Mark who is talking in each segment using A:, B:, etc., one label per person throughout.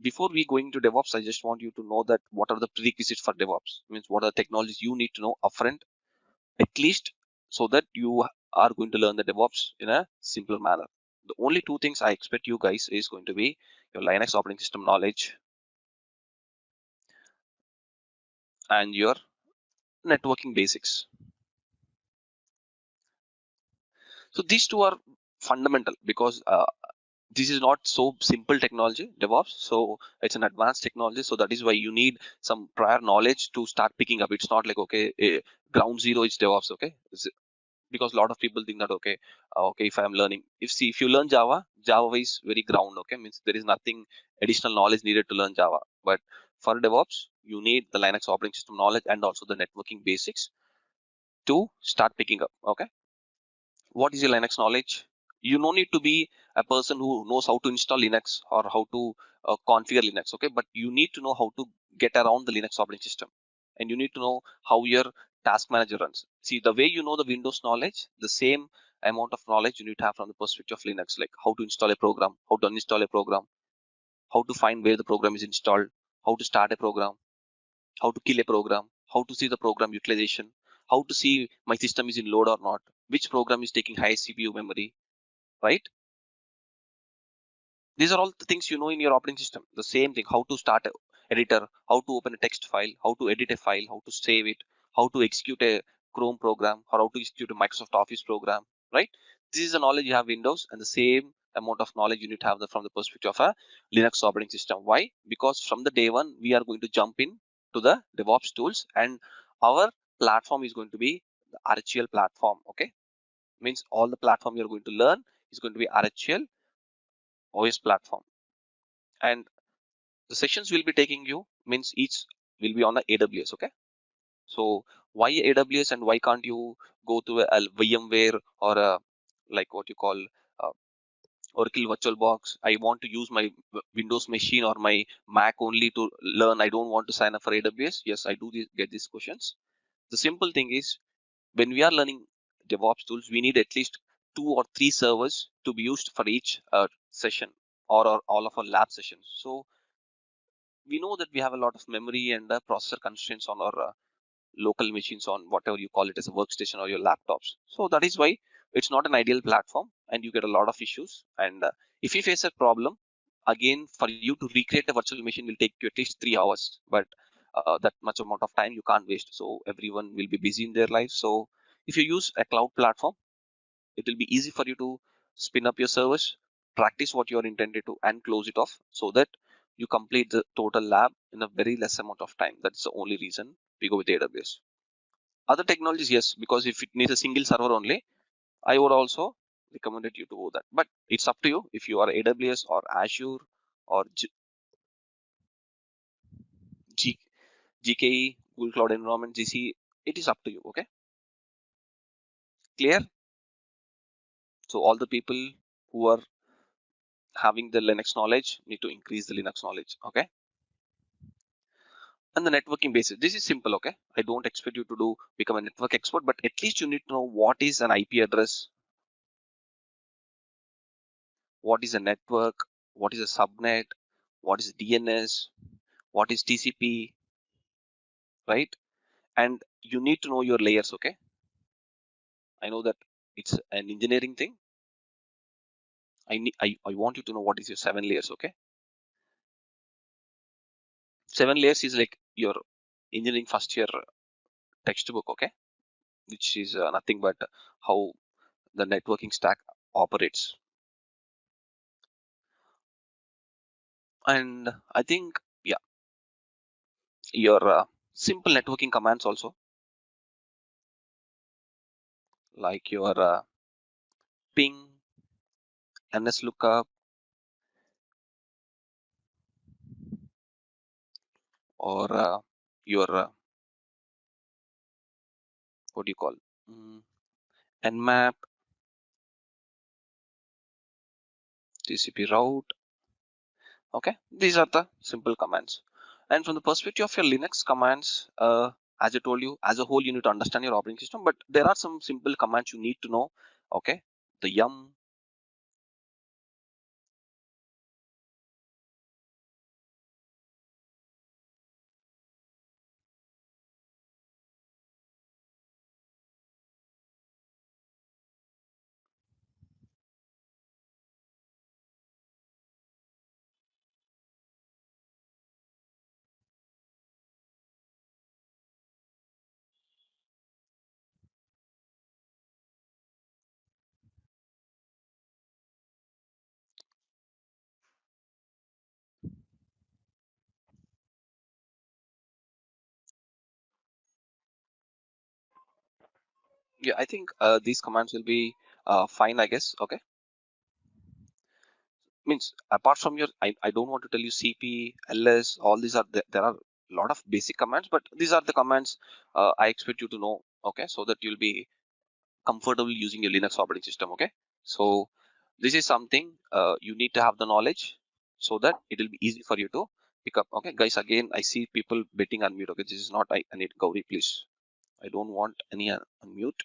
A: before we going to DevOps, I just want you to know that what are the prerequisites for DevOps. Means what are the technologies you need to know upfront, at least, so that you are going to learn the DevOps in a simpler manner. The only two things I expect you guys is going to be your Linux operating system knowledge and your networking basics. So these two are fundamental because this is not so simple technology, DevOps. So it's an advanced technology. So that is why you need some prior knowledge to start picking up. It's not like, okay, ground zero is DevOps, okay? Because a lot of people think that, okay, okay, if I'm learning, if you learn Java is very ground, okay? Means there is nothing additional knowledge needed to learn Java. But for DevOps, you need the Linux operating system knowledge and also the networking basics to start picking up, okay? What is your Linux knowledge? You no need to be a person who knows how to install Linux or how to configure Linux, okay? But you need to know how to get around the Linux operating system, and you need to know how your task manager runs. See, the way you know the Windows knowledge, the same amount of knowledge you need to have from the perspective of Linux, like how to install a program, how to uninstall a program, how to find where the program is installed, how to start a program, how to kill a program, how to see the program utilization, how to see my system is in load or not, which program is taking high CPU memory, right? These are all the things you know in your operating system. The same thing, how to start an editor, how to open a text file, how to edit a file, how to save it, how to execute a Chrome program, or how to execute a Microsoft Office program, right? This is the knowledge you have Windows, and the same amount of knowledge you need to have from the perspective of a Linux operating system. Why? Because from the day one, we are going to jump in to the DevOps tools, and our platform is going to be the RHEL platform, okay? Means all the platform you're going to learn is going to be RHEL OS platform. And the sessions will be taking you means each will be on the AWS, okay? So why AWS and why can't you go to a VMware or a, like what you call, uh, Oracle VirtualBox? I want to use my Windows machine or my Mac only to learn. I don't want to sign up for AWS. Yes, I do get these questions. The simple thing is, when we are learning DevOps tools, we need at least 2 or 3 servers to be used for each session, or all of our lab sessions. So we know that we have a lot of memory and processor constraints on our local machines, on whatever you call it as a workstation or your laptops. So that is why it's not an ideal platform, and you get a lot of issues. And if you face a problem, again, for you to recreate a virtual machine will take you at least 3 hours. But that much amount of time you can't waste. So everyone will be busy in their life. So if you use a cloud platform, it will be easy for you to spin up your servers, practice what you are intended to, and close it off, so that you complete the total lab in a very less amount of time. That's the only reason we go with AWS. Other technologies, yes, because if it needs a single server only, I would also recommend you to go that. But it's up to you if you are AWS or Azure or GKE, Google Cloud Environment, GC. It is up to you. Okay, clear? So all the people who are having the Linux knowledge need to increase the Linux knowledge. Okay. And the networking basis, this is simple, okay? I don't expect you to become a network expert, but at least you need to know what is an IP address, what is a network, what is a subnet, what is DNS, what is TCP, right? And you need to know your layers, okay? I know that it's an engineering thing. I want you to know what is your 7 layers, okay? 7 layers is like your engineering first year textbook, okay? Which is nothing but how the networking stack operates. And I think, yeah, your simple networking commands also, like your ping, nslookup, or your what do you call, mm, nmap, tcp route. Okay, these are the simple commands. And from the perspective of your Linux commands, as I told you, as a whole, you need to understand your operating system, but there are some simple commands you need to know. Okay, the yum, Yeah, I think these commands will be fine, I guess. Okay, means apart from your, I don't want to tell you CP, LS, all these are there are a lot of basic commands, but these are the commands I expect you to know. Okay, so that you'll be comfortable using your Linux operating system. Okay, so this is something you need to have the knowledge so that it will be easy for you to pick up. Okay, guys, again I see people betting unmute. Okay, this is not, I need Gauri, please. I don't want any unmute.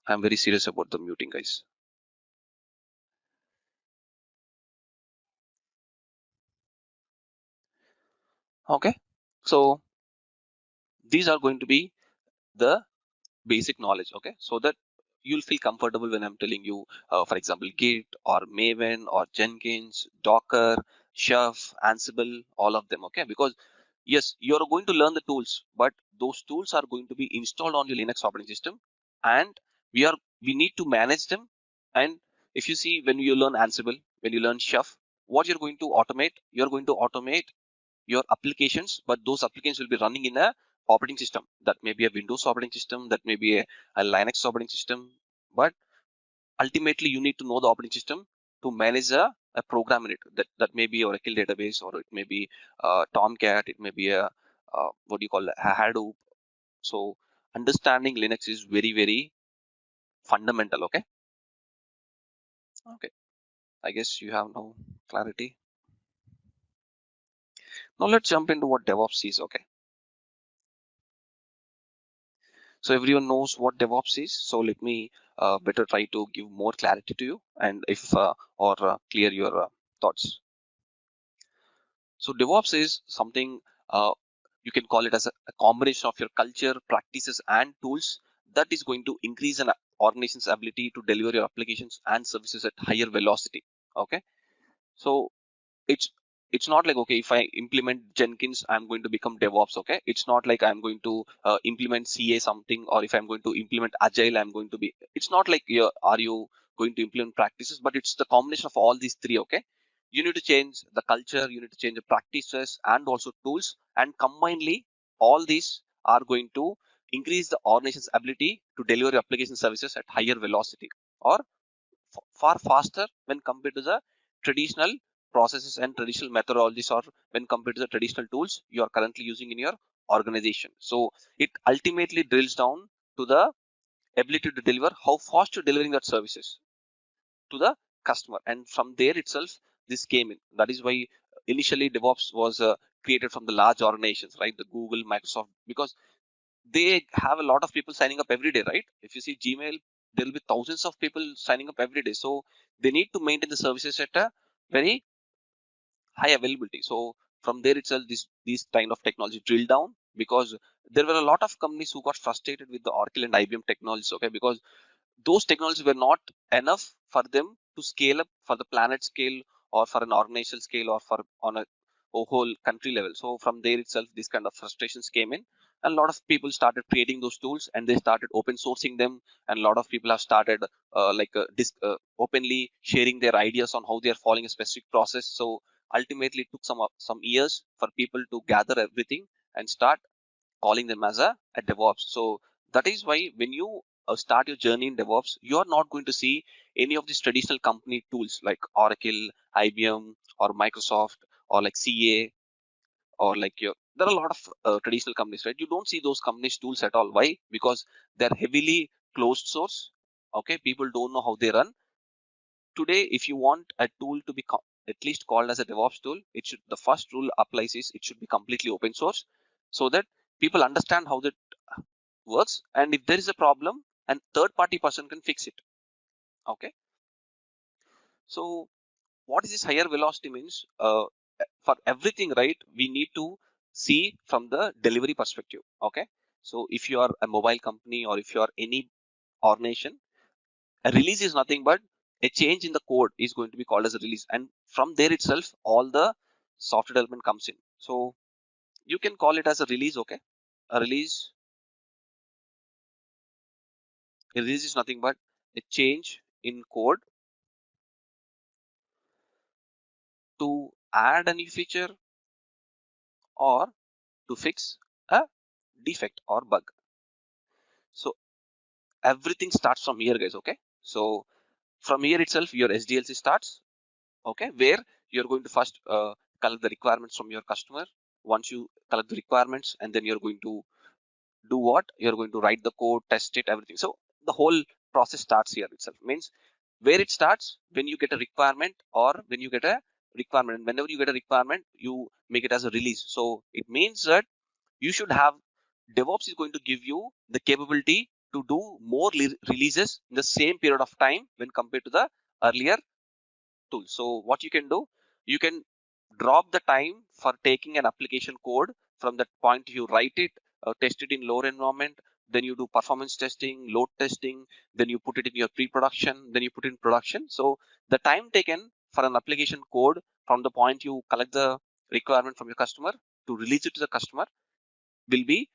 A: I'm very serious about the muting, guys. Okay, so these are going to be the basic knowledge. Okay, so that you'll feel comfortable when I'm telling you, for example, Git or Maven or Jenkins, Docker, Chef, Ansible, all of them. Okay, because yes, you're going to learn the tools, but those tools are going to be installed on your Linux operating system, and we need to manage them. And if you see, when you learn Ansible, when you learn Chef, what you're going to automate your applications, but those applications will be running in a operating system. That may be a Windows operating system, that may be a Linux operating system, but ultimately you need to know the operating system to manage a program in it. That may be Oracle database, or it may be Tomcat, it may be a what do you call it, a Hadoop. So understanding Linux is very, very fundamental. Okay. Okay. I guess you have no clarity. Now let's jump into what DevOps is. Okay. So everyone knows what DevOps is. So let me better try to give more clarity to you, and if or clear your thoughts. So DevOps is something you can call it as a combination of your culture, practices, and tools that is going to increase an organization's ability to deliver your applications and services at higher velocity. Okay. So it's it's not like, okay, if I implement Jenkins, I'm going to become DevOps. Okay, it's not like I'm going to implement CA something, or if I'm going to implement Agile, I'm going to be. It's not like are you going to implement practices, but it's the combination of all these three. Okay, you need to change the culture, you need to change the practices, and also tools, and combinedly, all these are going to increase the organization's ability to deliver application services at higher velocity, or far faster when compared to the traditional processes and traditional methodologies, or when compared to the traditional tools you are currently using in your organization. So it ultimately drills down to the ability to deliver, how fast you're delivering that services to the customer, and from there itself this came in. That is why initially DevOps was created from the large organizations, right? The Google, Microsoft, because they have a lot of people signing up every day, right? If you see Gmail, there will be thousands of people signing up every day. So they need to maintain the services at a very high availability. So from there itself, these kind of technology drill down, because there were a lot of companies who got frustrated with the Oracle and IBM technologies. Okay, because those technologies were not enough for them to scale up for the planet scale, or for an organizational scale, or for on a whole country level. So from there itself, these kind of frustrations came in, and a lot of people started creating those tools, and they started open sourcing them, and a lot of people have started openly sharing their ideas on how they are following a specific process. So ultimately, it took some years for people to gather everything and start calling them as a DevOps. So that is why when you start your journey in DevOps, you are not going to see any of these traditional company tools like Oracle, IBM, or Microsoft, or like CA, or like your. There are a lot of traditional companies, right? You don't see those companies tools at all. Why? Because they're heavily closed source. Okay, people don't know how they run. Today, if you want a tool to be at least called as a DevOps tool, it should, the first rule applies is it should be completely open source, so that people understand how that works, and if there is a problem, and third party person can fix it. Okay, so what is this higher velocity means, for everything, right? We need to see from the delivery perspective. Okay, so if you are a mobile company, or if you are any organization, a release is nothing but a change in the code is going to be called as a release, and from there itself all the software development comes in. So you can call it as a release. Okay, a release is nothing but a change in code to add a new feature, or to fix a defect or bug. So everything starts from here, guys. Okay, so from here itself your SDLC starts. Okay, where you're going to first collect the requirements from your customer. Once you collect the requirements, and then you're going to do what? You're going to write the code, test it, everything. So the whole process starts here itself. Means where it starts, when you get a requirement, or when you get a requirement, and whenever you get a requirement, you make it as a release. So it means that you should have, DevOps is going to give you the capability to do more releases in the same period of time when compared to the earlier tool. So what you can do, you can drop the time for taking an application code from that point. You write it, test it in lower environment, then you do performance testing, load testing, then you put it in your pre-production, then you put it in production. So the time taken for an application code from the point you collect the requirement from your customer to release it to the customer will be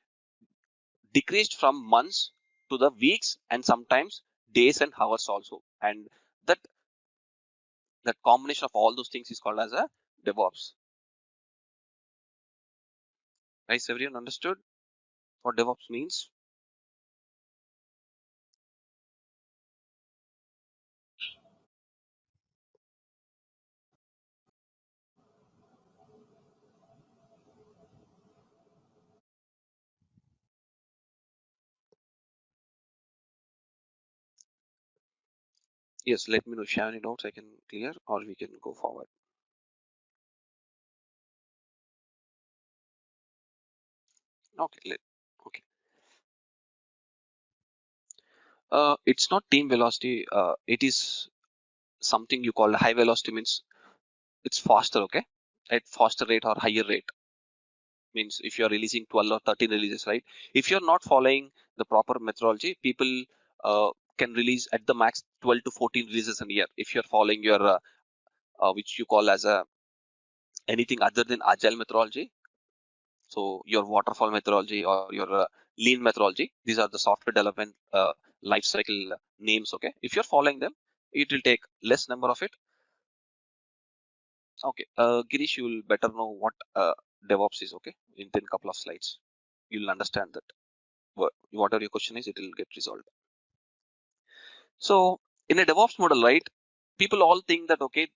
A: decreased from months to the weeks, and sometimes days and hours also. And that that combination of all those things is called as a DevOps. Guys, everyone understood what DevOps means? Yes, let me know if you have any doubts I can clear, or we can go forward. Okay, okay. It's not team velocity. It is something you call high velocity, means it's faster, okay? At faster rate or higher rate. Means if you're releasing 12 or 13 releases, right? If you're not following the proper methodology, people can release at the max 12 to 14 releases a year. If you're following your which you call as a anything other than agile methodology, so your waterfall methodology or your lean methodology, these are the software development life cycle names. Okay, if you're following them, it will take less number of it. Okay, Girish, you will better know what DevOps is. Okay, in couple of slides you'll understand that whatever your question is, it will get resolved. So in a DevOps model, right, people all think that, okay,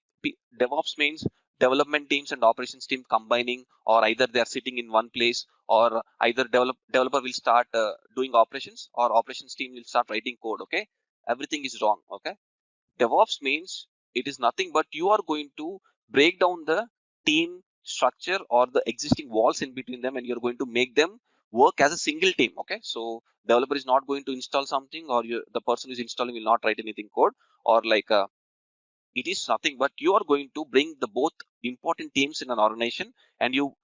A: DevOps means development teams and operations team combining, or either they are sitting in one place, or either developer will start doing operations, or operations team will start writing code. Okay, everything is wrong. Okay, DevOps means it is nothing but you are going to break down the team structure or the existing walls in between them, and you're going to make them work as a single team. Okay, so developer is not going to install something, or the person who is installing will not write anything code, or like it is nothing but you are going to bring the both important teams in an organization, and you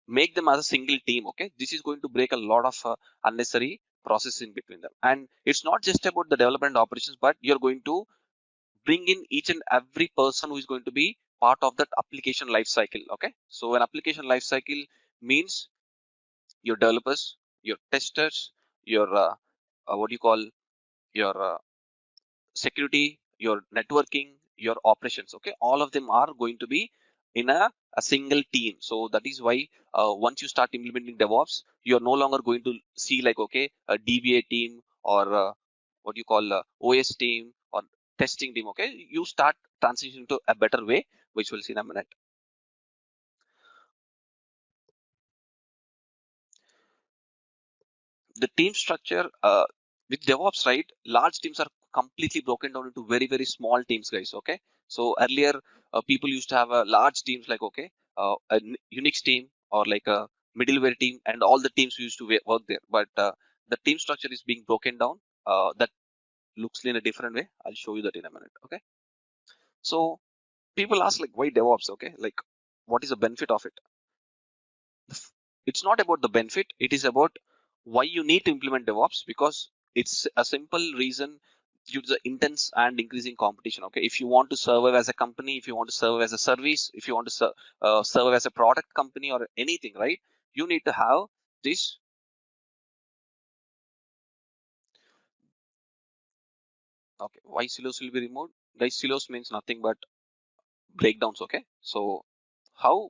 A: make them as a single team. Okay, this is going to break a lot of unnecessary process in between them. And it's not just about the development operations, but you're going to bring in each and every person who is going to be part of that application life cycle. Okay, so an application life cycle means your developers, your testers, your what do you call, your security, your networking, your operations. Okay, all of them are going to be in a single team. So that is why once you start implementing DevOps, you are no longer going to see like, okay, a DBA team, or what you call OS team, or testing team. Okay, you start transitioning to a better way, which we'll see in a minute. The team structure with DevOps, right? Large teams are completely broken down into very, very small teams, guys. Okay, so earlier people used to have large teams like, okay, a Unix team, or like a middleware team, and all the teams used to work there. But the team structure is being broken down. That looks in a different way. I'll show you that in a minute. Okay, so people ask like, why DevOps? Okay, like what is the benefit of it? It's not about the benefit, it is about why you need to implement DevOps, because it's a simple reason due to the intense and increasing competition. Okay, if you want to survive as a company, if you want to serve as a service, if you want to serve as a product company or anything, right, you need to have this. Okay, why silos will be removed? Guys, silos means nothing but breakdowns. Okay, so how?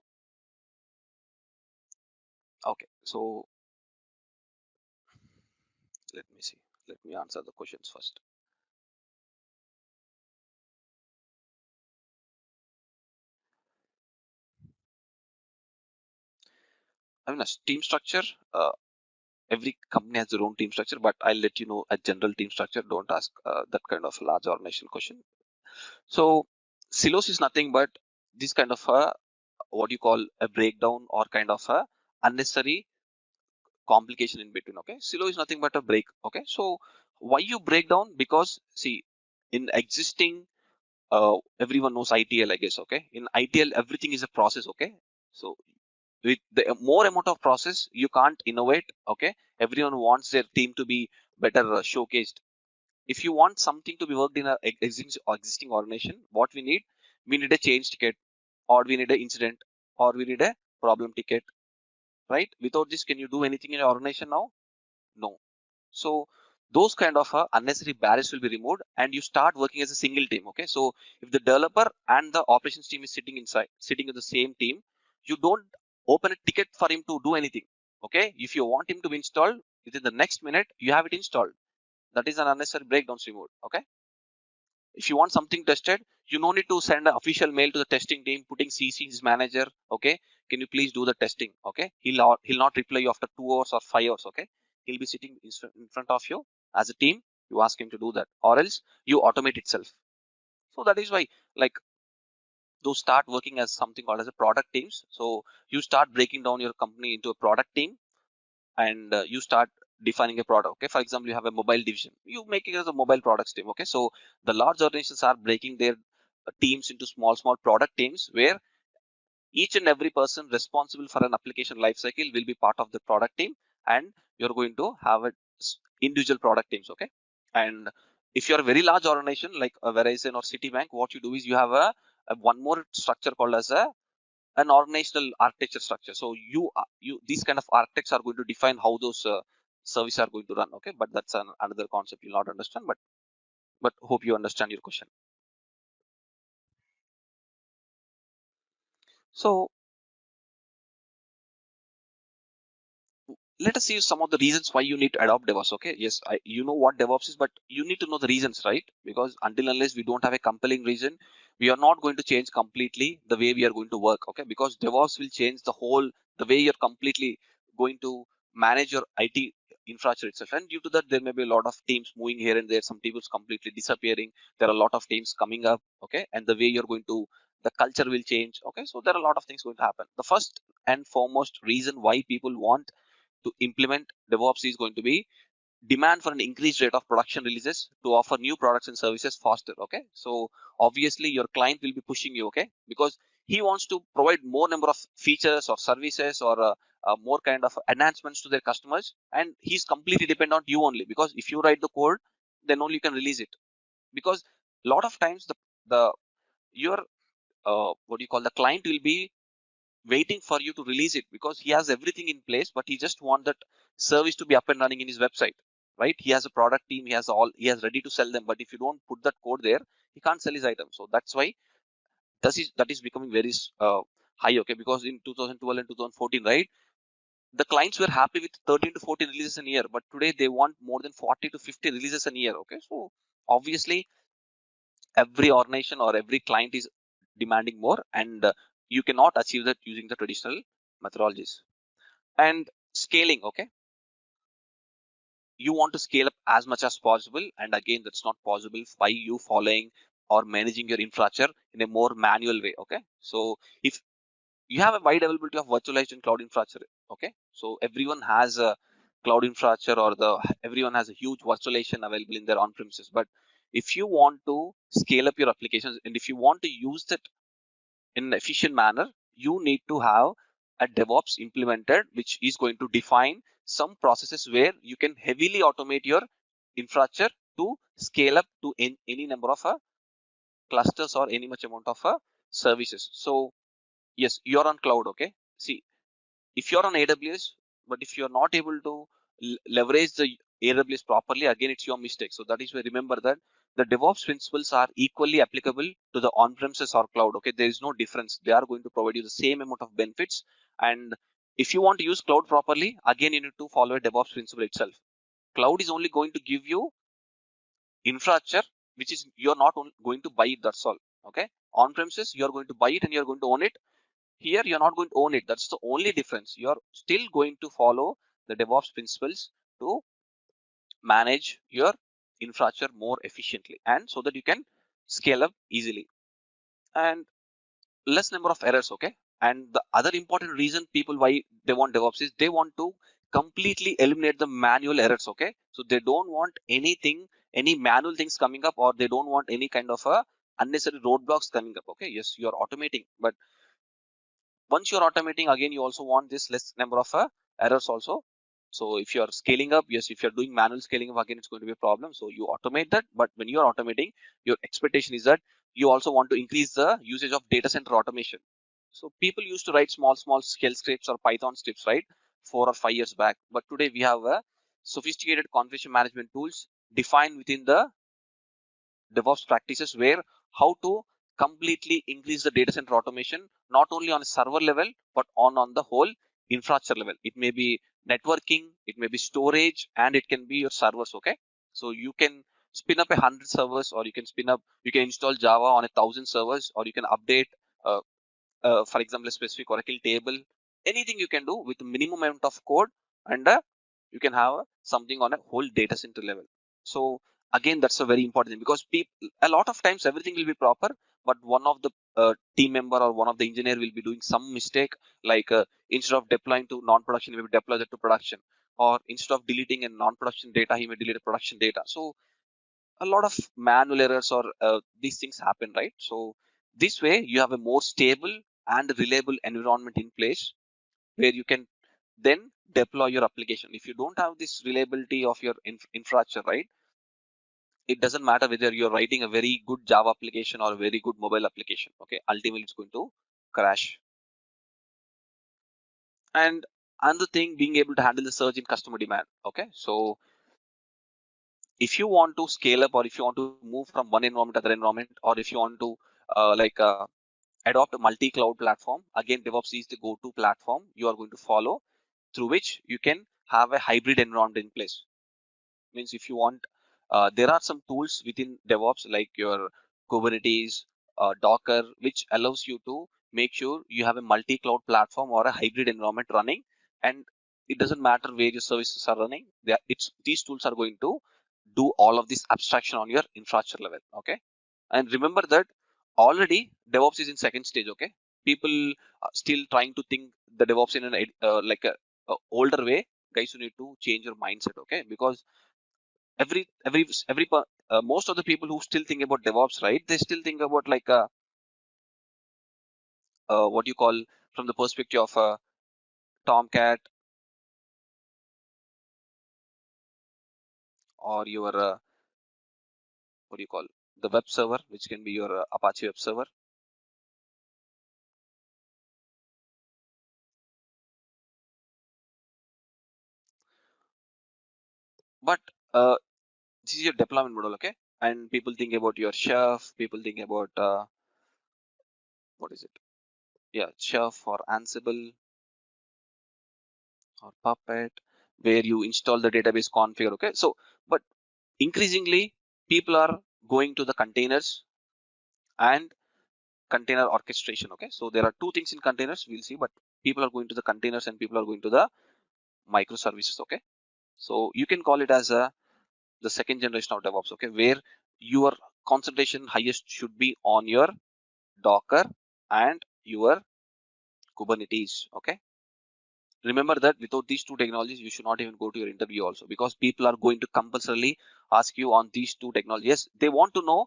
A: Okay, so let me see. Let me answer the questions first. I mean, a team structure, every company has their own team structure, but I'll let you know a general team structure. Don't ask that kind of large organization question. So silos is nothing but this kind of a, what you call a breakdown or kind of a unnecessary complication in between. Okay, silo is nothing but a break. Okay, so why you break down? Because see, in existing, everyone knows ITL, I guess. Okay, in ITL everything is a process. Okay, so with the more amount of process you can't innovate. Okay, everyone wants their team to be better showcased. If you want something to be worked in a existing organization, what we need a change ticket, or we need an incident, or we need a problem ticket, right? Without this, can you do anything in your organization now? No. So those kind of unnecessary barriers will be removed, and you start working as a single team. Okay, so if the developer and the operations team is sitting in the same team, you don't open a ticket for him to do anything. Okay, if you want him to be installed, within the next minute you have it installed. That is an unnecessary breakdowns removed. Okay, if you want something tested, you no need to send an official mail to the testing team putting CC his manager. Okay, can you please do the testing? Okay, he'll not reply you after 2 hours or 5 hours. Okay, he'll be sitting in front of you as a team. You ask him to do that, or else you automate itself. So that is why, like, those start working as something called as a product teams. So you start breaking down your company into a product team, and you start defining a product. Okay, for example, you have a mobile division, you make it as a mobile products team. Okay, so the large organizations are breaking their teams into small product teams, where each and every person responsible for an application lifecycle will be part of the product team, and you're going to have a individual product teams. Okay, and if you're a very large organization like a Verizon or Citibank, what you do is you have a one more structure called as a an organizational architecture structure. So you these kind of architects are going to define how those services are going to run. Okay, but that's another concept you'll not understand. But hope you understand your question. So let us see some of the reasons why you need to adopt DevOps. Okay, yes, you know what DevOps is, but you need to know the reasons, right? Because until unless we don't have a compelling reason, we are not going to change completely the way we are going to work. Okay, because DevOps will change the way you're completely going to manage your IT infrastructure itself. And due to that, there may be a lot of teams moving here and there. Some people's completely disappearing. There are a lot of teams coming up. Okay, and the way you're going to, the culture will change. Okay, so there are a lot of things going to happen. The first and foremost reason why people want to implement DevOps is going to be demand for an increased rate of production releases to offer new products and services faster. Okay, so obviously your client will be pushing you. Okay, because he wants to provide more number of features or services, or more kind of enhancements to their customers, and he's completely dependent on you only, because if you write the code, then only you can release it. Because a lot of times the your what do you call, the client will be waiting for you to release it, because he has everything in place, but he just want that service to be up and running in his website, right? He has a product team, he has ready to sell them, but if you don't put that code there, he can't sell his item. So that's why that is becoming very high. Okay, because in 2012 and 2014, right, the clients were happy with 13 to 14 releases a year, but today they want more than 40 to 50 releases a year. Okay, so obviously every organization or every client is demanding more, and you cannot achieve that using the traditional methodologies. And scaling. Okay, you want to scale up as much as possible, and again, that's not possible by you following or managing your infrastructure in a more manual way. Okay, so if you have a wide availability of virtualized and cloud infrastructure, okay, so everyone has a cloud infrastructure, or the everyone has a huge virtualization available in their on premises. But if you want to scale up your applications, and if you want to use that in an efficient manner, you need to have a DevOps implemented, which is going to define some processes where you can heavily automate your infrastructure to scale up to any number of clusters or any much amount of services. So yes, you're on cloud. Okay, see, if you're on AWS, but if you're not able to leverage the AWS properly, again, it's your mistake. So that is why remember that the DevOps principles are equally applicable to the on-premises or cloud. Okay, there is no difference. They are going to provide you the same amount of benefits. And if you want to use cloud properly, again, you need to follow a DevOps principle itself. Cloud is only going to give you infrastructure, which is you're not going to buy it, that's all. Okay, on premises you're going to buy it and you're going to own it. Here you're not going to own it. That's the only difference. You're still going to follow the DevOps principles to manage your infrastructure more efficiently and so that you can scale up easily and less number of errors. Okay, and the other important reason people why they want DevOps is they want to completely eliminate the manual errors. Okay, so they don't want anything, any manual things coming up, or they don't want any kind of a unnecessary roadblocks coming up. Okay, yes, you're automating, but once you're automating, again you also want this less number of errors also. So if you're scaling up, yes, if you're doing manual scaling up, again it's going to be a problem. So you automate that, but when you're automating, your expectation is that you also want to increase the usage of data center automation. So people used to write small shell scripts or Python scripts, right, 4 or 5 years back, but today we have a sophisticated configuration management tools defined within the DevOps practices, where how to completely increase the data center automation, not only on a server level, but on the whole infrastructure level. It may be networking, it may be storage, and it can be your servers. Okay, so you can spin up 100 servers, or you can install Java on 1,000 servers, or you can update uh, for example, a specific Oracle table. Anything you can do with minimum amount of code, and you can have something on a whole data center level. So again, that's a very important thing, because people, a lot of times everything will be proper, but one of the team member or one of the engineer will be doing some mistake, like instead of deploying to non-production, he will deploy that to production, or instead of deleting a non-production data, he may delete a production data. So a lot of manual errors or these things happen, right? So this way you have a more stable and reliable environment in place, where you can then deploy your application. If you don't have this reliability of your infrastructure, right, it doesn't matter whether you're writing a very good Java application or a very good mobile application. Okay, ultimately it's going to crash. And another thing, being able to handle the surge in customer demand. Okay, so if you want to scale up, or if you want to move from one environment to other environment, or if you want to like adopt a multi-cloud platform, again DevOps is the go-to platform you are going to follow, through which you can have a hybrid environment in place. Means if you want, there are some tools within DevOps like your Kubernetes, Docker, which allows you to make sure you have a multi-cloud platform or a hybrid environment running, and it doesn't matter where your services are running. These tools are going to do all of this abstraction on your infrastructure level. Okay, and remember that already DevOps is in second stage. Okay, people are still trying to think the DevOps in an like a older way. Guys, you need to change your mindset. Okay, because most of the people who still think about DevOps, right, they still think about like what you call, from the perspective of Tomcat, or your what do you call, the web server, which can be your Apache web server. But this is your deployment model. Okay, and people think about your chef, people think about what is it, yeah, chef or Ansible or Puppet, where you install the database configure. Okay, so but increasingly people are going to the containers and container orchestration. Okay, so there are two things in containers, we'll see, but people are going to the containers and people are going to the microservices. Okay, so you can call it as the second generation of DevOps. Okay, where your concentration highest should be on your Docker and your Kubernetes. Okay, remember that without these two technologies you should not even go to your interview also, because people are going to compulsorily ask you on these two technologies. Yes, they want to know,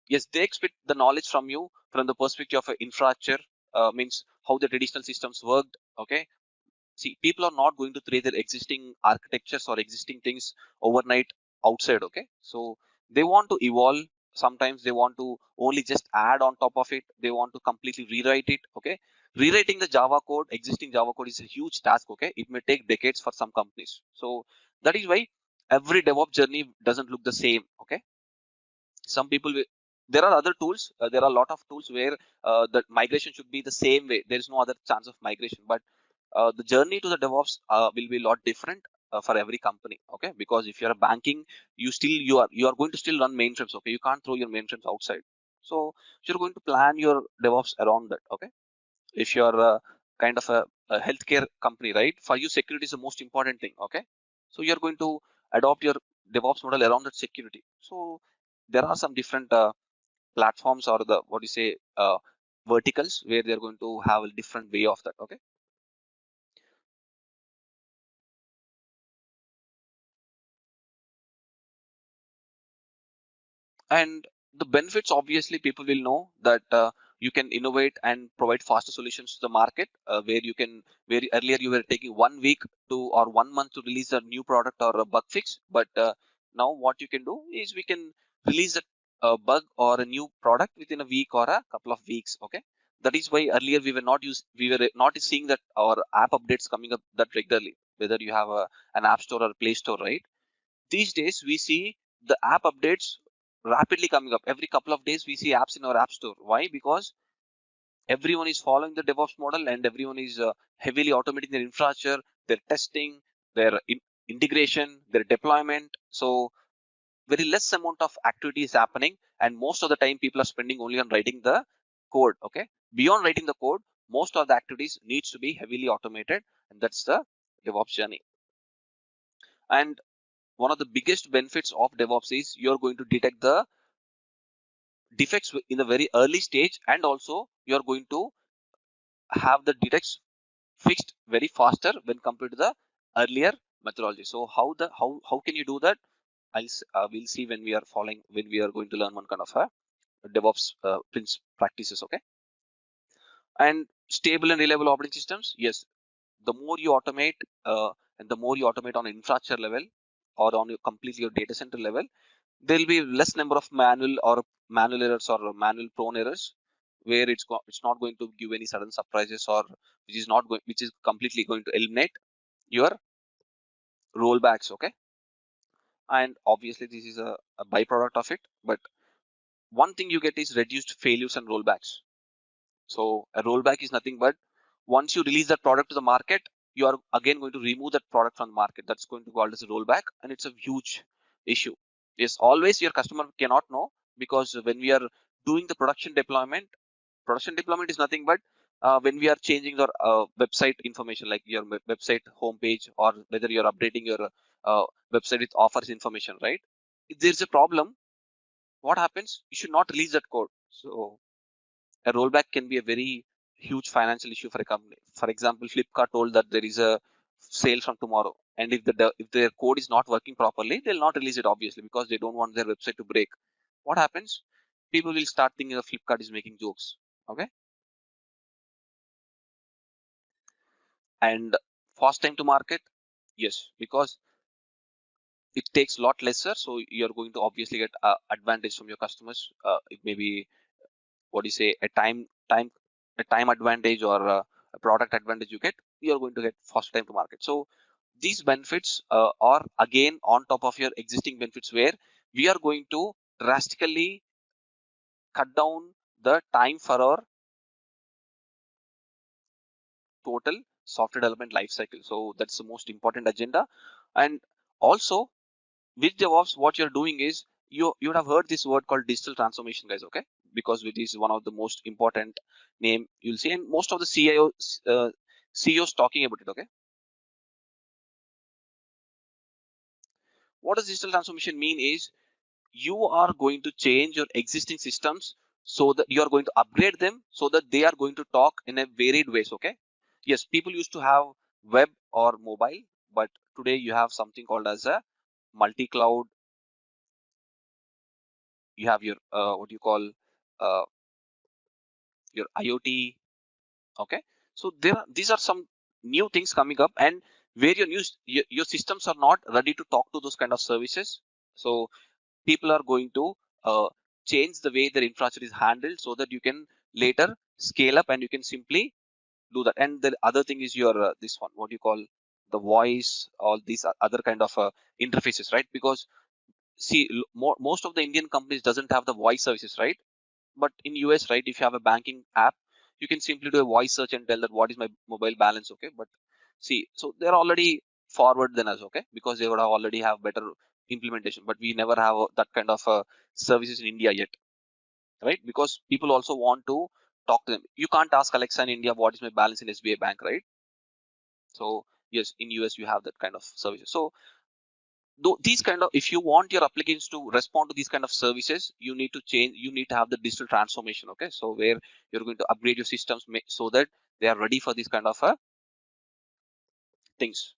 A: yes, they expect the knowledge from you from the perspective of infrastructure, means how the traditional systems worked. Okay, see, people are not going to create their existing architectures or existing things overnight outside. Okay, so they want to evolve. Sometimes they want to only just add on top of it, they want to completely rewrite it. Okay, rewriting the Java code, existing Java code, is a huge task. Okay, it may take decades for some companies. So that is why every DevOps journey doesn't look the same. Okay, some people will, there are other tools, there are a lot of tools where the migration should be the same way, there is no other chance of migration, but the journey to the DevOps will be a lot different. for every company. Okay, because if you're a banking, you are going to still run mainframes. Okay, you can't throw your mainframes outside. So you're going to plan your DevOps around that. Okay, if you're kind of a healthcare company, right? For you, security is the most important thing. Okay, so you're going to adopt your DevOps model around that security. So there are some different platforms or the what do you say verticals where they're going to have a different way of that. Okay, and the benefits, obviously people will know that you can innovate and provide faster solutions to the market, where you can, where earlier you were taking 1 week to or 1 month to release a new product or a bug fix, but now what you can do is we can release a bug or a new product within a week or a couple of weeks. Okay, that is why earlier we were not seeing that our app updates coming up that regularly, whether you have an app store or a play store, right? These days we see the app updates rapidly coming up. Every couple of days we see apps in our app store. Why? Because everyone is following the DevOps model and everyone is heavily automating their infrastructure, their testing, their integration, their deployment. So very less amount of activity is happening, and most of the time people are spending only on writing the code. Okay, beyond writing the code, most of the activities needs to be heavily automated, and that's the DevOps journey. And one of the biggest benefits of DevOps is you're going to detect the defects in the very early stage, and also you're going to have the defects fixed very faster when compared to the earlier methodology. So how can you do that? We'll see when we are following, when we are going to learn one kind of a DevOps practices. Okay, and stable and reliable operating systems. Yes, the more you automate, and the more you automate on infrastructure level or on your completely your data center level, there will be less number of manual errors or manual prone errors, where it's not going to give any sudden surprises, or which is completely going to eliminate your rollbacks. Okay, and obviously this is a byproduct of it, but one thing you get is reduced failures and rollbacks. So a rollback is nothing but once you release that product to the market, you are again going to remove that product from the market. That's going to be called as a rollback, and it's a huge issue. Yes, always your customer cannot know, because when we are doing the production deployment is nothing but when we are changing your website information, like your website homepage, or whether you're updating your uh, website with offers information, right? If there's a problem, what happens? You should not release that code. So a rollback can be a very huge financial issue for a company. For example, Flipkart told that there is a sale from tomorrow, and if their code is not working properly, they'll not release it, obviously, because they don't want their website to break. What happens? People will start thinking that Flipkart is making jokes. Okay, and fast time to market. Yes, because it takes a lot lesser, so you're going to obviously get advantage from your customers. It may be, what do you say, a time advantage, or a product advantage you get. You're going to get fast time to market. So these benefits are again on top of your existing benefits, where we are going to drastically cut down the time for our total software development lifecycle. So that's the most important agenda. And also with DevOps, what you're doing is you would have heard this word called digital transformation, guys. Okay, because it is one of the most important name you'll see, and most of the CEOs talking about it. Okay, what does digital transformation mean? Is you are going to change your existing systems, so that you are going to upgrade them, so that they are going to talk in a varied ways. Okay, yes, people used to have web or mobile, but today you have something called as a multi-cloud. You have your what you call uh, your IoT. Okay, so these are some new things coming up, and where your systems are not ready to talk to those kind of services. So people are going to change the way their infrastructure is handled, so that you can later scale up and you can simply do that. And the other thing is your this one, what you call the voice, all these other kind of interfaces, right? Because see, most of the Indian companies doesn't have the voice services, right? But in US, right, if you have a banking app, you can simply do a voice search and tell that what is my mobile balance. Okay, but see, so they're already forward than us, okay, because they would have already have better implementation, but we never have that kind of services in India yet, right? Because people also want to talk to them. You can't ask Alexa in India what is my balance in SBI bank, right? So yes, in US you have that kind of services. So though these kind of, if you want your applications to respond to these kind of services, you need to change, you need to have the digital transformation, okay, so where you're going to upgrade your systems so that they are ready for these kind of things.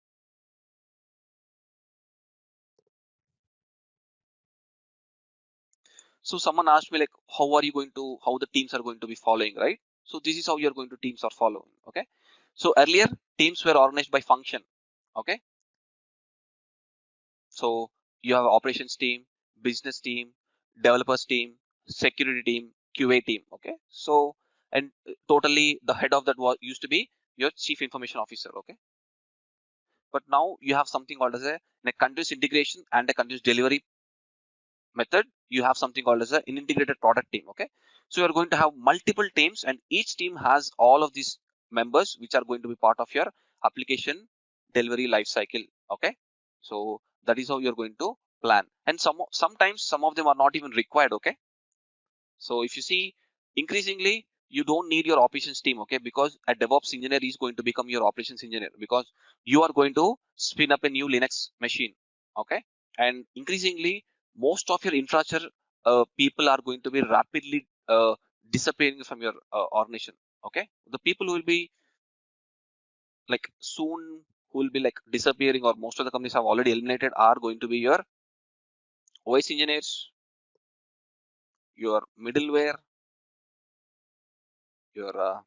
A: So someone asked me like, how the teams are going to be following, right? So this is how you're going to teams are following, okay. So earlier teams were organized by function, okay. So you have operations team, business team, developers team, security team, QA team, okay. So and totally the head of that was used to be your chief information officer, okay. But now you have something called as a continuous integration and a continuous delivery method. You have something called as an integrated product team, okay. So you're going to have multiple teams, and each team has all of these members which are going to be part of your application delivery life cycle, okay. So that is how you're going to plan, and sometimes some of them are not even required, okay. So if you see, increasingly you don't need your operations team, okay, because a DevOps engineer is going to become your operations engineer, because you are going to spin up a new Linux machine, okay. And increasingly most of your infrastructure people are going to be rapidly disappearing from your organization, okay. The people who will be like soon, who will be like disappearing, or most of the companies have already eliminated, are going to be your OS engineers, your middleware, your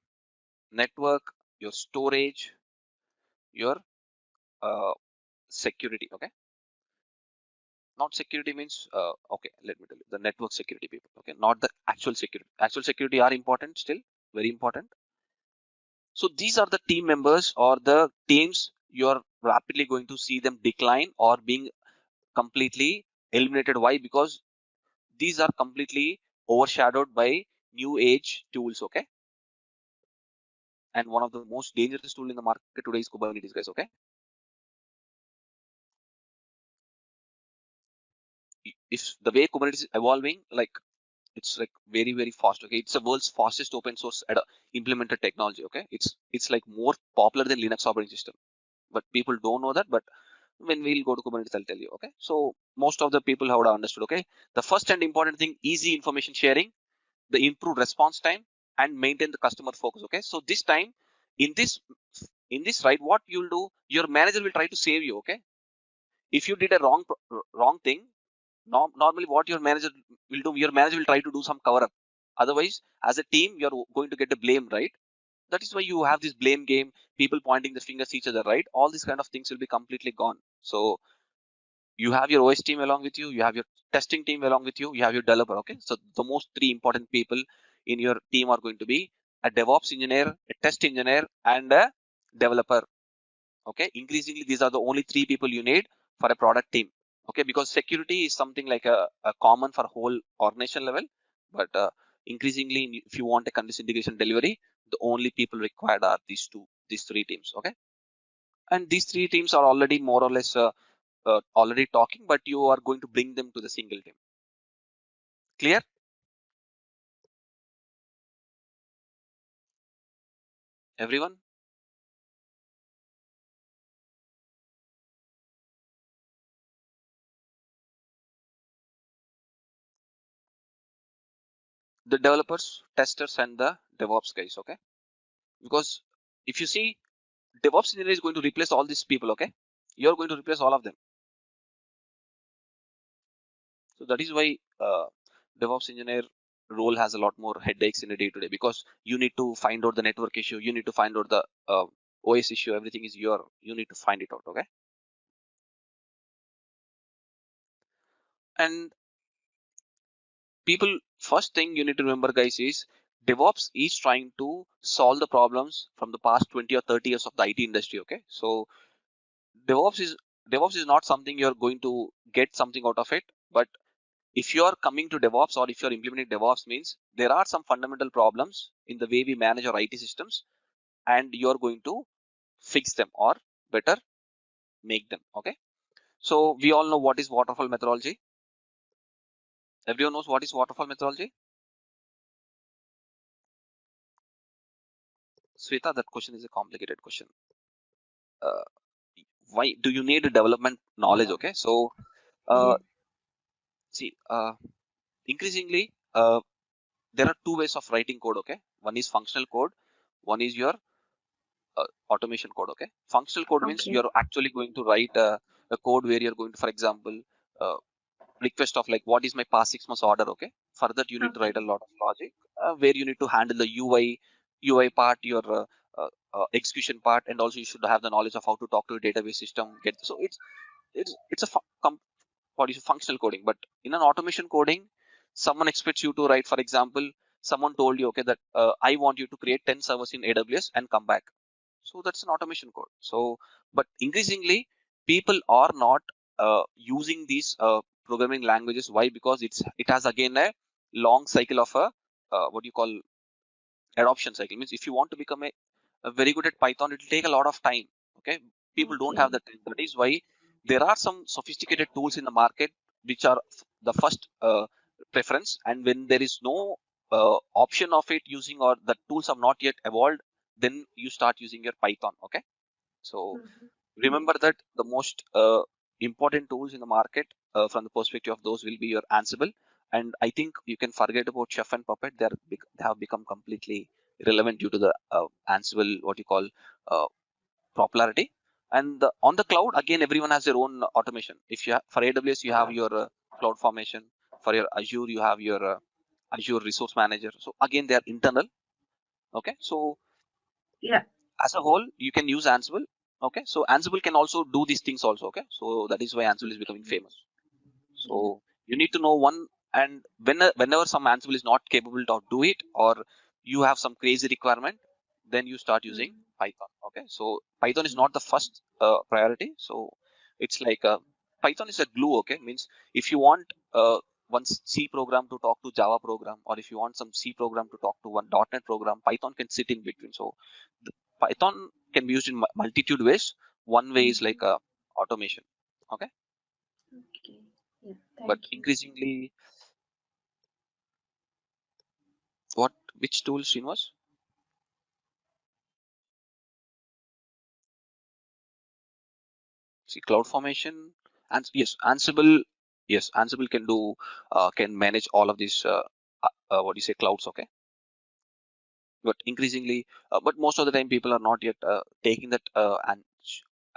A: network, your storage, your uh, security, okay. Not security means okay, let me tell you, the network security people, okay, not the actual security. Actual security are important, still very important. So these are the team members or the teams you are rapidly going to see them decline or being completely eliminated. Why? Because these are completely overshadowed by new age tools, okay. And one of the most dangerous tool in the market today is Kubernetes, guys, okay. If the way Kubernetes is evolving, like it's like very very fast, okay. It's the world's fastest open source implemented technology, okay. It's like more popular than Linux operating system, but people don't know that. But when we'll go to Kubernetes, I'll tell you, okay. So most of the people have understood, okay. The first and important thing, easy information sharing, the improved response time, and maintain the customer focus, okay. So this time, in this right, what you'll do, your manager will try to save you, okay. If you did a wrong thing, normally what your manager will do, your manager will try to do some cover up. Otherwise, as a team, you're going to get the blame, right? That is why you have this blame game, people pointing the fingers at each other, right? All these kind of things will be completely gone. So you have your OS team along with you, you have your testing team along with you, you have your developer, okay. So the most three important people in your team are going to be a DevOps engineer, a test engineer, and a developer, okay. Increasingly these are the only three people you need for a product team, okay, because security is something like a common for whole organization level. But increasingly, if you want a continuous integration delivery, the only people required are these three teams, okay. And these three teams are already more or less already talking, but you are going to bring them to the single team. Clear? Everyone? The developers, testers, and the DevOps guys, okay. Because if you see, DevOps engineer is going to replace all these people, okay. You're going to replace all of them. So that is why DevOps engineer role has a lot more headaches in a day to day, because you need to find out the network issue, you need to find out the OS issue, everything is you need to find it out, okay. And people, first thing you need to remember, guys, is DevOps is trying to solve the problems from the past 20 or 30 years of the IT industry, okay. So DevOps is DevOps is not something you're going to get something out of it, but if you are coming to DevOps or if you're implementing DevOps, means there are some fundamental problems in the way we manage our IT systems, and you're going to fix them, or better, make them. Okay, so we all know what is waterfall methodology. Everyone knows what is waterfall methodology. Sweta, that question is a complicated question. Uh, why do you need a development knowledge? Okay, so
B: Yeah.
A: see, increasingly, there are two ways of writing code. Okay, one is functional code, one is your automation code. Okay, functional code means
B: Okay.
A: you're actually going to write a code where you're going to, for example, uh, request of like what is my past 6 months order. Okay, for that you need to
B: Okay.
A: write a lot of logic where you need to handle the UI part, your execution part, and also you should have the knowledge of how to talk to a database system. Get so it's a what is functional coding. But in an automation coding, someone expects you to write, for example, someone told you, okay, that I want you to create 10 servers in AWS and come back. So that's an automation code. So, but increasingly, people are not using these programming languages. Why? Because it has again a long cycle of a what do you call adoption cycle. Means if you want to become a very good at Python, it will take a lot of time. Okay, people don't have
B: Okay.
A: that time. That is why there are some sophisticated tools in the market which are the first preference, and when there is no option of it using, or the tools have not yet evolved, then you start using your Python. Okay, so
B: Mhm.
A: remember that the most important tools in the market from the perspective of those will be your Ansible. And I think you can forget about Chef and Puppet. They have become completely irrelevant due to the Ansible, what you call, uh, popularity. And on the cloud, again, everyone has their own automation. If you have, for AWS, you have your cloud formation. For your Azure, you have your Azure Resource Manager. So again, they are internal. Okay, so
B: Yeah.
A: as a whole, you can use Ansible. Okay, so Ansible can also do these things also. Okay, so that is why Ansible is becoming famous.
B: Yeah.
A: So you need to know one, and whenever some Ansible is not capable to do it, or you have some crazy requirement, then you start using
B: Mhm.
A: Python. Okay, so Python is not the first priority. So it's like Python is a glue. Okay, means if you want one C program to talk to Java program, or if you want some C program to talk to one .NET program, Python can sit in between. So the Python can be used in multitude ways. One way is like
B: Mhm.
A: automation. Okay,
B: Okay. Yeah.
A: but
B: Thank you.
A: increasingly, what which tool, Srinivas? See, cloud formation, and yes, Ansible. Yes, Ansible can do can manage all of these. What do you say, clouds? Okay, but increasingly, but most of the time, people are not yet taking that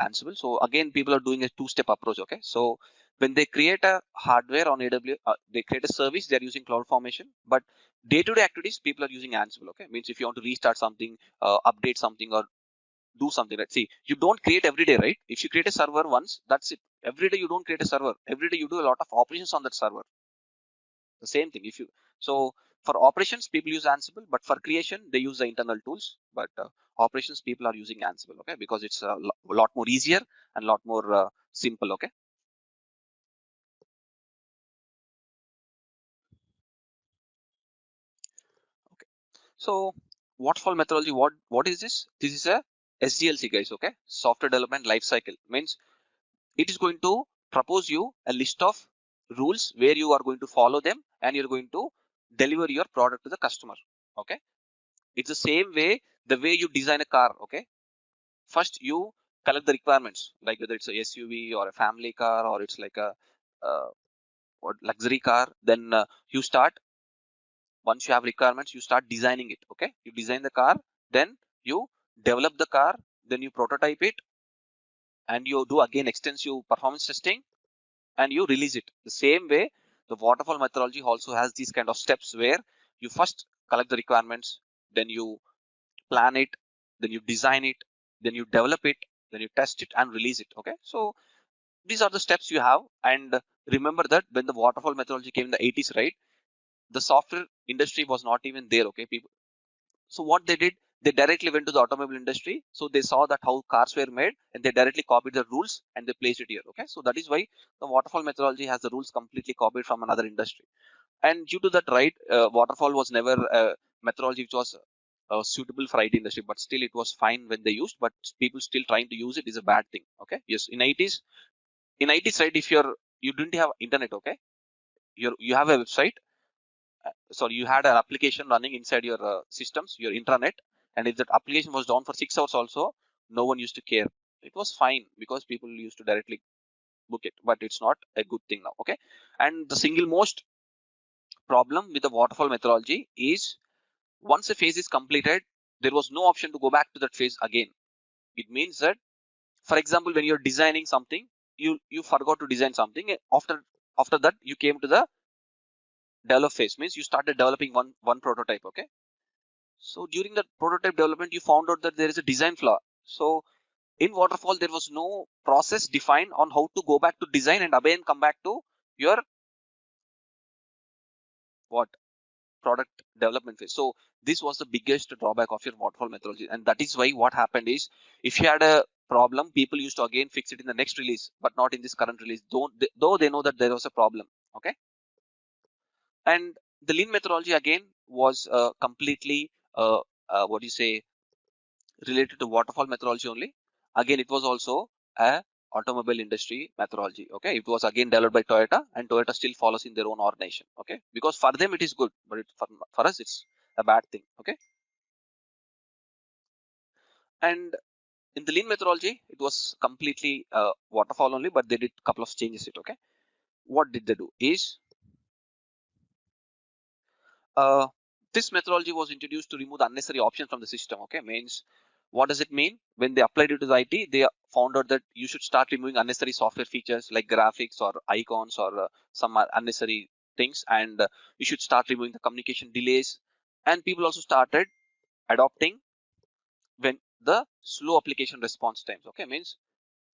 A: Ansible. So again, people are doing a two-step approach. Okay, so when they create a hardware on AWS, they create a service. They are using cloud formation, but day-to-day activities, people are using Ansible. Okay, means if you want to restart something, update something, or do something. Let's see, you don't create every day, right? If you create a server once, that's it. Every day you don't create a server. Every day you do a lot of operations on that server. The same thing. If you so for operations, people use Ansible, but for creation, they use the internal tools. But operations, people are using Ansible, okay, because it's a lot more easier and a lot more simple, okay. Okay. So waterfall methodology, what is this? This is a SDLC, guys, okay. Software development life cycle means it is going to propose you a list of rules where you are going to follow them and you're going to deliver your product to the customer. Okay, it's the same way, the way you design a car. Okay, first you collect the requirements, like whether it's a SUV or a family car, or it's like a uh, luxury car. Then you start, once you have requirements, you start designing it. Okay, you design the car, then you develop the car, then you prototype it, and you do again extensive performance testing, and you release it. The same way, the waterfall methodology also has these kind of steps where you first collect the requirements, then you plan it, then you design it, then you develop it, then you test it and release it. Okay, so these are the steps you have. And remember that when the waterfall methodology came in the 80s, right, the software industry was not even there. Okay, people, so what they did, they directly went to the automobile industry. So they saw that how cars were made, and they directly copied the rules and they placed it here. Okay, so that is why the waterfall methodology has the rules completely copied from another industry. And due to that, right, waterfall was never a methodology which was suitable for IT industry, but still it was fine when they used, but people still trying to use it is a bad thing. Okay. Yes, in IT side, if you didn't have internet, okay, you have a website, sorry, you had an application running inside your systems, your intranet, and if that application was down for 6 hours also, no one used to care. It was fine because people used to directly book it, but it's not a good thing now. Okay. And the single most problem with the waterfall methodology is once a phase is completed, there was no option to go back to that phase again. It means that, for example, when you're designing something, you forgot to design something. After that, you came to the develop phase, means you started developing one prototype. Okay. So during the prototype development, you found out that there is a design flaw. So in waterfall, there was no process defined on how to go back to design and again come back to your what product development phase. So this was the biggest drawback of your waterfall methodology, and that is why what happened is, if you had a problem, people used to again fix it in the next release, but not in this current release, though they know that there was a problem. Okay. And the lean methodology again was completely what do you say, related to waterfall methodology only. Again, it was also a automobile industry methodology. Okay. It was again developed by Toyota, and Toyota still follows in their own organization. Okay. Because for them it is good, but for us it's a bad thing. Okay. And in the lean methodology, it was completely waterfall only, but they did a couple of changes it. Okay. What did they do is, uh, this methodology was introduced to remove the unnecessary options from the system. Okay. Means, what does it mean? When they applied it to the IT, they found out that you should start removing unnecessary software features like graphics or icons or some unnecessary things, and you should start removing the communication delays. And people also started adopting when the slow application response times. Okay. Means,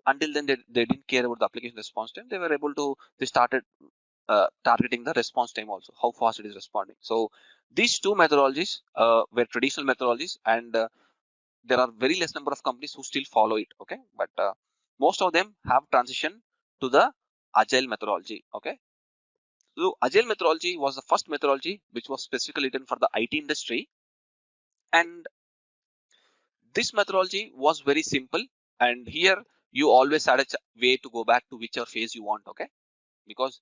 A: until then they didn't care about the application response time. They were able to, they started targeting the response time also, how fast it is responding. So these two methodologies were traditional methodologies, and there are very less number of companies who still follow it. Okay. But most of them have transitioned to the agile methodology. Okay. So agile methodology was the first methodology which was specifically written for the IT industry, and this methodology was very simple. And here you always had a way to go back to whichever phase you want. Okay. Because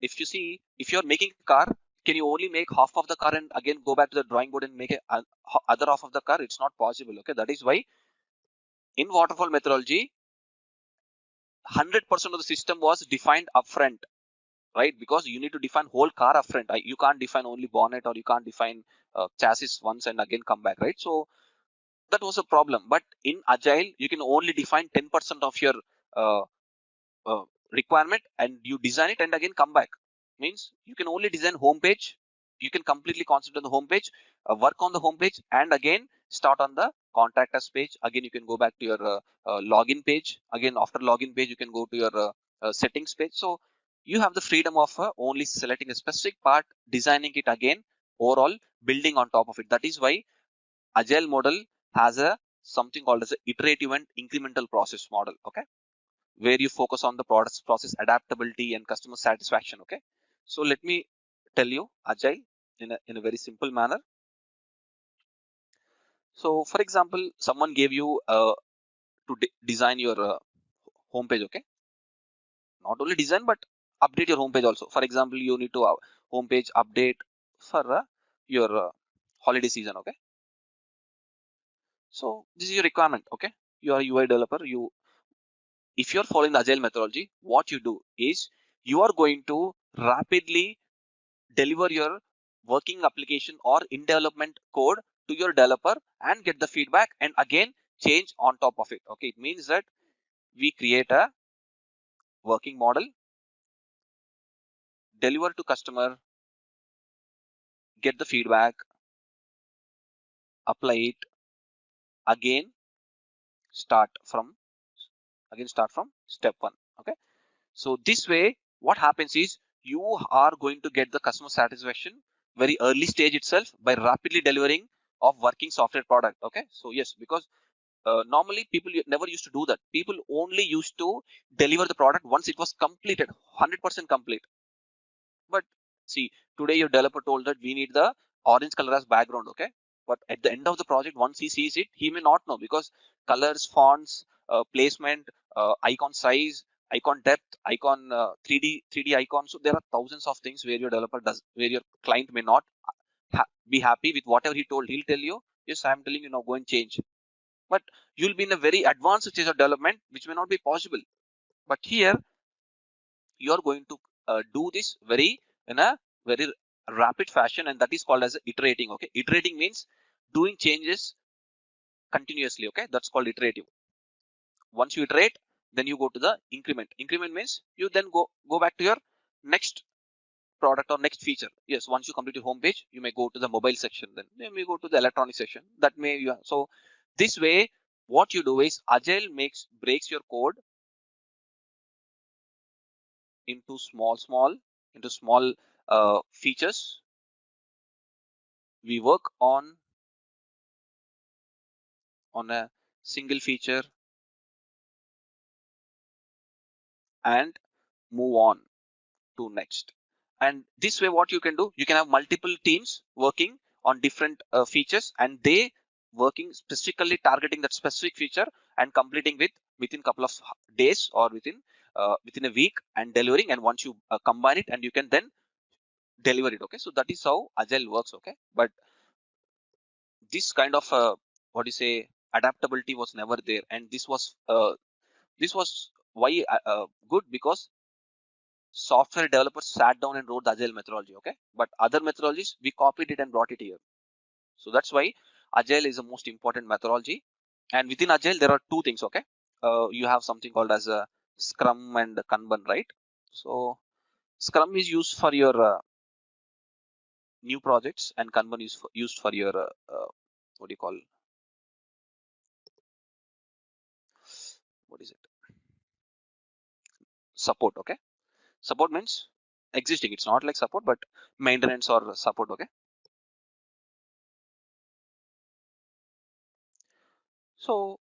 A: if you see, if you're making a car, can you only make half of the car and again go back to the drawing board and make a other half of the car? It's not possible. Okay. That is why in waterfall methodology, 100% of the system was defined upfront, right? Because you need to define whole car upfront. You can't define only bonnet, or you can't define chassis once and again come back, right? So that was a problem. But in agile, you can only define 10% of your uh, uh, requirement, and you design it and again come back. Means you can only design home page, you can completely concentrate on the home page, work on the home page, and again start on the contact us page. Again you can go back to your login page. Again, after login page, you can go to your settings page. So you have the freedom of only selecting a specific part, designing it again, overall building on top of it. That is why agile model has a something called as a iterative and incremental process model. Okay. Where you focus on the product's process adaptability and customer satisfaction. Okay. So let me tell you agile in a very simple manner. So for example, someone gave you to design your homepage. Okay. Not only design, but update your homepage also. For example, you need to homepage update for your holiday season. Okay. So this is your requirement. Okay. You are a UI developer. If you're following the agile methodology, what you do is you are going to rapidly deliver your working application or in development code to your developer and get the feedback and again change on top of it. Okay. It means that we create a working model, deliver to customer, get the feedback, apply it, again start from step one. Okay. So this way, what happens is you are going to get the customer satisfaction very early stage itself by rapidly delivering of working software product. Okay. So yes, because normally people never used to do that. People only used to deliver the product once it was completed, 100% complete. But see, today your developer told that we need the orange color as background. Okay. But at the end of the project, once he sees it, he may not know, because colors, fonts, placement, icon size, icon depth, icon 3D icon. So there are thousands of things where your developer does, where your client may not be happy with whatever he told. He'll tell you, yes, I'm telling you now, go and change. But you'll be in a very advanced stage of development, which may not be possible. But here you are going to do this in a very rapid fashion, and that is called as iterating. Okay, iterating means doing changes continuously. Okay, that's called iterative. Once you iterate, then you go to the increment. Increment means you then go back to your next product or next feature. Yes, once you complete your home page, you may go to the mobile section, then you may go to the electronic section. That may you so this way what you do is Agile breaks your code into small features. We work on a single feature and move on to next. And this way what you can do, you can have multiple teams working on different features, and they working specifically targeting that specific feature and completing within couple of days or within a week and delivering. And once you combine it, and you can then deliver it. Okay, so that is how Agile works. Okay, but this kind of what do you say, adaptability was never there, and this was why good, because software developers sat down and wrote the Agile methodology. Okay, but other methodologies, we copied it and brought it here. So that's why Agile is the most important methodology. And within Agile, there are two things. Okay, you have something called as a Scrum and Kanban, right? So Scrum is used for your new projects, and Kanban is used for your what do you call, what is it, support. Okay, support means existing. It's not like support, but maintenance or support. Okay, so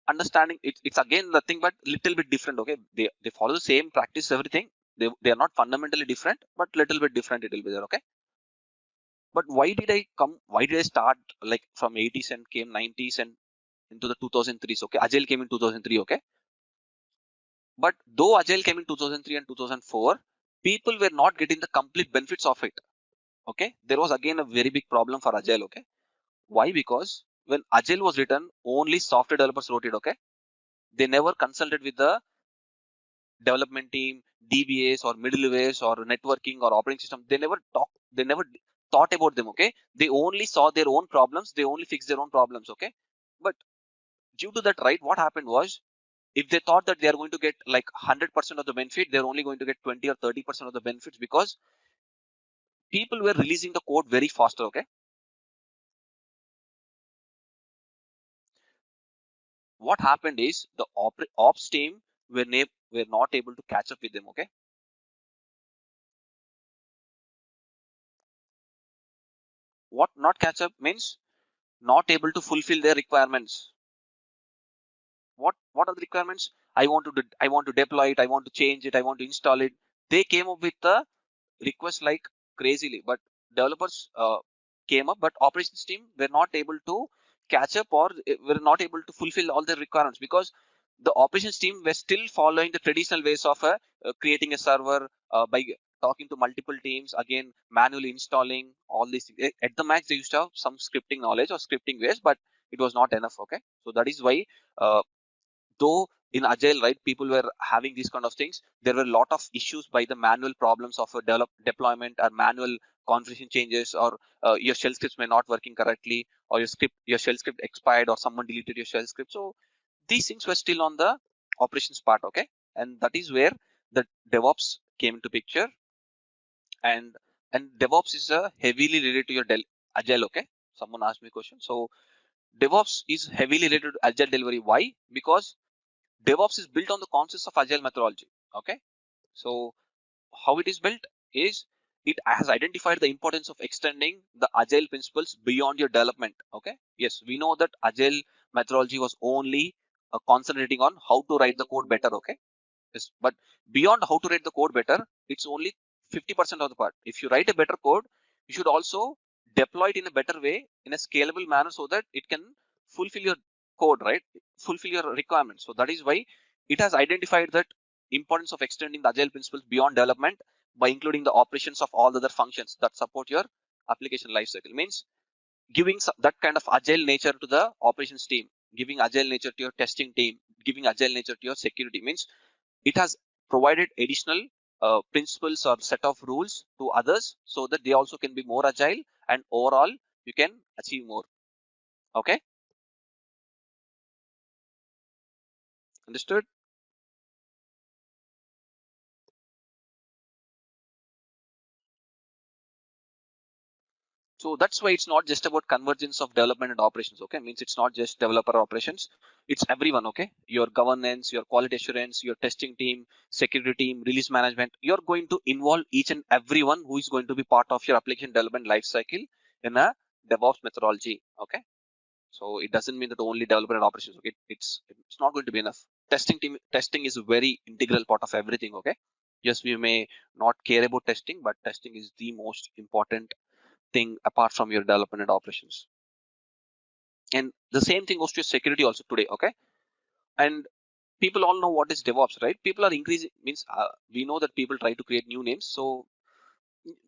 A: understanding it's again nothing but little bit different. Okay, they follow the same practice, everything. They are not fundamentally different, but little bit different it will be there. Okay, but why did I start like from 80s and came 90s and into the 2003s? Okay, Agile came in 2003. Okay, but though Agile came in 2003 and 2004, people were not getting the complete benefits of it. Okay, there was again a very big problem for Agile. Okay, why? Because when Agile was written, only software developers wrote it. Okay, they never consulted with the development team, DBAs or middlewares or networking or operating system. They never thought about them. Okay, they only saw their own problems, they only fixed their own problems. Okay, but due to that, right, what happened was, if they thought that they are going to get like 100% of the benefit, they're only going to get 20 or 30% of the benefits, because people were releasing the code very faster. Okay, what happened is the ops team were not able to catch up with them. Okay, what not catch up means, not able to fulfill their requirements. What are the requirements? I want to deploy it, I want to change it, I want to install it. They came up with the request like crazily, but developers came up, but operations team were not able to catch up, or were not able to fulfill all the requirements, because the operations team were still following the traditional ways of creating a server by talking to multiple teams, again manually installing all these things. At the max, they used to have some scripting knowledge or scripting ways, but it was not enough. Okay, so that is why uh, though in Agile, right, people were having these kind of things, there were a lot of issues by the manual problems of a deployment, or manual configuration changes, or your shell scripts may not working correctly, or your shell script expired, or someone deleted your shell script. So these things were still on the operations part. Okay, and that is where the DevOps came into picture. And DevOps is heavily related to your Agile. Okay, someone asked me a question. So DevOps is heavily related to Agile delivery. Why? Because DevOps is built on the concepts of Agile methodology. Okay, so how it is built is, it has identified the importance of extending the Agile principles beyond your development. Okay, yes, we know that Agile methodology was only concentrating on how to write the code better. Okay, yes, but beyond how to write the code better, it's only 50% of the part. If you write a better code, you should also deploy it in a better way, in a scalable manner, so that it can fulfill your code, right? Fulfill your requirements. So that is why it has identified that importance of extending the agile principles beyond development by including the operations of all the other functions that support your application lifecycle. Means giving that kind of agile nature to the operations team, giving agile nature to your testing team, giving agile nature to your security. Means it has provided additional principles or set of rules to others, so that they also can be more agile, and overall you can achieve more. Okay, understood? So that's why it's not just about convergence of development and operations. Okay, means it's not just developer operations, it's everyone. Okay, your governance, your quality assurance, your testing team, security team, release management, you're going to involve each and everyone who is going to be part of your application development lifecycle in a DevOps methodology. Okay, so it doesn't mean that only development and operations. Okay, it's not going to be enough. Testing is a very integral part of everything. Okay, yes, we may not care about testing, but testing is the most important thing apart from your development and operations. And the same thing goes to security also today. Okay, and people all know what is DevOps, right? People are increasing, means we know that people try to create new names, so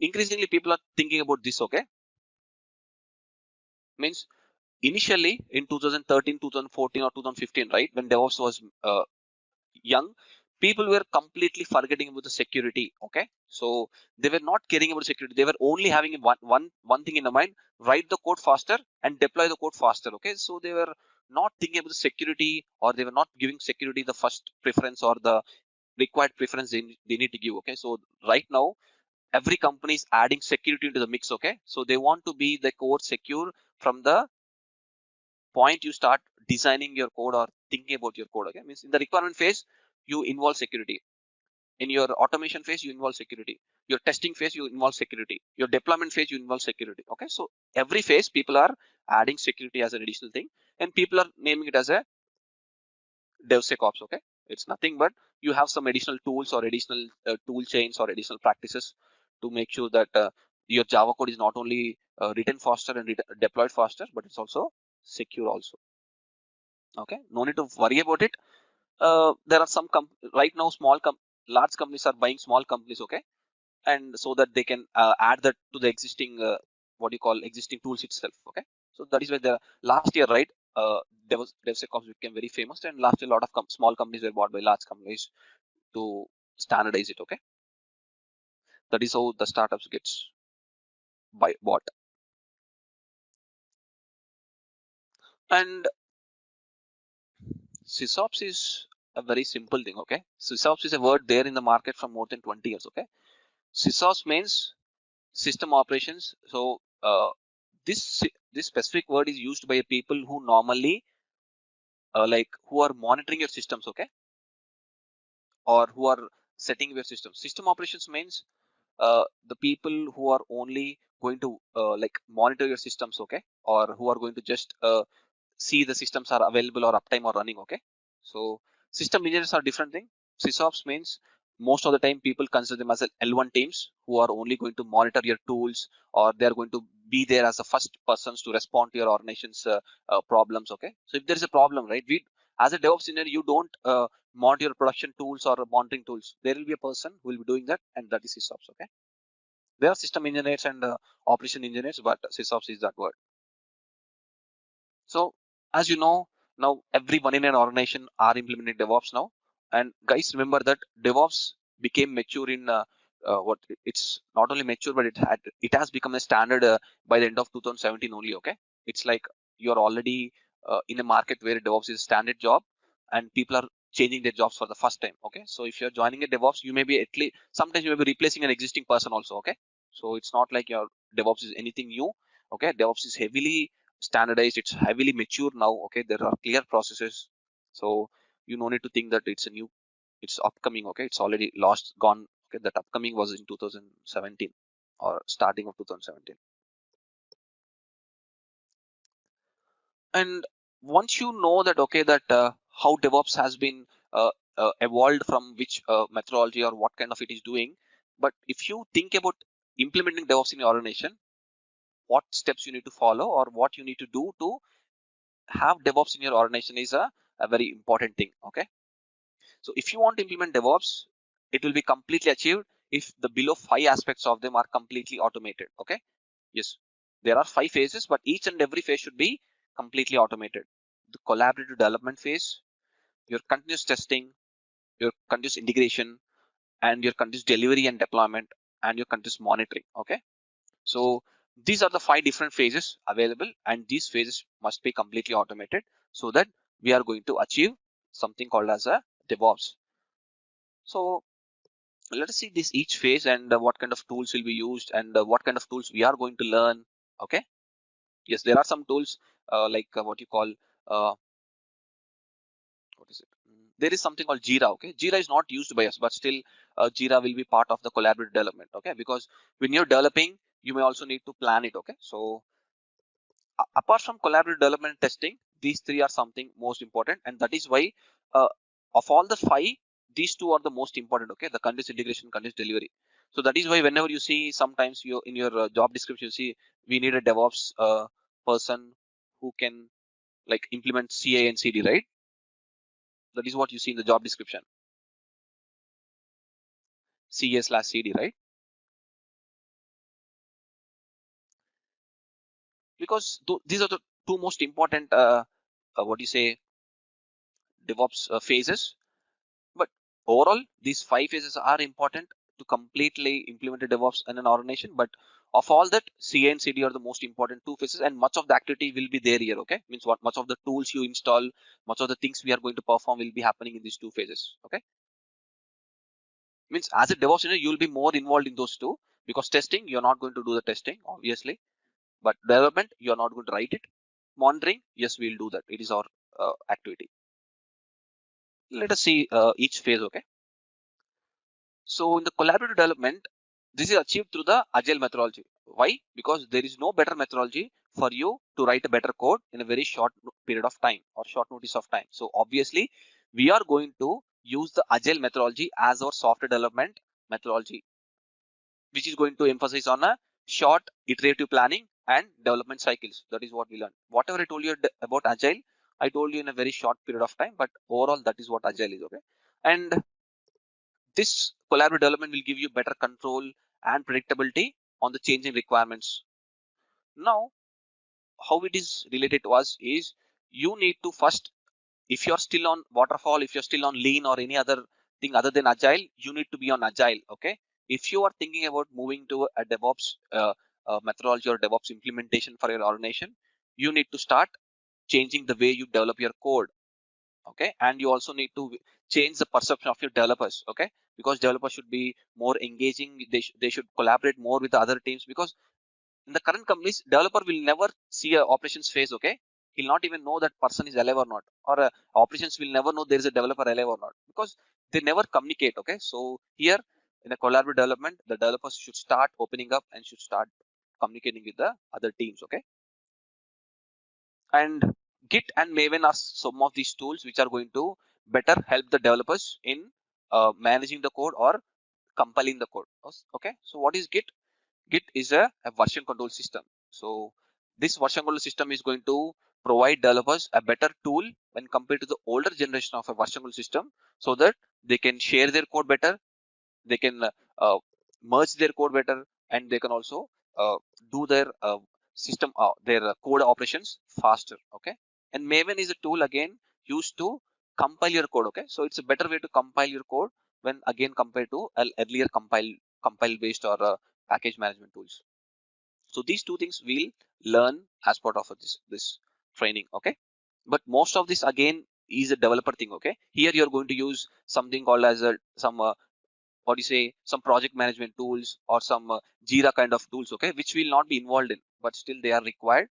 A: increasingly people are thinking about this. Okay, means initially in 2013, 2014 or 2015, right, when DevOps was young, people were completely forgetting about the security. Okay, so they were not caring about security, they were only having one thing in the mind: write the code faster and deploy the code faster. Okay, so they were not thinking about the security, or they were not giving security the first preference or the required preference they need to give. Okay, so right now every company is adding security into the mix. Okay, so they want to be the core secure from the point you start designing your code or thinking about your code. Okay, means in the requirement phase you involve security, in your automation phase you involve security, your testing phase you involve security, your deployment phase you involve security. Okay, so every phase people are adding security as an additional thing, and people are naming it as a DevSecOps. Okay, it's nothing but you have some additional tools or additional tool chains or additional practices to make sure that your Java code is not only written faster and deployed faster, but it's also secure also. Okay, no need to worry about it. There are some right now large companies are buying small companies. Okay, and so that they can add that to the existing what you call existing tools itself. Okay, so that is why the last year, right, DevSecOps became very famous, and last year a lot of small companies were bought by large companies to standardize it. Okay, that is how the startups gets bought. And sysops is a very simple thing. Okay, sysops is a word there in the market from more than 20 years. Okay, sysops means system operations. So this this specific word is used by people who normally like who are monitoring your systems. Okay, or who are setting your systems. System operations means the people who are only going to like monitor your systems. Okay, or who are going to just see the systems are available or uptime or running. Okay, so system engineers are different thing. Sysops means most of the time people consider them as L1 teams who are only going to monitor your tools, or they are going to be there as the first persons to respond to your organization's problems. Okay, so if there is a problem, right, we as a DevOps engineer, you don't monitor your production tools or monitoring tools. There will be a person who will be doing that, and that is sysops. Okay, there are system engineers and operation engineers, but sysops is that word. So as you know, now everyone in an organization are implementing DevOps now. And guys, remember that DevOps became mature in what it's not only mature, but it has become a standard by the end of 2017 only. Okay, it's like you're already in a market where DevOps is a standard job, and people are changing their jobs for the first time. Okay, so if you're joining a DevOps, you may be at least sometimes you may be replacing an existing person also. Okay, so it's not like your DevOps is anything new. Okay, DevOps is heavily standardized, it's heavily mature now. Okay, there are clear processes, so you no need to think that it's upcoming. Okay, it's already lost gone. Okay, that upcoming was in 2017 or starting of 2017. And once you know that, okay, that how DevOps has been evolved from which methodology or what kind of it is doing, but if you think about implementing DevOps in your organization, what steps you need to follow or what you need to do to have DevOps in your organization is a very important thing. Okay. So if you want to implement DevOps, it will be completely achieved if the below 5 aspects of them are completely automated. Okay. Yes, there are 5 phases, but each and every phase should be completely automated. The collaborative development phase, your continuous testing, your continuous integration, and your continuous delivery and deployment, and your continuous monitoring. Okay. So these are the 5 different phases available, and these phases must be completely automated so that we are going to achieve something called as a DevOps. So let us see this each phase and what kind of tools will be used and what kind of tools we are going to learn. Okay. Yes, there are some tools like what you call what is it? There is something called Jira. Okay, Jira is not used by us, but still Jira will be part of the collaborative development. Okay, because when you're developing, you may also need to plan it. Okay, so apart from collaborative development and testing, these 3 are something most important, and that is why uh, of all the 5, these 2 are the most important. Okay, the continuous integration, continuous delivery. So that is why whenever you see, sometimes you in your job description, you see we need a DevOps person who can like implement CI and CD, right? That is what you see in the job description, CA/CD, right? Because these are the 2 most important what do you say, DevOps phases. But overall, these 5 phases are important to completely implement a DevOps in an organization. But of all that, CA and CD are the most important 2 phases, and much of the activity will be there here. Okay, means what much of the tools you install, much of the things we are going to perform will be happening in these 2 phases. Okay, means as a DevOps engineer, you will be more involved in those 2, because testing, you're not going to do the testing, obviously, but development, you're not going to write it. Monitoring, yes, we'll do that. It is our activity. Let us see each phase. Okay. So in the collaborative development, this is achieved through the Agile methodology. Why? Because there is no better methodology for you to write a better code in a very short period of time or short notice of time. So obviously, we are going to use the Agile methodology as our software development methodology, which is going to emphasize on a short iterative planning and development cycles. That is what we learned. Whatever I told you about Agile, I told you in a very short period of time, but overall, that is what Agile is. Okay. And this collaborative development will give you better control and predictability on the changing requirements. Now, how it is related to us is you need to first, if you're still on waterfall, if you're still on lean or any other thing other than agile, you need to be on agile. Okay. If you are thinking about moving to a DevOps methodology or DevOps implementation for your organization, you need to start changing the way you develop your code. Okay, and you also need to change the perception of your developers. Okay, because developers should be more engaging, they should collaborate more with the other teams, because in the current companies, developer will never see a operations phase. Okay, he'll not even know that person is alive or not, or operations will never know there is a developer alive or not, because they never communicate. Okay, so here in a collaborative development, the developers should start opening up and should start communicating with the other teams. Okay, and Git and Maven are some of these tools which are going to better help the developers in managing the code or compiling the code. Okay, so what is Git? Git is a version control system. So this version control system is going to provide developers a better tool when compared to the older generation of a version control system, so that they can share their code better, they can merge their code better, and they can also do their system their code operations faster. Okay, and Maven is a tool again used to compile your code. Okay, so it's a better way to compile your code when again compared to earlier compile based or package management tools. So these 2 things we'll learn as part of this training. Okay, but most of this again is a developer thing. Okay, here you're going to use something called as a some what do you say, some project management tools or some Jira kind of tools. Okay, which will not be involved in, but still they are required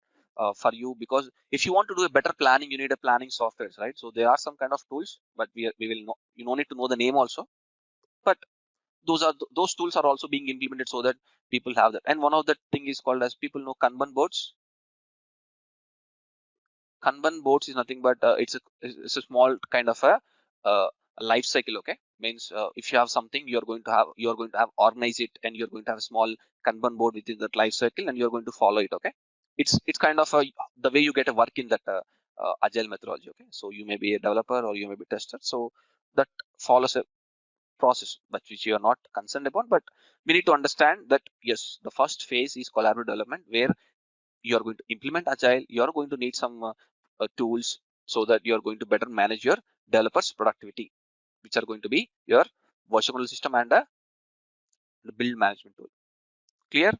A: for you, because if you want to do a better planning, you need a planning software, right? So there are some kind of tools, but we will know, you don't need to know the name also, but those tools are also being implemented so that people have that. And one of the thing is called as, people know Kanban boards. Kanban boards is nothing but it's a small kind of a life cycle. Okay, means if you have something, you're going to have organize it, and you're going to have a small Kanban board within that life cycle, and you're going to follow it. Okay, it's kind of the way you get a work in that agile methodology. Okay, so you may be a developer or you may be a tester, so that follows a process but which you are not concerned about. But we need to understand that yes, the first phase is collaborative development, where you are going to implement agile. You are going to need some tools so that you are going to better manage your developers productivity, which are going to be your version control system and the build management tool. Clear?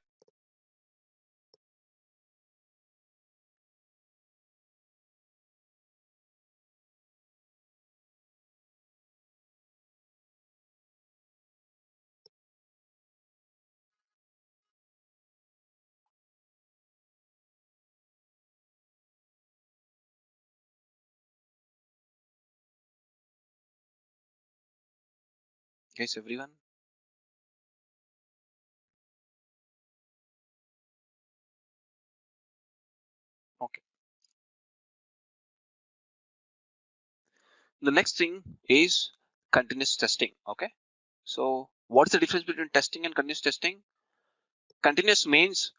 A: Yes, everyone. Okay, the next thing is continuous testing. Okay, so what's the difference between testing and continuous testing? Continuous means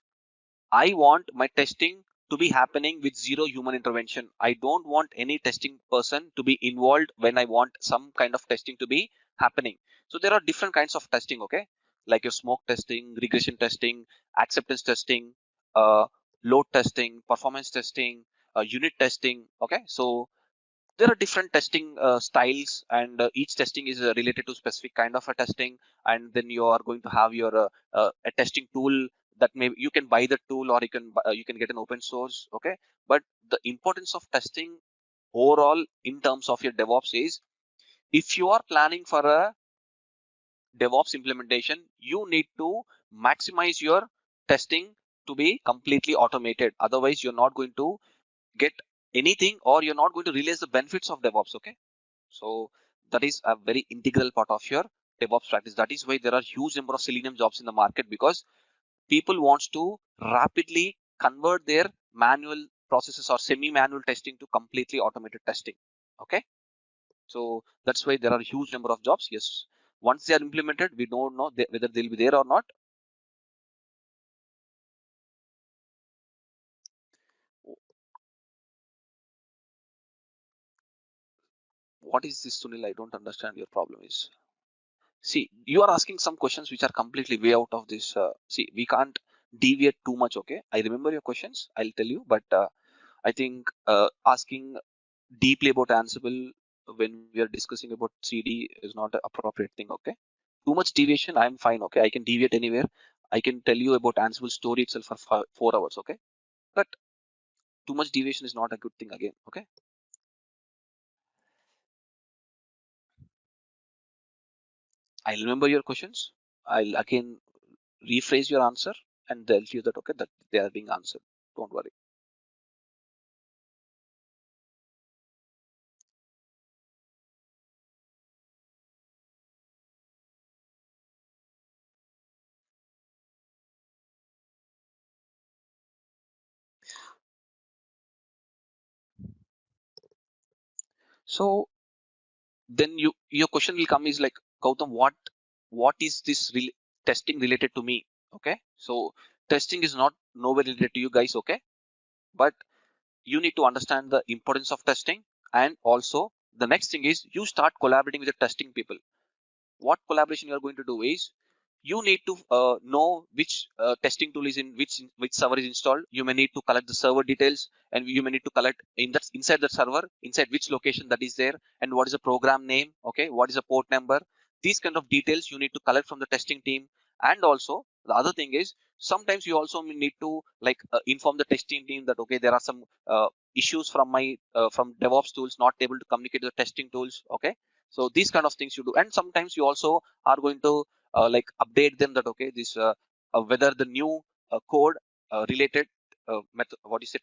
A: I want my testing to be happening with zero human intervention. I don't want any testing person to be involved when I want some kind of testing to be happening. So there are different kinds of testing, okay? Like your smoke testing, regression testing, acceptance testing, uh, load testing, performance testing, unit testing, okay? So there are different testing styles, and each testing is related to specific kind of a testing. And then you are going to have your a testing tool that maybe you can buy the tool, or you can get an open source. Okay, but the importance of testing overall in terms of your DevOps is, if you are planning for a DevOps implementation, you need to maximize your testing to be completely automated. Otherwise, you're not going to get anything, or you're not going to realize the benefits of DevOps. Okay, so that is a very integral part of your DevOps practice. That is why there are huge number of Selenium jobs in the market, because people wants to rapidly convert their manual processes or semi-manual testing to completely automated testing. Okay, so that's why there are huge number of jobs. Yes, once they are implemented, we don't know whether they'll be there or not. What is this, Sunil? I don't understand. Your problem is, see, you are asking some questions which are completely way out of this. See, we can't deviate too much. Okay, I remember your questions, I'll tell you, but I think asking deeply about Ansible when we are discussing about CD is not an appropriate thing. Okay, too much deviation, I'm fine. Okay, I can deviate anywhere. I can tell you about Ansible story itself for 4 hours. Okay, but too much deviation is not a good thing again. Okay, I'll remember your questions. I'll again rephrase your answer and tell you that okay, that they are being answered. Don't worry. So then your question will come is like, Gautam, what is this testing related to me? Okay, so testing is not nowhere related to you guys. Okay, but you need to understand the importance of testing, and also the next thing is you start collaborating with the testing people. What collaboration you are going to do is, you need to know which testing tool is in which server is installed. You may need to collect the server details, and you may need to collect inside the server, inside which location that is there, and what is the program name. Okay, what is the port number. These kind of details you need to collect from the testing team. And also the other thing is, sometimes you also need to like inform the testing team that okay, there are some issues from my from DevOps tools not able to communicate with the testing tools. Okay, so these kind of things you do. And sometimes you also are going to like update them that okay, this whether the new code related method, what is the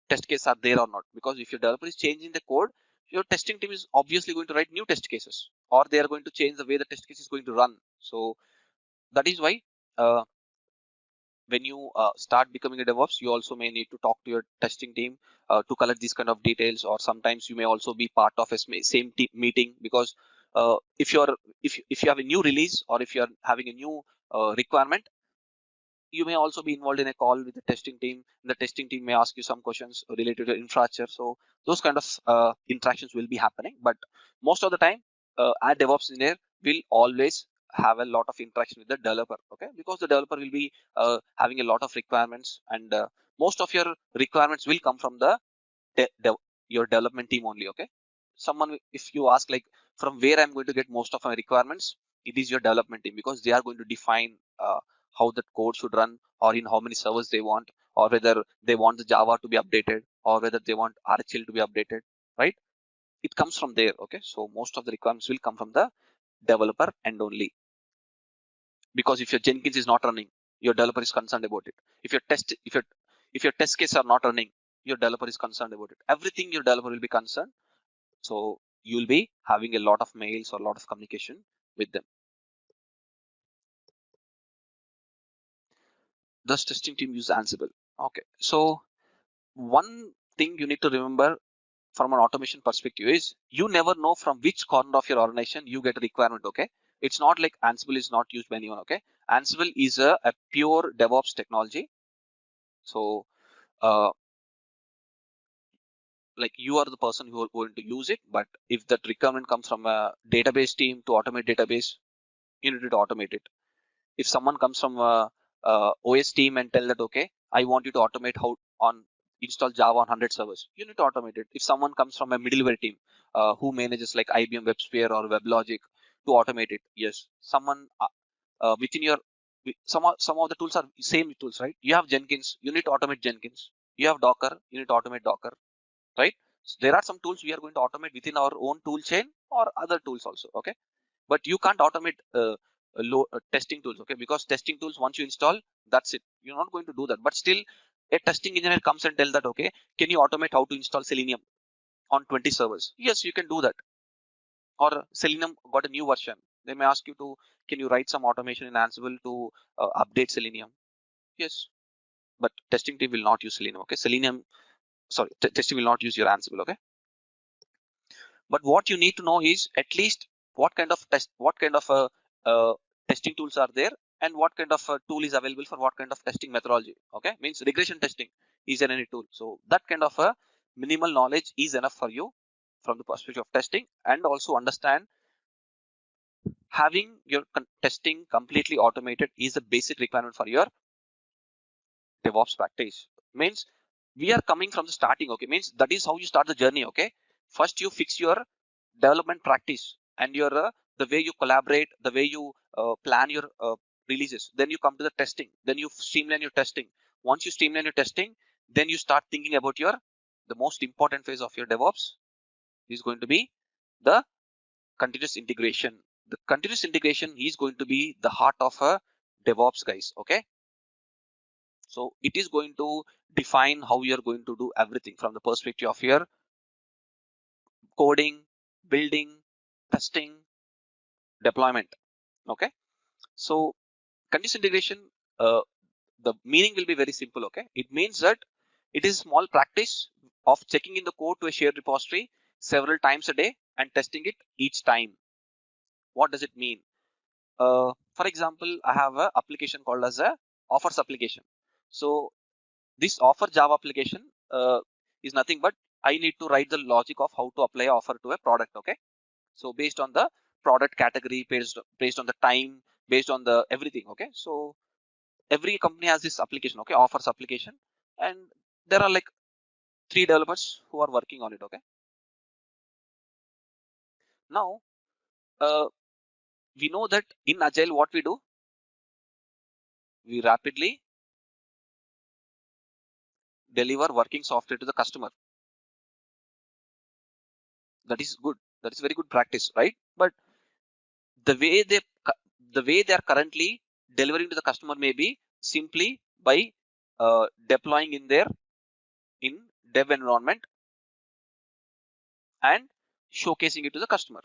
A: test case are there or not. Because if your developer is changing the code, your testing team is obviously going to write new test cases, or they are going to change the way the test case is going to run. So that is why uh, when you start becoming a DevOps, you also may need to talk to your testing team to collect these kind of details, or sometimes you may also be part of a same team meeting, because if you have a new release, or if you are having a new requirement, you may also be involved in a call with the testing team. The testing team may ask you some questions related to infrastructure. So those kind of interactions will be happening. But most of the time, our DevOps engineer will always have a lot of interaction with the developer, okay? Because the developer will be having a lot of requirements, and most of your requirements will come from the your development team only, okay? If you ask like from where I'm going to get most of my requirements, it is your development team, because they are going to define how that code should run, or in how many servers they want, or whether they want the Java to be updated, or whether they want RHL to be updated, right? It comes from there, okay? So most of the requirements will come from the developer end only, because if your Jenkins is not running, your developer is concerned about it. If your test case are not running, your developer is concerned about it. Everything your developer will be concerned. So you'll be having a lot of mails or a lot of communication with them. Does testing team use Ansible? Okay, so one thing you need to remember from an automation perspective is you never know from which corner of your organization you get a requirement, okay? It's not like Ansible is not used by anyone, okay? Ansible is a pure DevOps technology. So uh, like you are the person who are going to use it, but if that requirement comes from a database team to automate database, you need to automate it. If someone comes from a OS team and tell that, okay, I want you to automate how on install Java on 100 servers, you need to automate it. If someone comes from a middleware team who manages like IBM WebSphere or WebLogic to automate it, yes. Someone within your some of the tools are same tools, right? You have Jenkins, you need to automate Jenkins. You have Docker, you need to automate Docker, right? So there are some tools we are going to automate within our own tool chain or other tools also, okay? But you can't automate testing tools, okay? Because testing tools, once you install, that's it. You're not going to do that. But still, a testing engineer comes and tell that, okay, can you automate how to install Selenium on 20 servers? Yes, you can do that. Or Selenium got a new version. They may ask you to, can you write some automation in Ansible to update Selenium? Yes, but testing team will not use Selenium, okay? Testing will not use your Ansible, okay? But what you need to know is at least what kind of uh, testing tools are there, and what kind of tool is available for what kind of testing methodology, okay? Means regression testing is there any tool. So that kind of a minimal knowledge is enough for you from the perspective of testing. And also understand, having your testing completely automated is a basic requirement for your DevOps practice. Means we are coming from the starting, okay? Means that is how you start the journey, okay? First you fix your development practice and your the way you collaborate, the way you plan your releases. Then you come to the testing. Then you streamline your testing. Once you streamline your testing, then you start thinking about your the most important phase of your DevOps is going to be the continuous integration. The continuous integration is going to be the heart of a DevOps, guys, okay? So it is going to define how you're going to do everything from the perspective of your coding, building, testing, deployment. Okay. So continuous integration, uh, the meaning will be very simple. Okay. It means that it is small practice of checking in the code to a shared repository several times a day and testing it each time. What does it mean? For example, I have an application called as a offers application. So this offer Java application is nothing but I need to write the logic of how to apply offer to a product. Okay. So based on the product category, based on the time, based on the everything. Okay. So every company has this application. Okay. Offers application. And there are like 3 developers who are working on it. Okay. Now, we know that in Agile, what we do, we rapidly deliver working software to the customer. That is good. That is very good practice, right? But the way they are currently delivering to the customer may be simply by deploying in their in dev environment and showcasing it to the customer.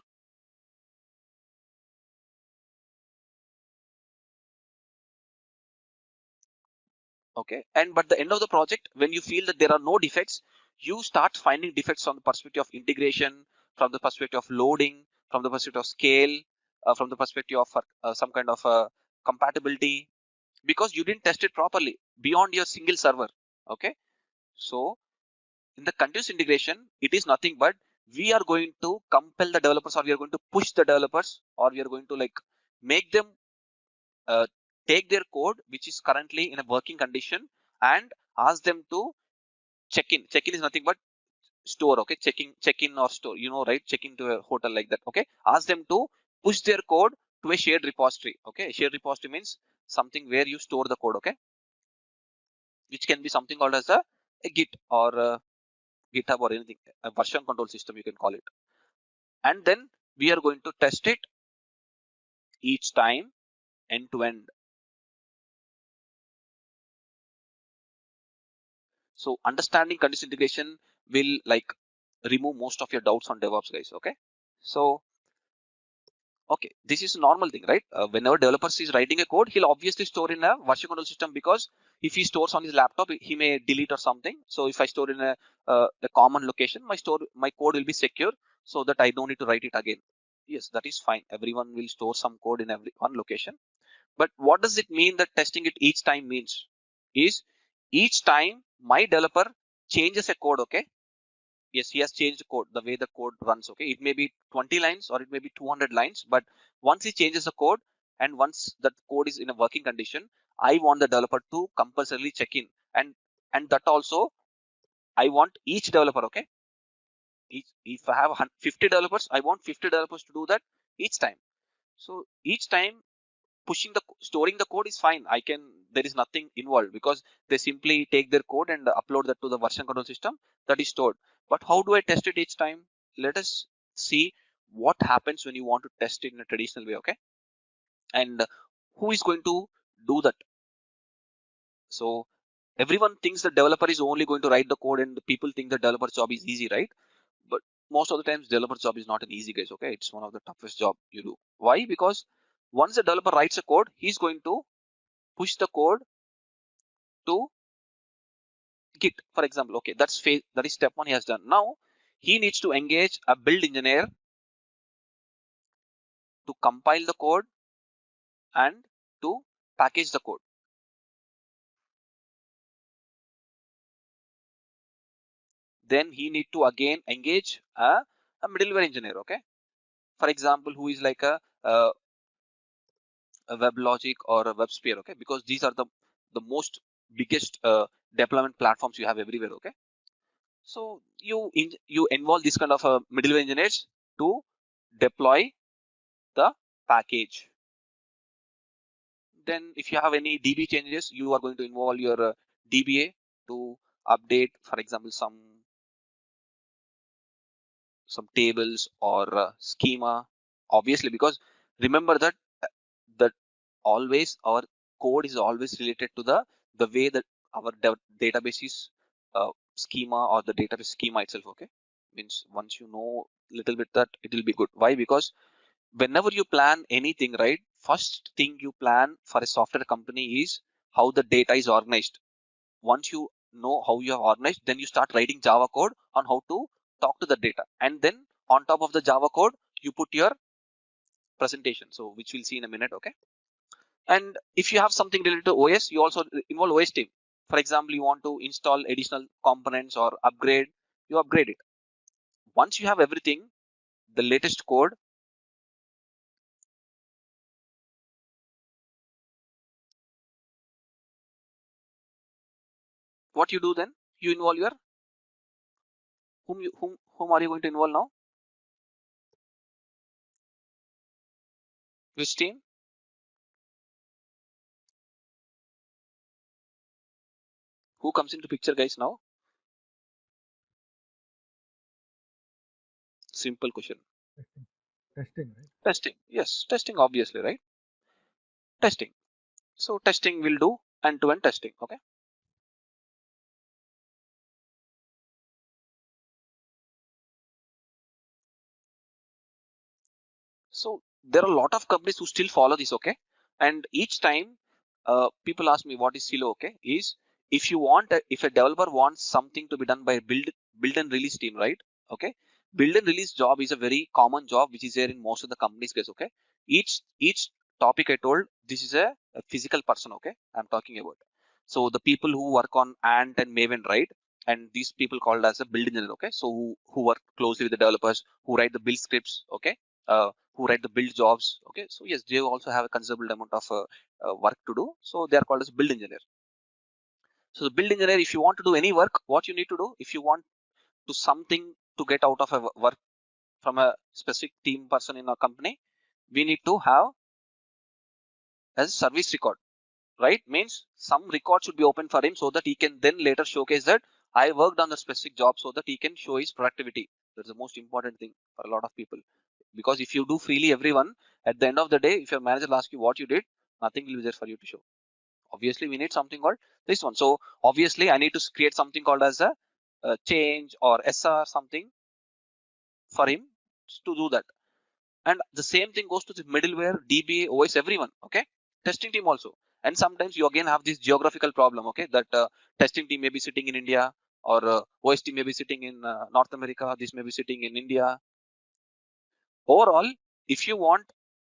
A: Okay, and but the end of the project, when you feel that there are no defects, you start finding defects from the perspective of integration, from the perspective of loading, from the perspective of scale, from the perspective of some kind of compatibility, because you didn't test it properly beyond your single server. Okay, so in the continuous integration, it is nothing but we are going to compel the developers, or we are going to push the developers, or we are going to like make them uh, take their code which is currently in a working condition and ask them to check in. Check in is nothing but store. Okay, check in or store, you know, right? Check into a hotel like that. Okay, ask them to push their code to a shared repository. Okay, shared repository means something where you store the code. Okay, which can be something called as a Git or a GitHub or anything, a version control system you can call it. And then we are going to test it each time end to end. So understanding continuous integration will like remove most of your doubts on DevOps, guys. Okay, so okay, this is a normal thing, right? Whenever developers is writing a code, he'll obviously store in a version control system, because if he stores on his laptop, he may delete or something. So if I store in a common location, my code will be secure, so that I don't need to write it again. Yes, that is fine. Everyone will store some code in every one location. But what does it mean that testing it each time means? Is each time my developer changes a code, okay? Yes, he has changed code, the way the code runs. Okay, it may be 20 lines or it may be 200 lines, but once he changes the code and once that code is in a working condition, I want the developer to compulsorily check in, and that also I want each developer. Okay, if I have 50 developers, I want 50 developers to do that each time. So each time storing the code is fine. There is nothing involved, because they simply take their code and upload that to the version control system that is stored. But how do I test it each time? Let us see what happens when you want to test it in a traditional way. Okay, and who is going to do that? So everyone thinks the developer is only going to write the code, and the people think the developer job is easy, right? But most of the times developer job is not an easy, guys. Okay, it's one of the toughest job you do. Why? Because once the developer writes a code, he's going to push the code to Git, for example. Okay, that is step one he has done. Now he needs to engage a build engineer to compile the code and to package the code. Then he need to again engage a middleware engineer. Okay, for example, who is like a WebLogic or a WebSphere. Okay, because these are the most biggest deployment platforms you have everywhere. Okay, so you involve this kind of middleware engineers to deploy the package. Then if you have any DB changes, you are going to involve your DBA to update, for example, some tables or schema, obviously, because remember that that always our code is always related to the way that our database is schema, or the database schema itself. Okay, means once you know little bit that, it will be good. Why? Because whenever you plan anything, right, first thing you plan for a software company is how the data is organized. Once you know how you have organized, then you start writing Java code on how to talk to the data, and then on top of the Java code you put your presentation, so which we'll see in a minute. Okay, and if you have something related to OS, you also involve OS team. For example, you want to install additional components or upgrade, you upgrade it. Once you have everything, the latest code, what you do then? You involve your whom are you going to involve now? Which team? Who comes into picture, guys, now? Simple question.
C: Testing. Testing, right?
A: Testing. Yes, testing, obviously, right? Testing. So testing will do end-to-end testing. Okay. So there are a lot of companies who still follow this. Okay. And each time people ask me what is silo. Okay, is if you want, if a developer wants something to be done by build and release team, right? Okay, build and release job is a very common job which is there in most of the companies, guys. Okay, each topic I told, this is a physical person. Okay, I'm talking about. So the people who work on Ant and Maven, right? And these people called as a build engineer. Okay, so who work closely with the developers, who write the build scripts. Okay, who write the build jobs. Okay, so yes, they also have a considerable amount of work to do. So they are called as build engineer. So the build engineer, if you want to do any work, what you need to do, if you want to something to get out of a work from a specific team person in a company, we need to have a service record, right? Means some record should be open for him so that he can then later showcase that I worked on the specific job, so that he can show his productivity. That's the most important thing for a lot of people. Because if you do freely everyone, at the end of the day, if your manager asks you what you did, nothing will be there for you to show. Obviously we need something called this one. So obviously I need to create something called as a change or SR something for him to do that. And the same thing goes to the middleware, DBA, OS, everyone. Okay, testing team also. And sometimes you again have this geographical problem. Okay, that testing team may be sitting in India, or OS team may be sitting in North America, this may be sitting in India. Overall, if you want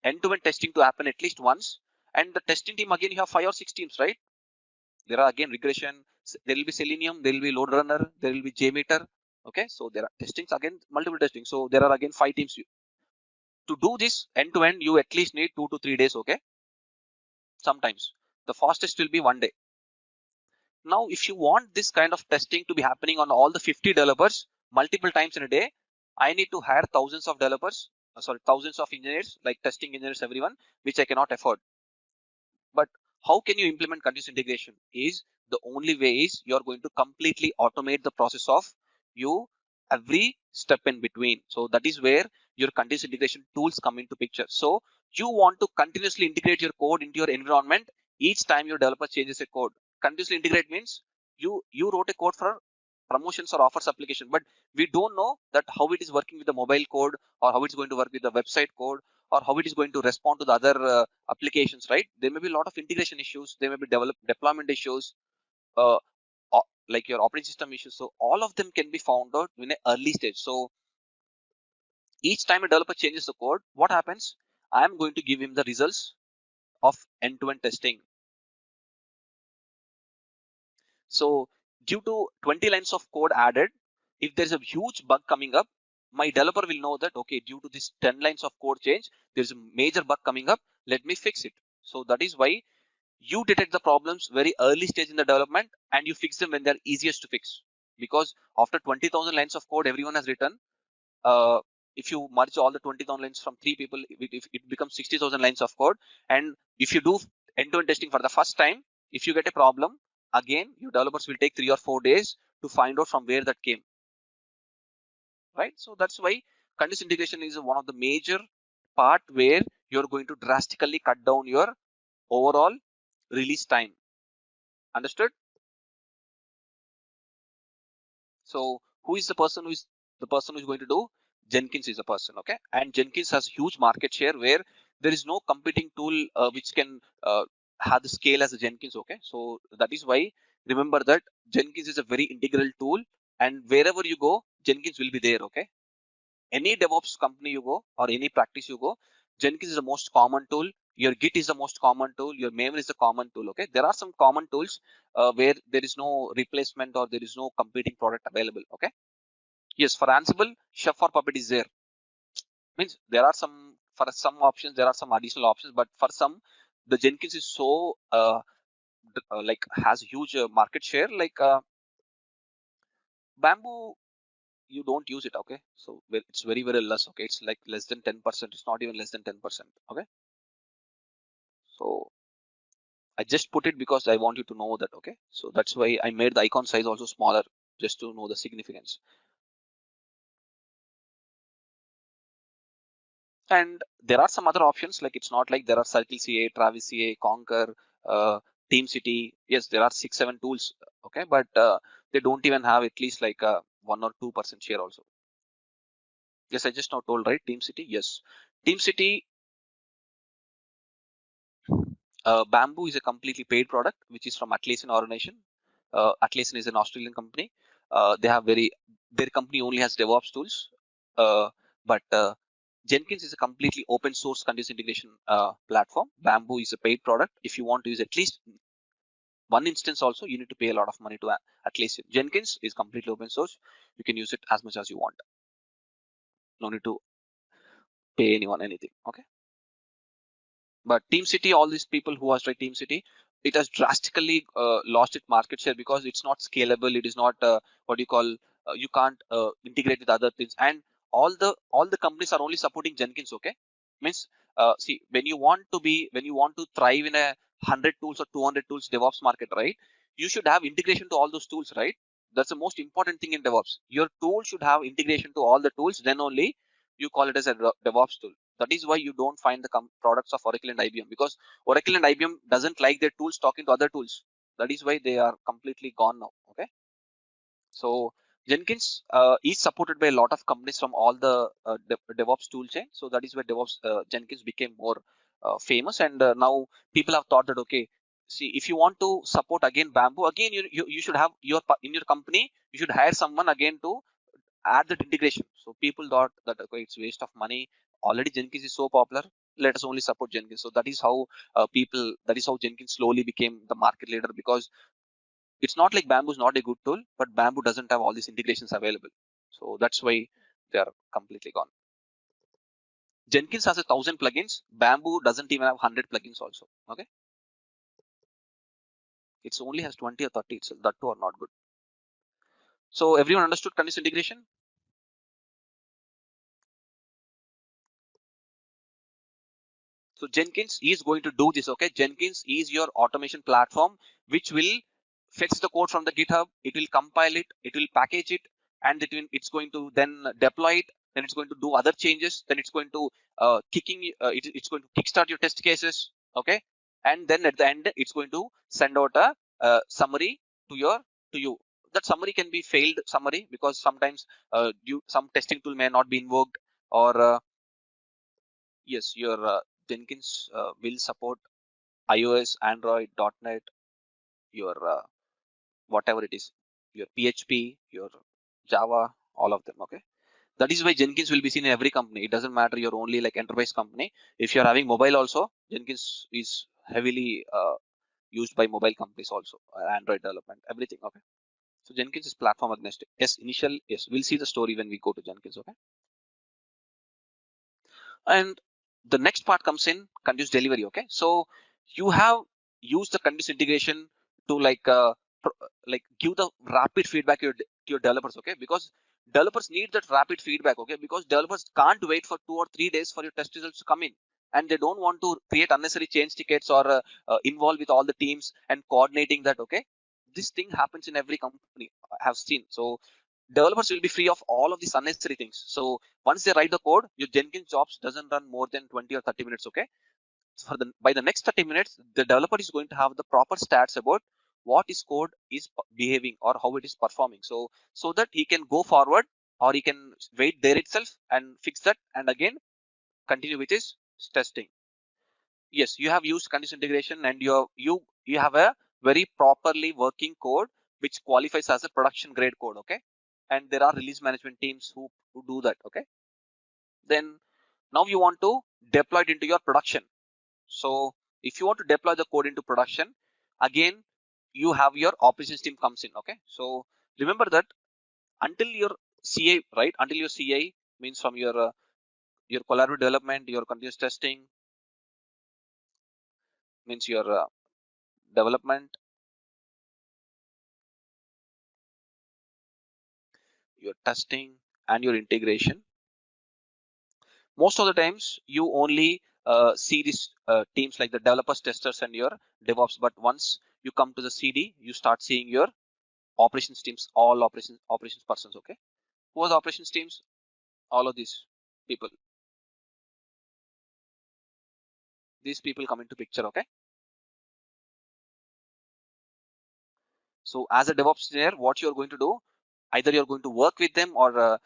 A: end-to-end testing to happen at least once, and the testing team, again you have 5 or 6 teams, right? There are again regression, there will be Selenium, there will be load runner, there will be JMeter. Okay, so there are testings, again multiple testing. So there are again 5 teams. To do this end to end, you at least need 2 to 3 days. Okay, sometimes the fastest will be 1 day. Now if you want this kind of testing to be happening on all the 50 developers multiple times in a day, I need to hire thousands of developers, thousands of engineers, like testing engineers, everyone, which I cannot afford. But how can you implement continuous integration? Is the only way is you're going to completely automate the process of you every step in between. So that is where your continuous integration tools come into picture. So you want to continuously integrate your code into your environment each time your developer changes a code. Continuously integrate means you wrote a code for promotions or offers application, but we don't know that how it is working with the mobile code, or how it's going to work with the website code, or how it is going to respond to the other applications, right? There may be a lot of integration issues, there may be deployment issues, uh, like your operating system issues. So all of them can be found out in an early stage. So each time a developer changes the code, what happens? I am going to give him the results of end-to-end testing. So due to 20 lines of code added, if there's a huge bug coming up, my developer will know that, okay, due to this 10 lines of code change, there's a major bug coming up, let me fix it. So that is why you detect the problems very early stage in the development, and you fix them when they're easiest to fix. Because after 20,000 lines of code everyone has written, uh, if you merge all the 20,000 lines from 3 people, it becomes 60,000 lines of code. And if you do end-to-end testing for the first time, if you get a problem, again your developers will take 3 or 4 days to find out from where that came, right? So that's why continuous integration is one of the major part where you're going to drastically cut down your overall release time. Understood? So who is the person who is going to do? Jenkins is a person. Okay, and Jenkins has huge market share where there is no competing tool which can have the scale as a Jenkins. Okay, so that is why remember that Jenkins is a very integral tool, and wherever you go, Jenkins will be there. Okay, any DevOps company you go or any practice you go, Jenkins is the most common tool. Your Git is the most common tool. Your Maven is the common tool. Okay, there are some common tools where there is no replacement or there is no competing product available. Okay, yes, for Ansible, Chef or Puppet is there. Means there are some, for some options there are some additional options, but for some the Jenkins is so like has huge market share. Like Bamboo, you don't use it. Okay, so it's very less. Okay, it's like less than 10%. It's not even less than 10%. Okay, so I just put it because I want you to know that. Okay, so that's why I made the icon size also smaller, just to know the significance. And there are some other options, like it's not like there are Circle CA, Travis CA, Conquer, Team City. Yes, there are 6-7 tools. Okay, but they don't even have at least like a 1 or 2% share also. Yes, I just now told, right? Team City. Yes, Team City. Bamboo is a completely paid product, which is from Atlassian organization. Atlassian is an Australian company. They have their company only has DevOps tools, but Jenkins is a completely open source continuous integration platform. Bamboo is a paid product. If you want to use at least one instance also, you need to pay a lot of money to Atlassian. Jenkins is completely open source. You can use it as much as you want. No need to pay anyone anything. Okay. But TeamCity, all these people who has tried TeamCity, it has drastically lost its market share because it's not scalable. It is not what you call you can't integrate with other things, and all the companies are only supporting Jenkins. Okay, means see when you want to thrive in a 100 tools or 200 tools DevOps market, right? You should have integration to all those tools, right? That's the most important thing in DevOps. Your tool should have integration to all the tools. Then only you call it as a DevOps tool. That is why you don't find the products of Oracle and IBM, because Oracle and IBM doesn't like their tools talking to other tools. That is why they are completely gone now. Okay. So Jenkins is supported by a lot of companies from all the DevOps tool chain. So that is why DevOps Jenkins became more famous. And now people have thought that, okay, see, if you want to support again Bamboo, again you should have in your company, you should hire someone again to add that integration. So people thought that, okay, it's waste of money. Already Jenkins is so popular. Let us only support Jenkins. So that is how that is how Jenkins slowly became the market leader, because it's not like Bamboo is not a good tool, but Bamboo doesn't have all these integrations available. So that's why they are completely gone. Jenkins has 1,000 plugins. Bamboo doesn't even have 100 plugins also. Okay. It only has 20 or 30 itself. That two are not good. So everyone understood continuous integration? So Jenkins is going to do this. Okay. Jenkins is your automation platform, which will fetch the code from the GitHub. It will compile it. It will package it, and it's going to then deploy it. Then it's going to do other changes. Then it's going to it's going to kickstart your test cases. Okay. And then at the end, it's going to send out a summary to you. That summary can be failed summary, because sometimes some testing tool may not be invoked, or yes, your Jenkins will support iOS, Android, .NET, your whatever it is, your PHP, your Java, all of them. Okay. That is why Jenkins will be seen in every company. It doesn't matter you're only like enterprise company. If you're having mobile also, Jenkins is heavily used by mobile companies also, Android development, everything. Okay. So Jenkins is platform agnostic. Yes, yes, we'll see the story when we go to Jenkins. Okay. And the next part comes in continuous delivery. Okay. So you have used the continuous integration to like give the rapid feedback to your developers. Okay. Because developers need that rapid feedback. Okay. Because developers can't wait for 2 or 3 days for your test results to come in, and they don't want to create unnecessary change tickets or involve with all the teams and coordinating that. Okay. This thing happens in every company I have seen. So developers will be free of all of these unnecessary things. So once they write the code, your Jenkins jobs doesn't run more than 20 or 30 minutes. Okay. By the next 30 minutes, the developer is going to have the proper stats about what his code is behaving or how it is performing. So that he can go forward, or he can wait there itself and fix that, and again continue with his testing. Yes, you have used continuous integration, and you have a very properly working code which qualifies as a production grade code. Okay. And there are release management teams who do that. Okay. Then now you want to deploy it into your production. So if you want to deploy the code into production, again you have your operations team comes in. Okay. So remember that until your CA, right? Until your CA means from your collaborative development, your continuous testing, means your development, your testing, and your integration. Most of the times you only see these teams like the developers, testers, and your DevOps. But once you come to the CD, you start seeing your operations teams, all operations persons. Okay. Who are the operations teams? All of these people. These people come into picture. Okay. So as a DevOps engineer, what you're going to do, either you're going to work with them or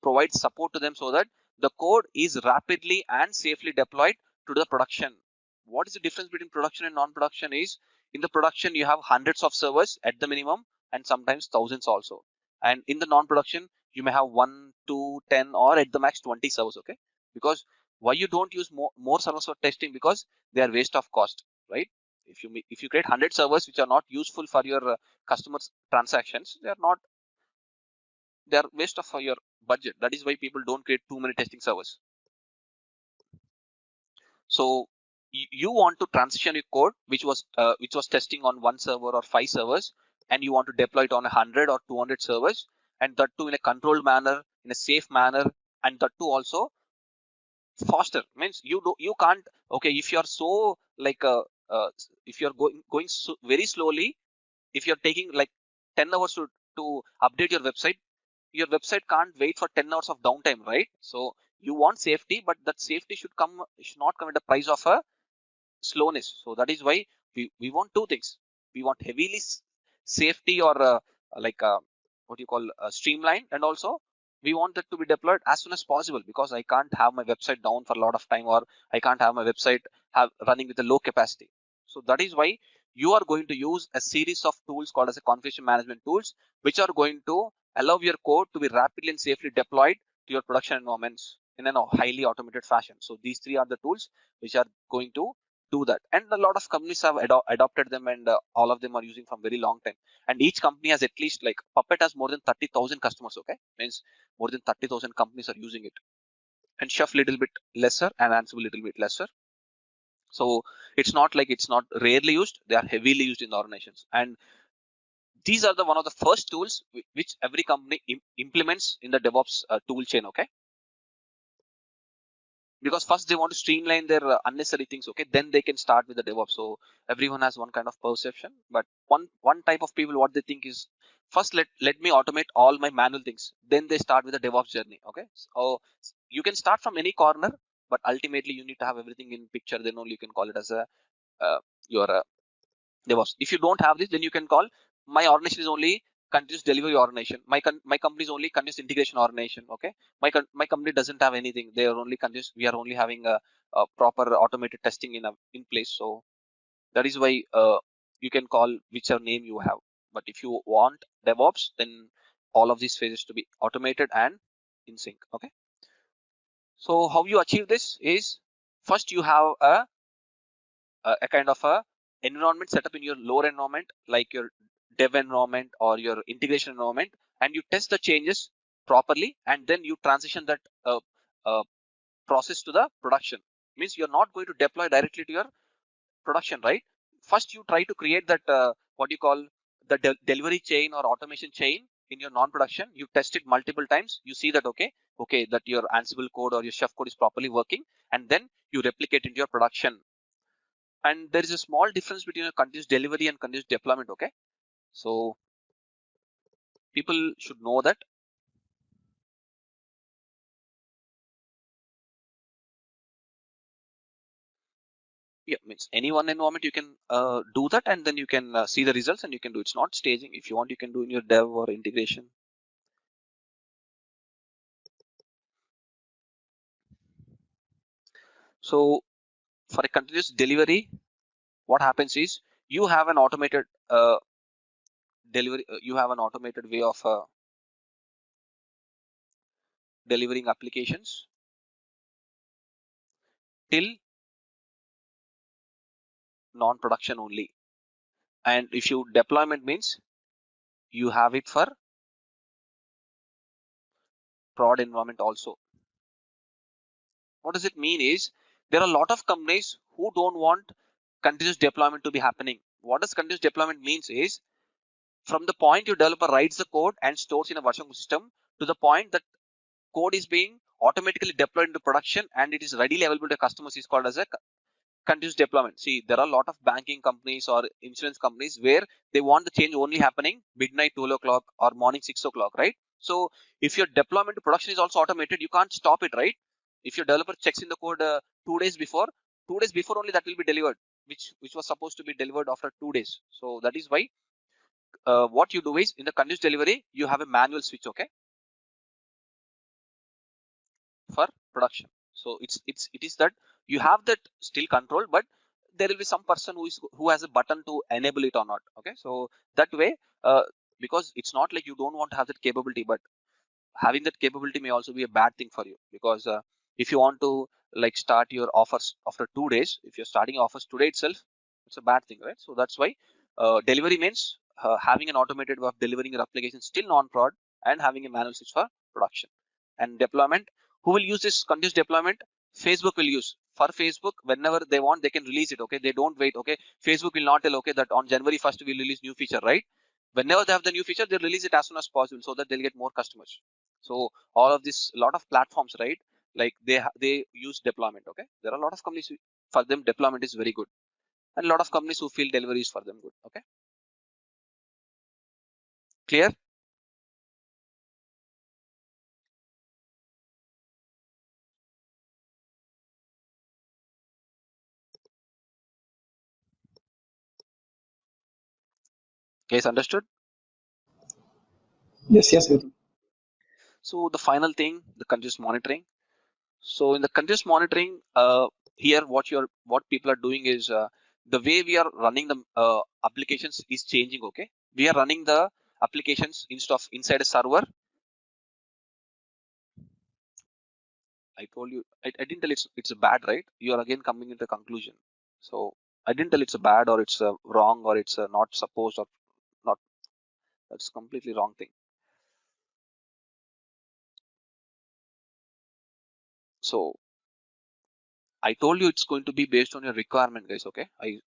A: provide support to them so that the code is rapidly and safely deployed to the production. What is the difference between production and non-production is In the production, you have hundreds of servers at the minimum, and sometimes thousands also. And in the non-production, you may have 1, 2, 10, or at the max 20 servers. Okay, because why you don't use more servers for testing? Because they are waste of cost, right? If you create 100 servers which are not useful for your customers transactions, they are waste of your budget. That is why people don't create too many testing servers. So you want to transition your code which was testing on 1 server or 5 servers, and you want to deploy it on 100 or 200 servers, and that too in a controlled manner, in a safe manner, and that too also faster. Means you can't. Okay, if you are so like if you are going so very slowly, if you're taking like 10 hours to update your website can't wait for 10 hours of downtime, right? So you want safety, but that safety should not come at the price of a slowness. So that is why we want two things. We want heavily safety, or like what you call streamline, and also we want that to be deployed as soon as possible, because I can't have my website down for a lot of time, or I can't have my website have running with a low capacity. So that is why you are going to use a series of tools called as a configuration management tools, which are going to allow your code to be rapidly and safely deployed to your production environments in a highly automated fashion. So these three are the tools which are going to do that, and a lot of companies have adopted them, and all of them are using from very long time. And each company has at least, like Puppet has more than 30,000 customers. Okay, means more than 30,000 companies are using it, and Chef little bit lesser, and Ansible little bit lesser. So it's not like it's not rarely used, they are heavily used in the organizations. And these are the one of the first tools which every company implements in the DevOps tool chain. Okay, because first they want to streamline their unnecessary things. Okay, then they can start with the DevOps. So everyone has one kind of perception, but one type of people, what they think is, first let me automate all my manual things, then they start with the DevOps journey. Okay, so you can start from any corner, but ultimately you need to have everything in picture, then only you can call it as a your DevOps. If you don't have this, then you can call my organization is only continuous delivery organization. My company is only continuous integration organization. Okay, my company doesn't have anything. They are only continuous. We are only having a proper automated testing in place. So that is why you can call whichever name you have. But if you want DevOps, then all of these phases to be automated and in sync. Okay. So how you achieve this is, first you have a kind of a environment setup in your lower environment, like your dev environment or your integration environment, and you test the changes properly, and then you transition that uh, process to the production. Means you're not going to deploy directly to your production, right? First you try to create that what you call the delivery chain or automation chain in your non-production. You test it multiple times, you see that okay, that your Ansible code or your Chef code is properly working, and then you replicate into your production. And there is a small difference between a continuous delivery and continuous deployment. Okay, so people should know that. Yeah, means any one environment you can do that, and then you can see the results, and you can do. It's not staging. If you want, you can do in your dev or integration. So for a continuous delivery, what happens is you have an automated delivery. You have an automated way of delivering applications till non-production only. And if you deployment means you have it for prod environment also. What does it mean is, there are a lot of companies who don't want continuous deployment to be happening. What does continuous deployment means is, from the point your developer writes the code and stores in a version control system, to the point that code is being automatically deployed into production and it is readily available to customers, is called as a continuous deployment. See, there are a lot of banking companies or insurance companies where they want the change only happening midnight 12 o'clock or morning 6 o'clock, right? So if your deployment to production is also automated, you can't stop it, right? If your developer checks in the code 2 days before, 2 days before only that will be delivered, which was supposed to be delivered after 2 days. So that is why what you do is, in the continuous delivery you have a manual switch. Okay, for production. So it is that you have that still control, but there will be some person who has a button to enable it or not. Okay, so that way, because it's not like you don't want to have that capability, but having that capability may also be a bad thing for you, because if you want to like start your offers after 2 days, if you're starting offers today itself, it's a bad thing, right? So that's why delivery means having an automated way of delivering your application still non-prod, and having a manual switch for production. And deployment, who will use this continuous deployment? Facebook will use. For Facebook, whenever they want, they can release it. Okay, they don't wait. Okay, Facebook will not tell, okay, that on January 1st we'll release new feature, right? Whenever they have the new feature, they release it as soon as possible so that they'll get more customers. So all of this, a lot of platforms, right? Like they use deployment. Okay, there are a lot of companies for them deployment is very good, and a lot of companies who feel delivery is for them good. Okay, clear? Guys, understood?
D: Yes, yes, Gautam.
A: So the final thing, the continuous monitoring. So in the continuous monitoring, here what people are doing is the way we are running the applications is changing. Okay, we are running the applications instead of inside a server. I told you, I didn't tell it's a bad, right? You are again coming into a conclusion. So I didn't tell it's a bad or it's a wrong or it's a not supposed or not. That's completely wrong thing. So I told you it's going to be based on your requirement, guys. Okay, I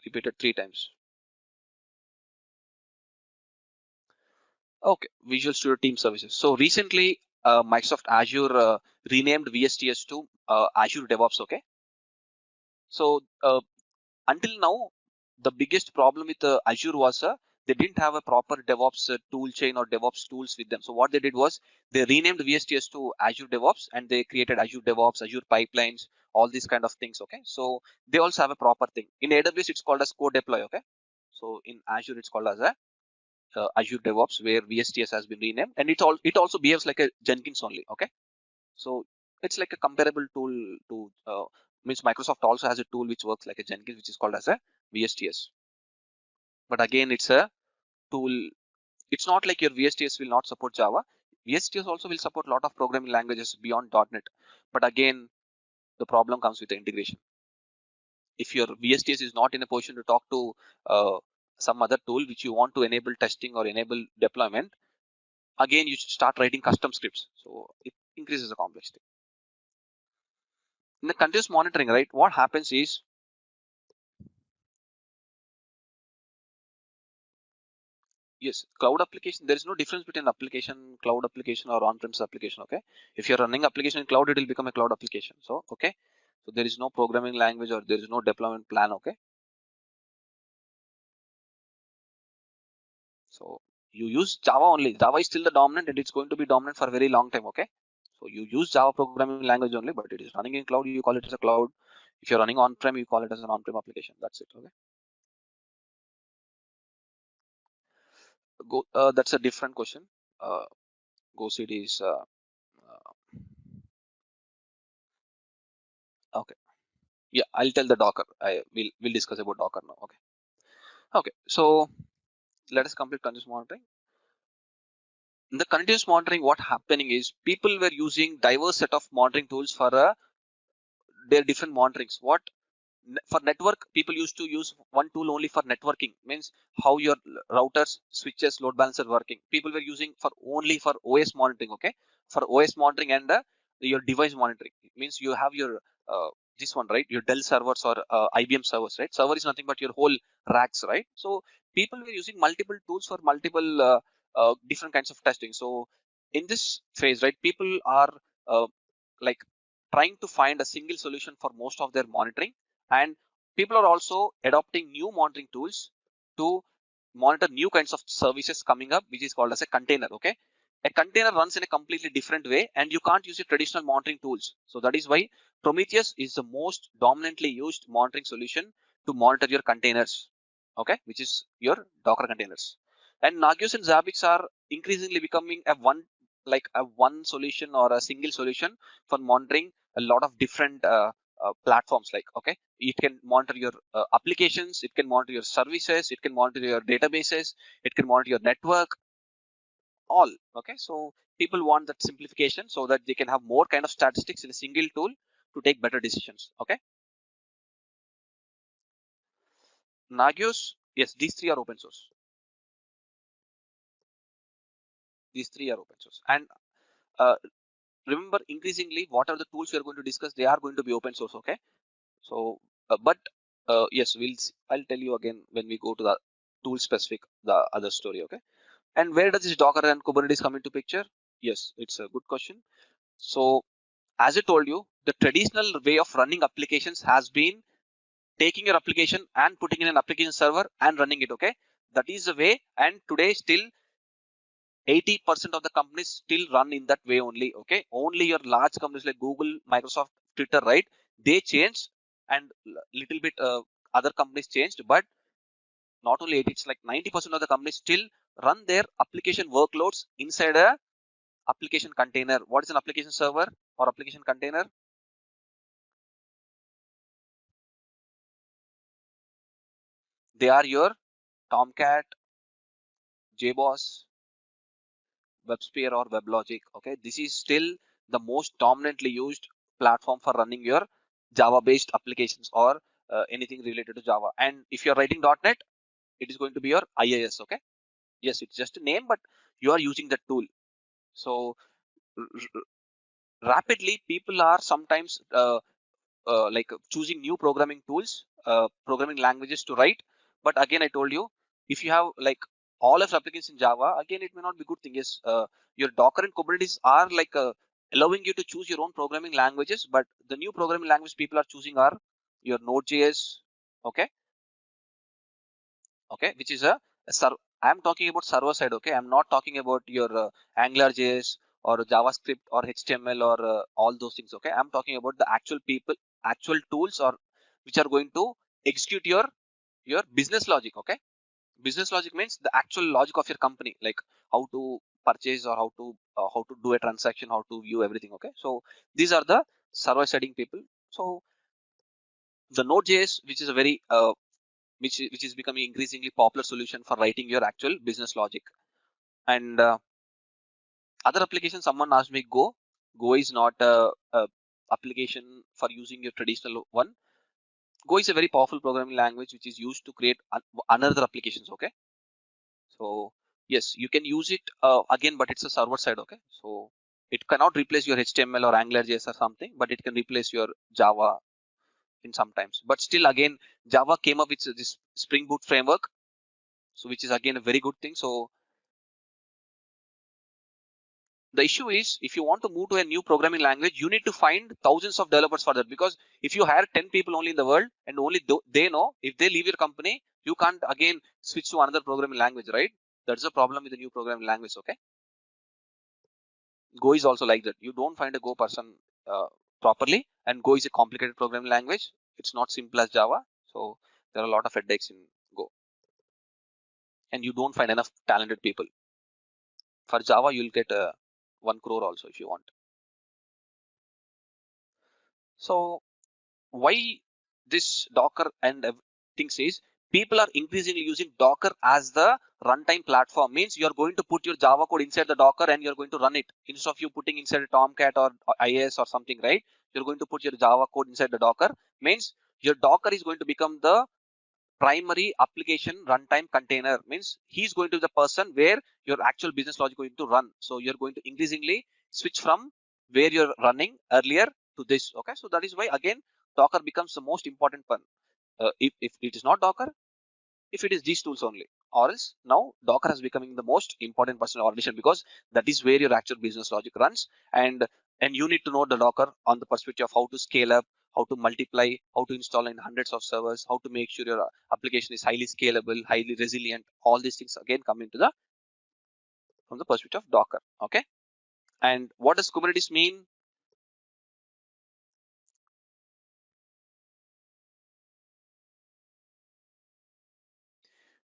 A: repeated 3 times. Okay, Visual Studio Team Services. So recently, Microsoft Azure renamed VSTS to Azure DevOps. Okay, so until now, the biggest problem with Azure was they didn't have a proper DevOps tool chain or DevOps tools with them. So what they did was they renamed VSTS to Azure DevOps, and they created Azure DevOps, Azure pipelines, all these kind of things. Okay, so they also have a proper thing. In AWS, it's called as co-deploy. Okay, so in Azure, it's called as a Azure DevOps, where VSTS has been renamed, and it also behaves like a Jenkins only. Okay, so it's like a comparable tool to means Microsoft also has a tool which works like a Jenkins, which is called as a VSTS. But again, it's a tool. It's not like your VSTS will not support Java. VSTS also will support a lot of programming languages beyond .NET. But again, the problem comes with the integration. If your VSTS is not in a position to talk to some other tool which you want to enable testing or enable deployment, again you should start writing custom scripts. So it increases the complexity. In the continuous monitoring, right, what happens is, yes, cloud application, there is no difference between application, cloud application or on-premise application. Okay, if you're running application in cloud, it will become a cloud application. So okay, so there is no programming language or there is no deployment plan. Okay, so you use Java only. Java is still the dominant, and it's going to be dominant for a very long time. Okay, so you use Java programming language only, but it is running in cloud, you call it as a cloud. If you're running on-prem, you call it as an on-prem application. That's it. Okay, that's a different question. Go CD is okay. Yeah, I'll tell the Docker. We'll discuss about Docker now. Okay. Okay. So let us complete continuous monitoring. In the continuous monitoring, what happening is people were using diverse set of monitoring tools for their different monitorings. What for network, people used to use one tool only for networking, means how your routers, switches, load balancer working. People were using for only for OS monitoring. Okay, for OS monitoring and your device monitoring. It means you have your this one, right, your Dell servers or IBM servers, right? Server is nothing but your whole racks, right? So people were using multiple tools for multiple different kinds of testing. So in this phase, right, people are uh, like trying to find a single solution for most of their monitoring, and people are also adopting new monitoring tools to monitor new kinds of services coming up, which is called as a container. Okay, a container runs in a completely different way, and you can't use the traditional monitoring tools. So that is why Prometheus is the most dominantly used monitoring solution to monitor your containers. Okay, which is your Docker containers. And Nagios and Zabbix are increasingly becoming a one solution or a single solution for monitoring a lot of different platforms. Like, okay, it can monitor your applications, it can monitor your services, it can monitor your databases, it can monitor your network, all. Okay, so people want that simplification so that they can have more kind of statistics in a single tool to take better decisions. Okay, Nagios, yes, these three are open source. These three are open source. And remember, increasingly, what are the tools we are going to discuss? They are going to be open source. Okay, so but yes, I'll tell you again when we go to the tool specific, the other story. Okay, and where does this Docker and Kubernetes come into picture? Yes, it's a good question. So as I told you, the traditional way of running applications has been taking your application and putting in an application server and running it. Okay, that is the way, and today still 80% of the companies still run in that way only. Okay, only your large companies like Google, Microsoft, Twitter, right, they changed, and little bit other companies changed, but not only 80, it's like 90% of the companies still run their application workloads inside a application container. What is an application server or application container? They are your Tomcat, JBoss, WebSphere, or WebLogic. Okay, this is still the most dominantly used platform for running your Java-based applications or anything related to Java. And if you're writing .NET, it is going to be your IIS. Okay, yes, it's just a name, but you are using that tool. So rapidly, people are sometimes like choosing new programming tools, programming languages to write. But again, I told you, if you have like all of the applications in Java, again, it may not be good thing. Is your Docker and Kubernetes are like allowing you to choose your own programming languages, but the new programming language people are choosing are your Node.js, okay, which is I'm talking about server side. Okay, I'm not talking about your AngularJS or JavaScript or HTML or all those things. Okay, I'm talking about the actual people, actual tools, or which are going to execute your business logic. Okay, business logic means the actual logic of your company, like how to purchase or how to do a transaction, how to view everything. Okay, so these are the server siding people. So the Node.js, which is a very which is becoming increasingly popular solution for writing your actual business logic. And other applications, someone asked me Go is not a application for using your traditional one. Go is a very powerful programming language which is used to create another applications. Okay, so yes, you can use it again, but it's a server side. Okay, so it cannot replace your HTML or AngularJS or something, but it can replace your Java in sometimes. But still, again, Java came up with this Spring Boot framework, so which is again a very good thing. So the issue is, if you want to move to a new programming language, you need to find thousands of developers for that, because if you hire 10 people only in the world and only they know, if they leave your company, you can't again switch to another programming language, right? That's the problem with the new programming language. Okay, Go is also like that. You don't find a Go person properly, and Go is a complicated programming language. It's not simple as Java, so there are a lot of headaches in Go, and you don't find enough talented people. For Java, you'll get 1 crore also if you want. So why this Docker and things is, people are increasingly using Docker as the runtime platform. Means you're going to put your Java code inside the Docker and you're going to run it instead of you putting inside a Tomcat or IIS or something, right? You're going to put your Java code inside the Docker. Means your Docker is going to become the primary application runtime container. Means he's going to be the person where your actual business logic is going to run. So you're going to increasingly switch from where you're running earlier to this. Okay, so that is why again Docker becomes the most important one. If it is not Docker, if it is these tools only, or else now Docker has becoming the most important person in organization, because that is where your actual business logic runs. And you need to know the Docker on the perspective of how to scale up, how to multiply, how to install in hundreds of servers, how to make sure your application is highly scalable, highly resilient. All these things again come into the from the perspective of Docker. Okay, and what does Kubernetes mean?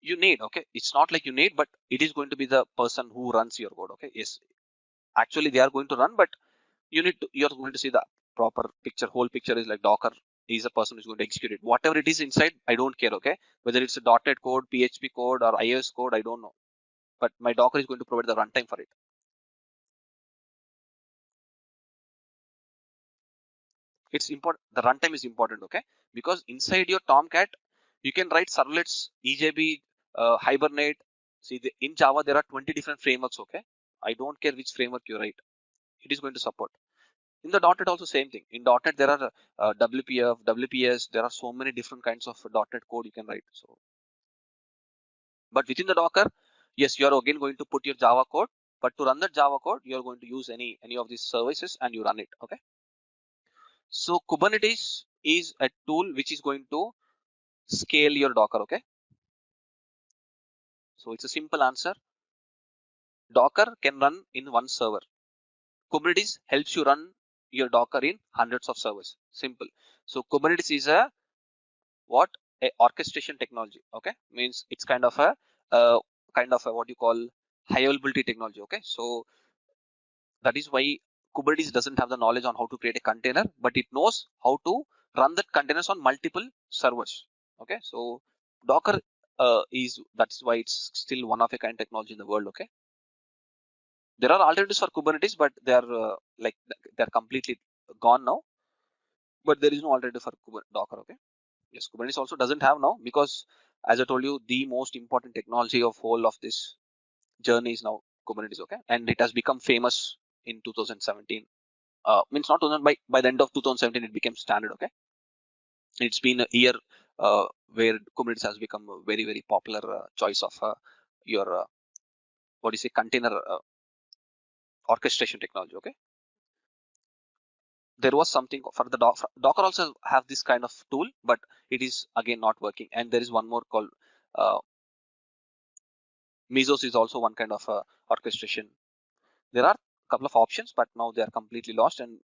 A: You need, okay, it's not like you need, but it is going to be the person who runs your code. Okay, yes, actually they are going to run, but you're going to see the proper picture. Whole picture is like Docker is a person who's going to execute it. Whatever it is inside, I don't care, okay? Whether it's a .NET code, PHP code, or iOS code, I don't know. But my Docker is going to provide the runtime for it. It's important. The runtime is important, okay? Because inside your Tomcat, you can write servlets, EJB, Hibernate. See, in Java, there are 20 different frameworks, okay? I don't care which framework you write. It is going to support. In the .NET also same thing. In .NET, there are WPF, WPS. There are so many different kinds of .NET code you can write. So, but within the Docker, yes, you are again going to put your Java code. But to run that Java code, you are going to use any of these services and you run it, okay? So Kubernetes is a tool which is going to scale your Docker, okay? So it's a simple answer. Docker can run in one server. Kubernetes helps you run your Docker in hundreds of servers. Simple. So Kubernetes is a what? A orchestration technology, okay? Means it's kind of a what you call high availability technology, okay? So that is why Kubernetes doesn't have the knowledge on how to create a container, but it knows how to run that containers on multiple servers. Okay, so Docker that's why it's still one of a kind technology in the world. Okay, there are alternatives for Kubernetes, but they are they're completely gone now. But there is no alternative for Docker. Okay, yes, Kubernetes also doesn't have now because, as I told you, the most important technology of whole of this journey is now Kubernetes. Okay, and it has become famous in 2017. Means not 2000, by the end of 2017 it became standard, okay? It's been a year where Kubernetes has become a very very popular choice of your what do you say, container orchestration technology, okay? There was something for the Docker also have this kind of tool, but it is again not working. And there is one more called uh, Mesos is also one kind of orchestration. There are a couple of options, but now they are completely lost. And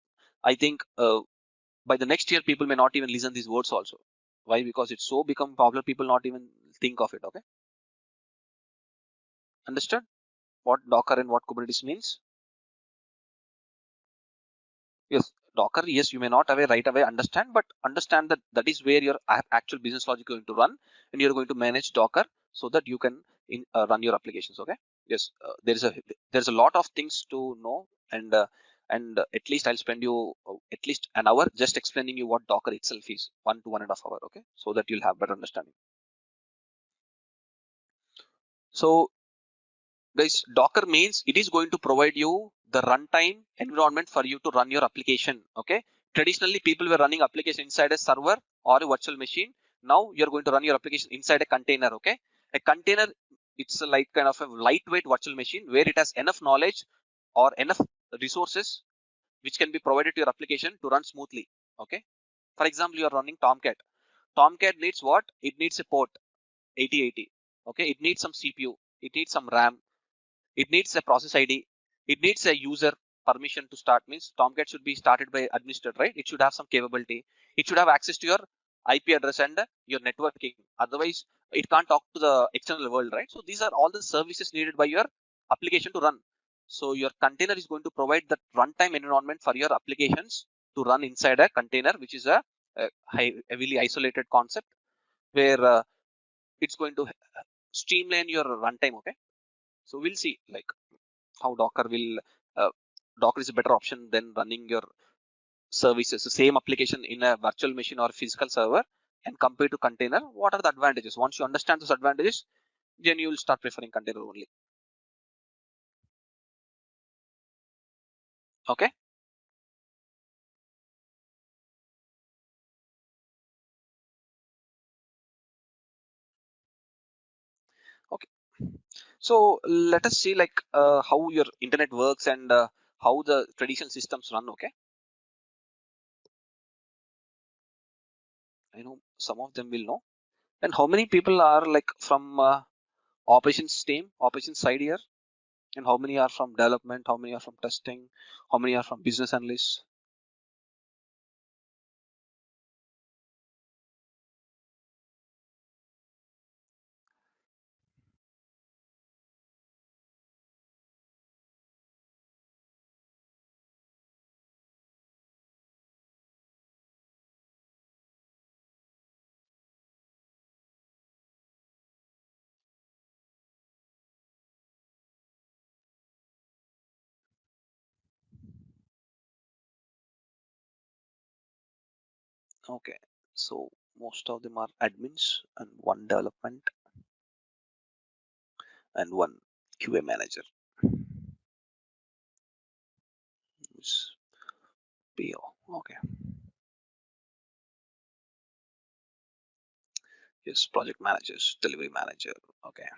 A: I think by the next year people may not even listen these words also. Why? Because it's so become popular, people not even think of it. Okay, understood what Docker and what Kubernetes means? Yes, Docker, yes, you may not away right away understand, but understand that that is where your actual business logic is going to run, and you're going to manage Docker so that you can run your applications. Okay, yes, there's a lot of things to know, and at least I'll spend you at least an hour just explaining you what Docker itself is, 1 to 1.5 hours. Okay, so that you'll have better understanding. So guys, Docker means it is going to provide you the runtime environment for you to run your application. Okay. Traditionally, people were running application inside a server or a virtual machine. Now you're going to run your application inside a container. Okay. A container, it's like kind of a lightweight virtual machine where it has enough knowledge or enough resources which can be provided to your application to run smoothly. Okay. For example, you're running Tomcat. Tomcat needs what? It needs a port 8080. Okay. It needs some CPU. It needs some RAM. It needs a process ID. It needs a user permission to start. Means Tomcat should be started by administrator, right? It should have some capability. It should have access to your IP address and your networking. Otherwise, it can't talk to the external world, right? So these are all the services needed by your application to run. So your container is going to provide that runtime environment for your applications to run inside a container, which is a heavily isolated concept where it's going to streamline your runtime. Okay, so we'll see like how Docker will Docker is a better option than running your services, the same application in a virtual machine or physical server, and compared to container. What are the advantages? Once you understand those advantages, then you will start preferring container only. Okay. Okay. So let us see like how your internet works and how the traditional systems run. Okay. I know some of them will know. And how many people are like from operations side here? And how many are from development, how many are from testing, how many are from business analysts? Okay, so most of them are admins and one development and one QA manager. Is PO. Okay. Yes, project managers, delivery manager. Okay.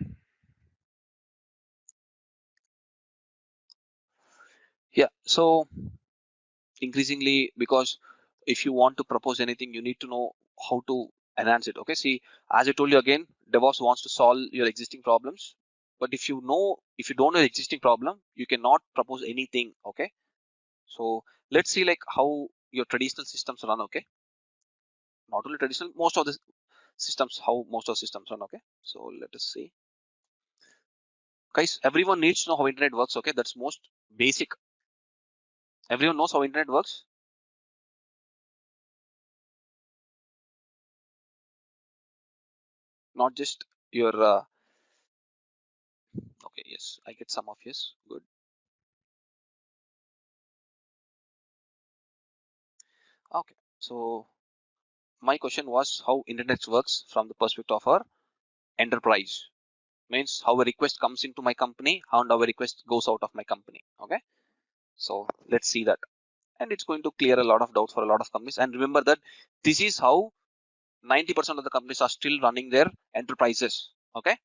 A: Yeah. So increasingly, because if you want to propose anything, you need to know how to enhance it. Okay. See, as I told you again, DevOps wants to solve your existing problems. But if you don't know the existing problem, you cannot propose anything. Okay. So let's see like how your traditional systems run. Okay. Not only traditional, most of the systems, how most of the systems run. Okay. So let us see. Guys, everyone needs to know how internet works. Okay. That's most basic. Everyone knows how internet works. Not just your okay, yes, I get some of yes, good. Okay, so my question was how internet works from the perspective of our enterprise. Means how a request comes into my company, how and how a request goes out of my company. Okay, so let's see that, and it's going to clear a lot of doubts for a lot of companies. And remember that this is how 90% of the companies are still running their enterprises. Okay,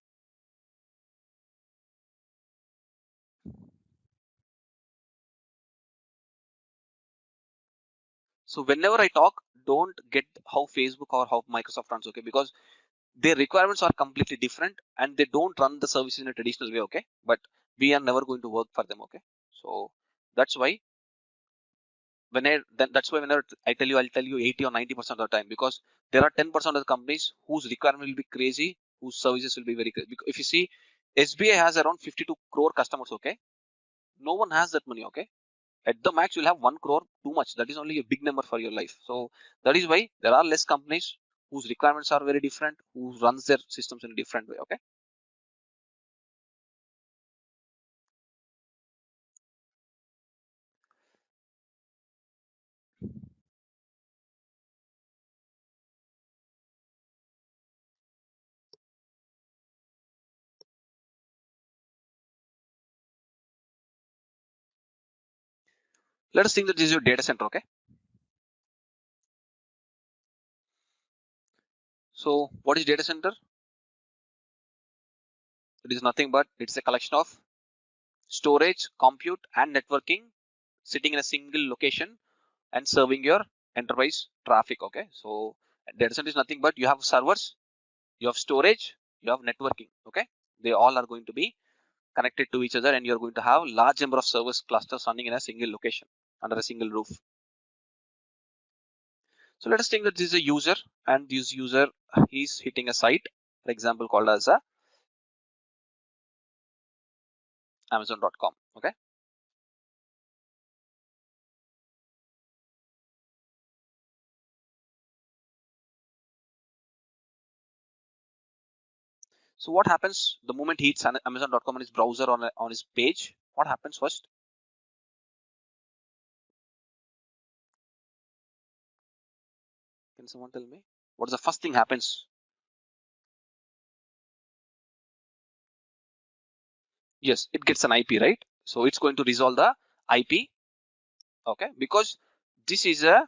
A: so whenever I talk, don't get how Facebook or how Microsoft runs. Okay, because their requirements are completely different and they don't run the services in a traditional way. Okay, but we are never going to work for them. Okay, so that's why that's why whenever I tell you, I'll tell you 80 or 90% of the time, because there are 10% of the companies whose requirement will be crazy, whose services will be very crazy. Because if you see, SBI has around 52 crore customers. Okay, no one has that money. Okay, at the max you'll have 1 crore, too much. That is only a big number for your life. So that is why there are less companies whose requirements are very different, who runs their systems in a different way. Okay, let us think that this is your data center. Okay, so what is data center? It is nothing but it's a collection of storage, compute and networking sitting in a single location and serving your enterprise traffic. Okay, so data center is nothing but you have servers, you have storage, you have networking. Okay, they all are going to be connected to each other and you're going to have large number of service clusters running in a single location under a single roof. So let us think that this is a user and this user is hitting a site, for example, called as a Amazon.com. Okay, so what happens the moment he hits Amazon.com on his browser on his page? What happens first? Can someone tell me? What is the first thing happens? Yes, it gets an IP, right? So it's going to resolve the IP. Okay, because this is a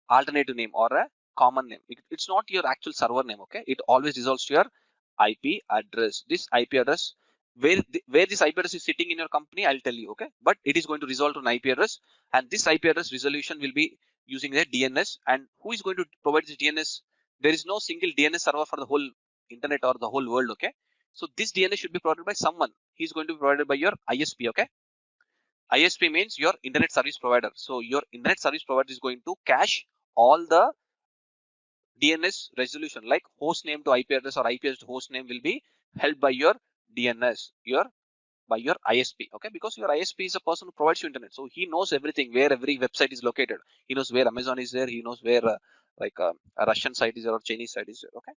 A: alternative name or a common name. It's not your actual server name. Okay, it always resolves to your IP address. This IP address, where this IP address is sitting in your company, I'll tell you. Okay, but it is going to resolve to an IP address, and this IP address resolution will be using a DNS. And who is going to provide this DNS? There is no single DNS server for the whole internet or the whole world. Okay, so this DNS should be provided by someone. He's going to be provided by your ISP. Okay, ISP means your internet service provider. So your internet service provider is going to cache all the DNS resolution, like host name to IP address or IP address to host name will be held by your DNS, by your ISP. Okay, because your ISP is a person who provides you internet, so he knows everything, where every website is located. He knows where Amazon is there. He knows where a Russian site is there or Chinese site is there. Okay,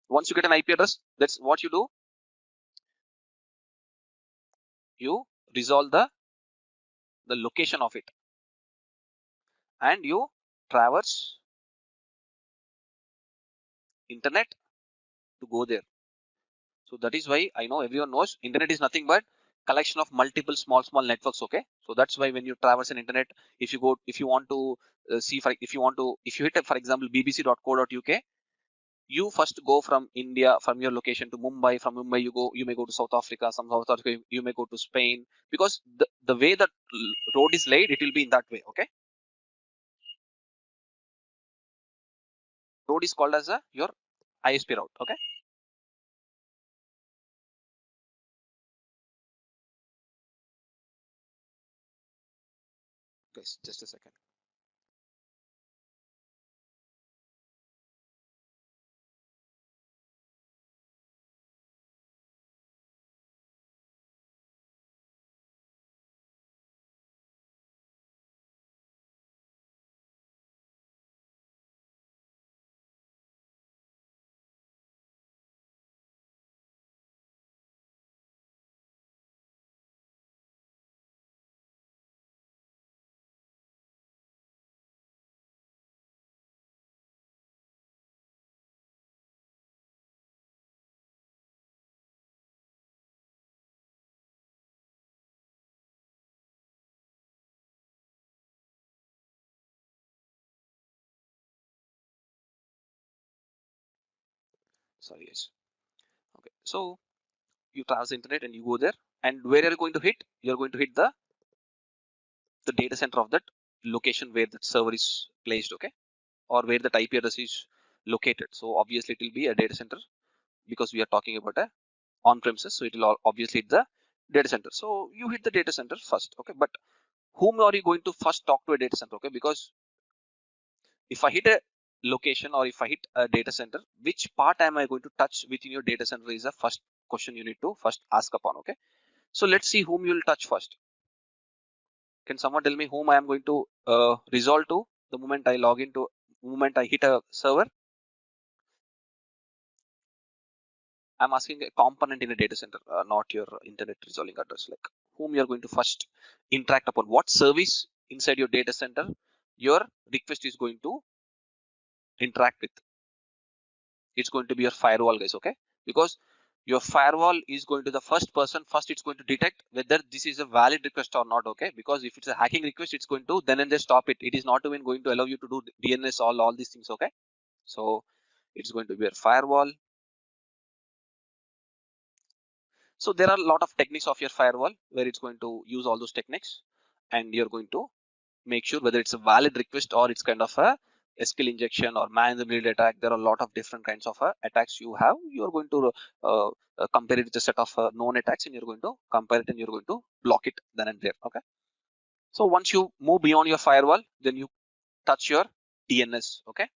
A: once you get an IP address, that's what you do. You resolve the location of it, and you traverse internet to go there. So that is why I know everyone knows internet is nothing but collection of multiple small networks. Okay, so that's why when you traverse an internet, if you want to see, if you hit for example bbc.co.uk, you first go from India, from your location to Mumbai. From Mumbai, you may go to South Africa. Some South Africa, you may go to Spain, because the way that road is laid, it will be in that way. Okay, road is called as your ISP route. Okay, guys, just a second. Sorry, guys. Okay, so you traverse the internet and you go there, and where are you going to hit? You're going to hit the data center of that location where that server is placed. Okay, or where that IP address is located. So obviously it will be a data center, because we are talking about a on premises, so it will obviously hit the data center. So you hit the data center first. Okay, but whom are you going to first talk to a data center? Okay, because if I hit a location or if I hit a data center, which part am I going to touch within your data center is the first question you need to first ask upon. Okay, so let's see whom you will touch first. Can someone tell me whom I am going to resolve to the moment I log into, moment I hit a server? I'm asking a component in a data center, not your internet resolving address. Like whom you're going to first interact upon, what service inside your data center your request is going to interact with. It's going to be your firewall, guys. Okay, because your firewall is going to the first person. First, it's going to detect whether this is a valid request or not. Okay, because if it's a hacking request, it's going to then and there stop it. It is not even going to allow you to do DNS, all these things. Okay, so it's going to be your firewall. So there are a lot of techniques of your firewall where it's going to use all those techniques, and you're going to make sure whether it's a valid request or it's kind of a SQL injection or man-in-the-middle attack. There are a lot of different kinds of attacks you have. You're going to compare it with a set of known attacks, and you're going to compare it and you're going to block it then and there. Okay. So once you move beyond your firewall, then you touch your DNS. Okay,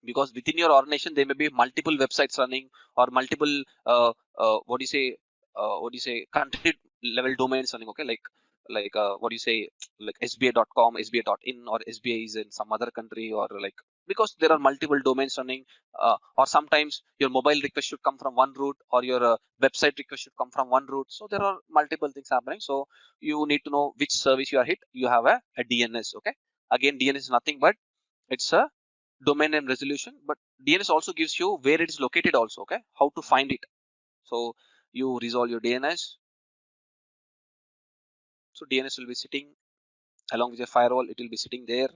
A: because within your organization there may be multiple websites running, or multiple what do you say country level domains running. Okay, like what do you say, like sba.com, sba.in, or SBI is in some other country, or like, because there are multiple domains running, or sometimes your mobile request should come from one route, or your website request should come from one route. So there are multiple things happening, so you need to know which service you are hit. You have a DNS. Okay, again, DNS is nothing but it's a domain name resolution, but DNS also gives you where it is located also. Okay, how to find it. So you resolve your DNS. So DNS will be sitting along with your firewall, it will be sitting there.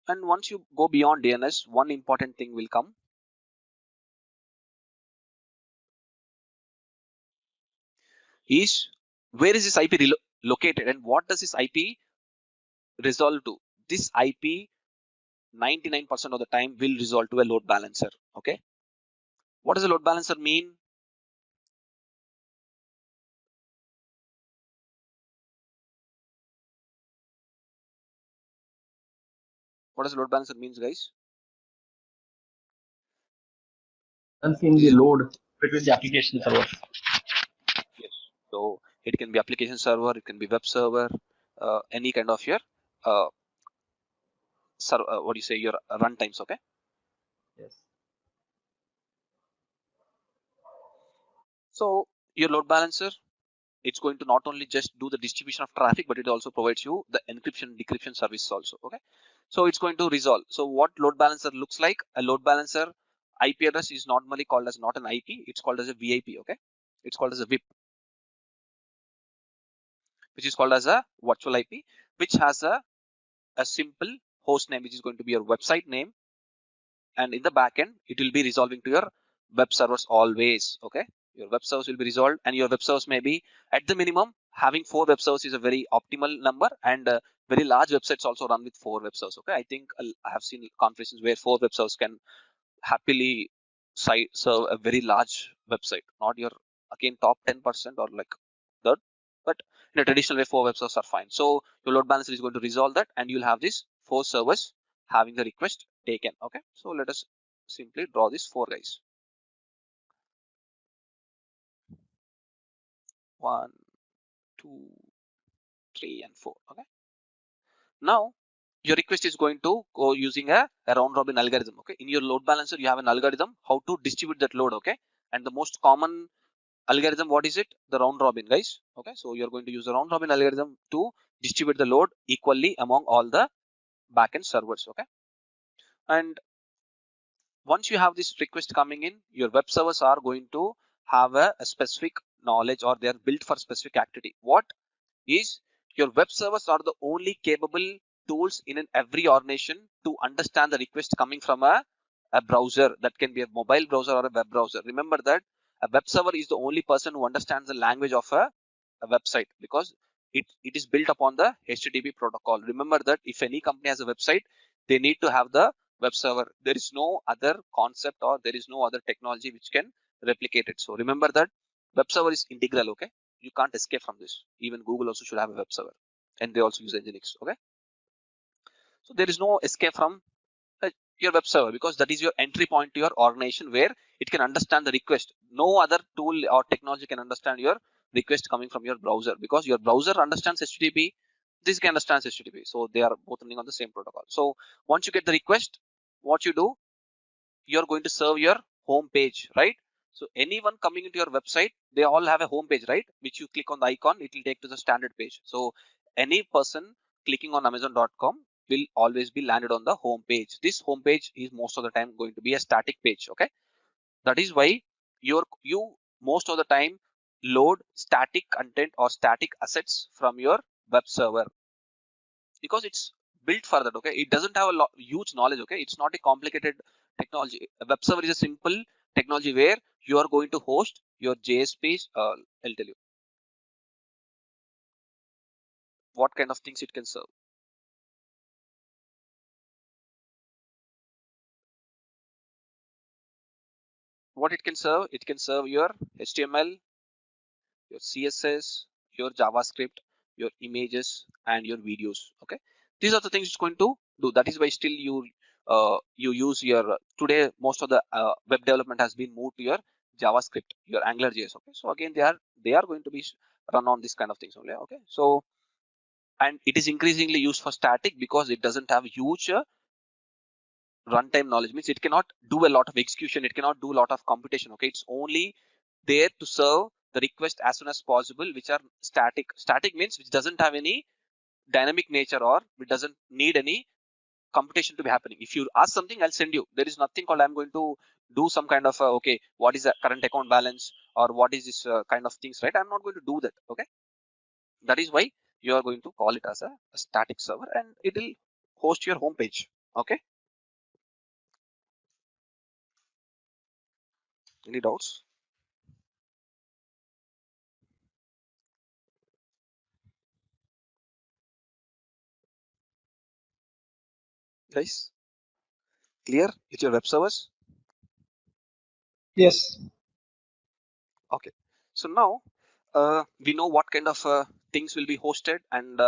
A: And once you go beyond DNS, one important thing will come is where is this IP located, and what does this IP resolve to? This IP 99% of the time will resolve to a load balancer. Okay, what does a load balancer mean? What does a load balancer means, guys?
D: Balancing the load between the application servers.
A: Yes. So it can be application server, it can be web server, any kind of your what do you say, your runtimes. Okay.
D: Yes.
A: So your load balancer, it's going to not only just do the distribution of traffic, but it also provides you the encryption decryption service also. Okay, so it's going to resolve. So what load balancer looks like? A load balancer IP address is normally called as not an IP, it's called as a VIP, okay? It's called as a VIP, which is called as a virtual IP, which has a simple host name, which is going to be your website name, and in the backend, it will be resolving to your web servers always, okay? Your web servers will be resolved, and your web servers may be at the minimum having 4 web servers is a very optimal number, and very large websites also run with 4 web servers, okay? I think I have seen conferences where 4 web servers can happily serve a very large website, not your again top 10% or like that, but in a traditional way 4 web servers are fine. So your load balancer is going to resolve that, and you'll have these 4 servers having the request taken, okay? So let us simply draw these 4 guys. 1, 2, 3, and 4, okay? Now your request is going to go using a round robin algorithm, okay? In your load balancer, you have an algorithm how to distribute that load, okay? And the most common algorithm, what is it? The round robin, guys, okay? So you're going to use the round robin algorithm to distribute the load equally among all the backend servers, okay? And once you have this request coming in, your web servers are going to have a specific knowledge, or they are built for specific activity. What is your web servers are the only capable tools in every organization to understand the request coming from a browser. That can be a mobile browser or a web browser. Remember that a web server is the only person who understands the language of a website, because it is built upon the HTTP protocol. Remember that if any company has a website, they need to have the web server. There is no other concept, or there is no other technology which can replicate it. So remember that web server is integral, okay? You can't escape from this. Even Google also should have a web server, and they also use Nginx, okay? So there is no escape from your web server, because that is your entry point to your organization, where it can understand the request. No other tool or technology can understand your request coming from your browser, because your browser understands HTTP, this can understand HTTP. So they are both running on the same protocol. So once you get the request, what you do, you're going to serve your home page, right? So anyone coming into your website, they all have a home page, right? Which you click on the icon, it will take to the standard page. So any person clicking on Amazon.com will always be landed on the home page. This home page is most of the time going to be a static page, okay? That is why you most of the time load static content or static assets from your web server, because it's built for that, okay? It doesn't have a huge knowledge, okay? It's not a complicated technology. A web server is a simple technology where you are going to host your JSPs. I'll tell you what kind of things it can serve. What it can serve your HTML, your CSS, your JavaScript, your images, and your videos, okay? These are the things it's going to do. That is why still you use your today most of the web development has been moved to your JavaScript, your AngularJS, okay? So again, they are going to be run on this kind of things only, okay? So, and it is increasingly used for static because it doesn't have huge runtime knowledge. Means it cannot do a lot of execution, it cannot do a lot of computation, okay? It's only there to serve the request as soon as possible, which are static. Static means which doesn't have any dynamic nature, or it doesn't need any computation to be happening. If you ask something, I'll send you. There is nothing called I'm going to do some kind of okay, what is the current account balance, or what is this kind of things, right? I'm not going to do that, okay? That is why you are going to call it as a static server, and it will host your home page, okay? Any doubts, guys? Clear with your web servers?
E: Yes.
A: Okay, so now we know what kind of things will be hosted, and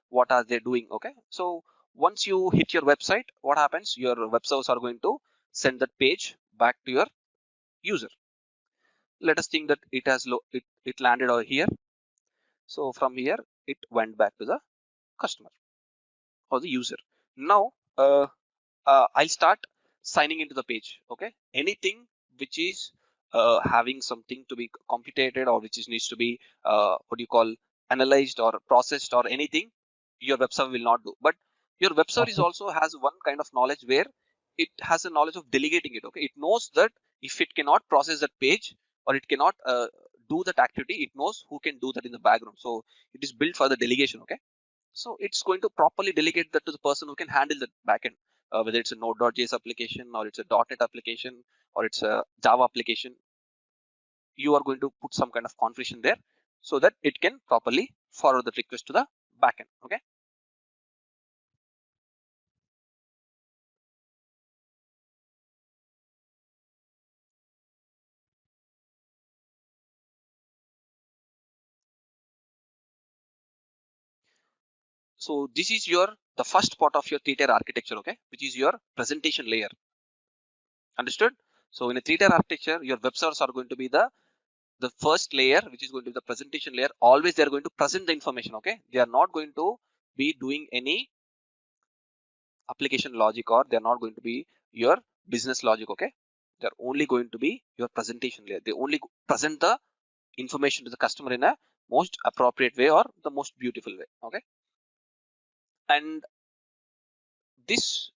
A: what are they doing, okay? So once you hit your website, what happens? Your web servers are going to send that page back to your user. Let us think that it has it landed over here. So from here, it went back to the customer or the user. Now I'll start signing into the page, okay? Anything which is having something to be computed, or which is needs to be what do you call analyzed or processed or anything, your web server will not do. But your web server is
E: Okay.
A: also has one kind of knowledge where it has a knowledge of delegating it. Okay, it knows that if it cannot process that page or it cannot do that activity, it knows who can do that in the background. So it is built for the delegation. Okay, so it's going to properly delegate that to the person who can handle the backend, whether it's a Node.js application or it's a .NET application or it's a Java application. You are going to put some kind of configuration there so that it can properly forward the request to the backend. Okay. So this is the first part of your three-tier architecture, okay, which is your presentation layer. Understood? So in a three-tier architecture, your web servers are going to be the first layer, which is going to be the presentation layer. Always they are going to present the information, okay? They are not going to be doing any application logic, or they are not going to be your business logic, okay? They're only going to be your presentation layer. They only present the information to the customer in a most appropriate way or the most beautiful way, okay? And this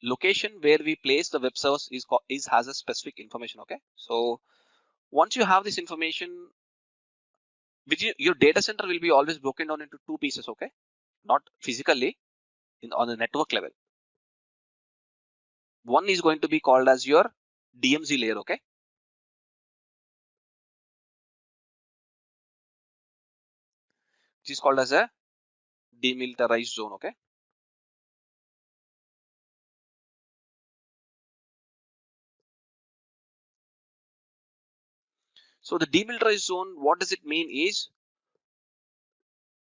A: location where we place the web servers has a specific information. Okay, so once you have this information, your data center will be always broken down into two pieces. Okay, not physically on the network level. One is going to be called as your DMZ layer. Okay, which is called as a demilitarized zone. Okay, so the demilitarized zone, what does it mean is,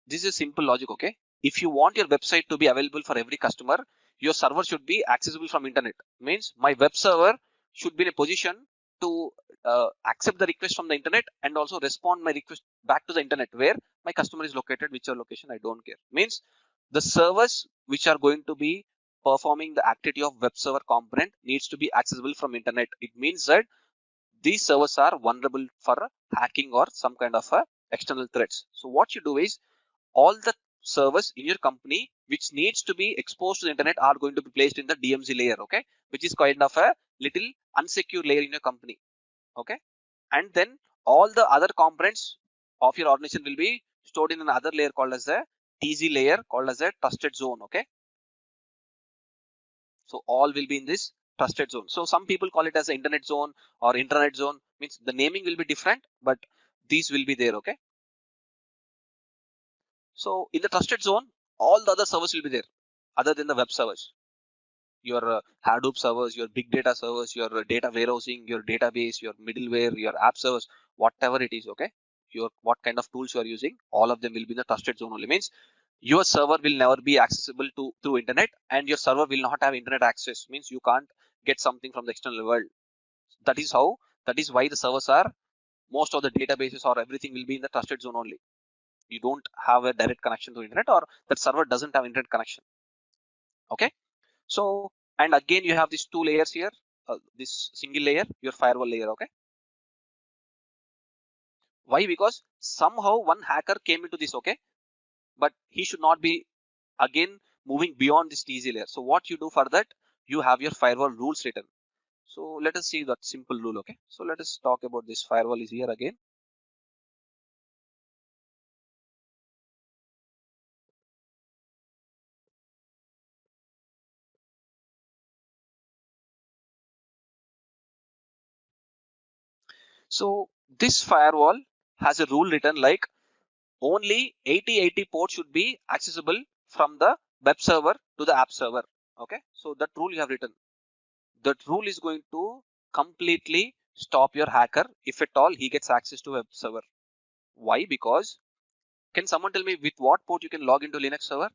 A: this is simple logic. Okay, if you want your website to be available for every customer, your server should be accessible from internet. Means my web server should be in a position to accept the request from the internet and also respond my request back to the internet where my customer is located, whichever location, I don't care. Means the servers which are going to be performing the activity of web server component needs to be accessible from internet. It means that these servers are vulnerable for hacking or some kind of external threats. So what you do is, all the servers in your company which needs to be exposed to the internet are going to be placed in the DMZ layer, okay, which is kind of a little unsecure layer in your company, okay. And then all the other components of your organization will be stored in another layer called as the TZ layer, called as a trusted zone, okay. So all will be in this trusted zone. So some people call it as the internet zone or intranet zone, means the naming will be different, but these will be there, okay. So in the trusted zone, all the other servers will be there other than the web servers. Your Hadoop servers, your big data servers, your data warehousing, your database, your middleware, your app servers, whatever it is, okay. Your what kind of tools you are using, all of them will be in the trusted zone only. Means your server will never be accessible to through internet, and your server will not have internet access. Means you can't get something from the external world. That is how. That is why the servers are, most of the databases or everything will be in the trusted zone only. You don't have a direct connection to internet, or that server doesn't have internet connection. Okay. So, and again, you have these two layers here, this single layer, your firewall layer. Okay. Why? Because somehow one hacker came into this. Okay. But he should not be again moving beyond this TZ layer. So what you do for that, you have your firewall rules written. So let us see that simple rule. Okay. So let us talk about this firewall is here again. So this firewall has a rule written like only 8080 ports should be accessible from the web server to the app server. Okay, so that rule you have written. That rule is going to completely stop your hacker if at all he gets access to web server. Why? Because can someone tell me with what port you can log into Linux server?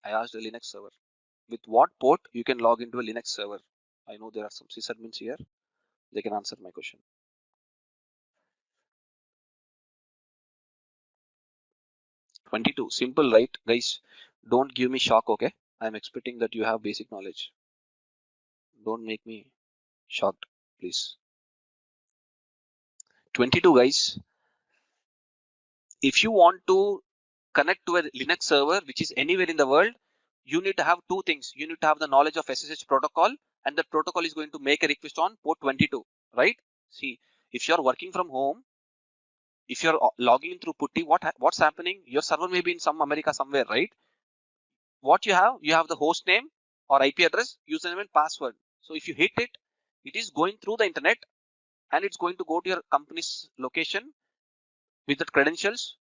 A: I asked a Linux server. With what port you can log into a Linux server? I know there are some sysadmins here. They can answer my question. 22. Simple, right, guys? Don't give me shock, okay? I'm expecting that you have basic knowledge. Don't make me shocked, please. 22, guys. if you want to connect to a Linux server, which is anywhere in the world, you need to have two things. You need to have the knowledge of SSH protocol, and that protocol is going to make a request on port 22, right? See, if you're working from home, if you're logging in through putty, what's happening? Your server may be in some America somewhere, right? What you have the host name or IP address, username and password. So if you hit it, it is going through the internet and it's going to go to your company's location with the credentials.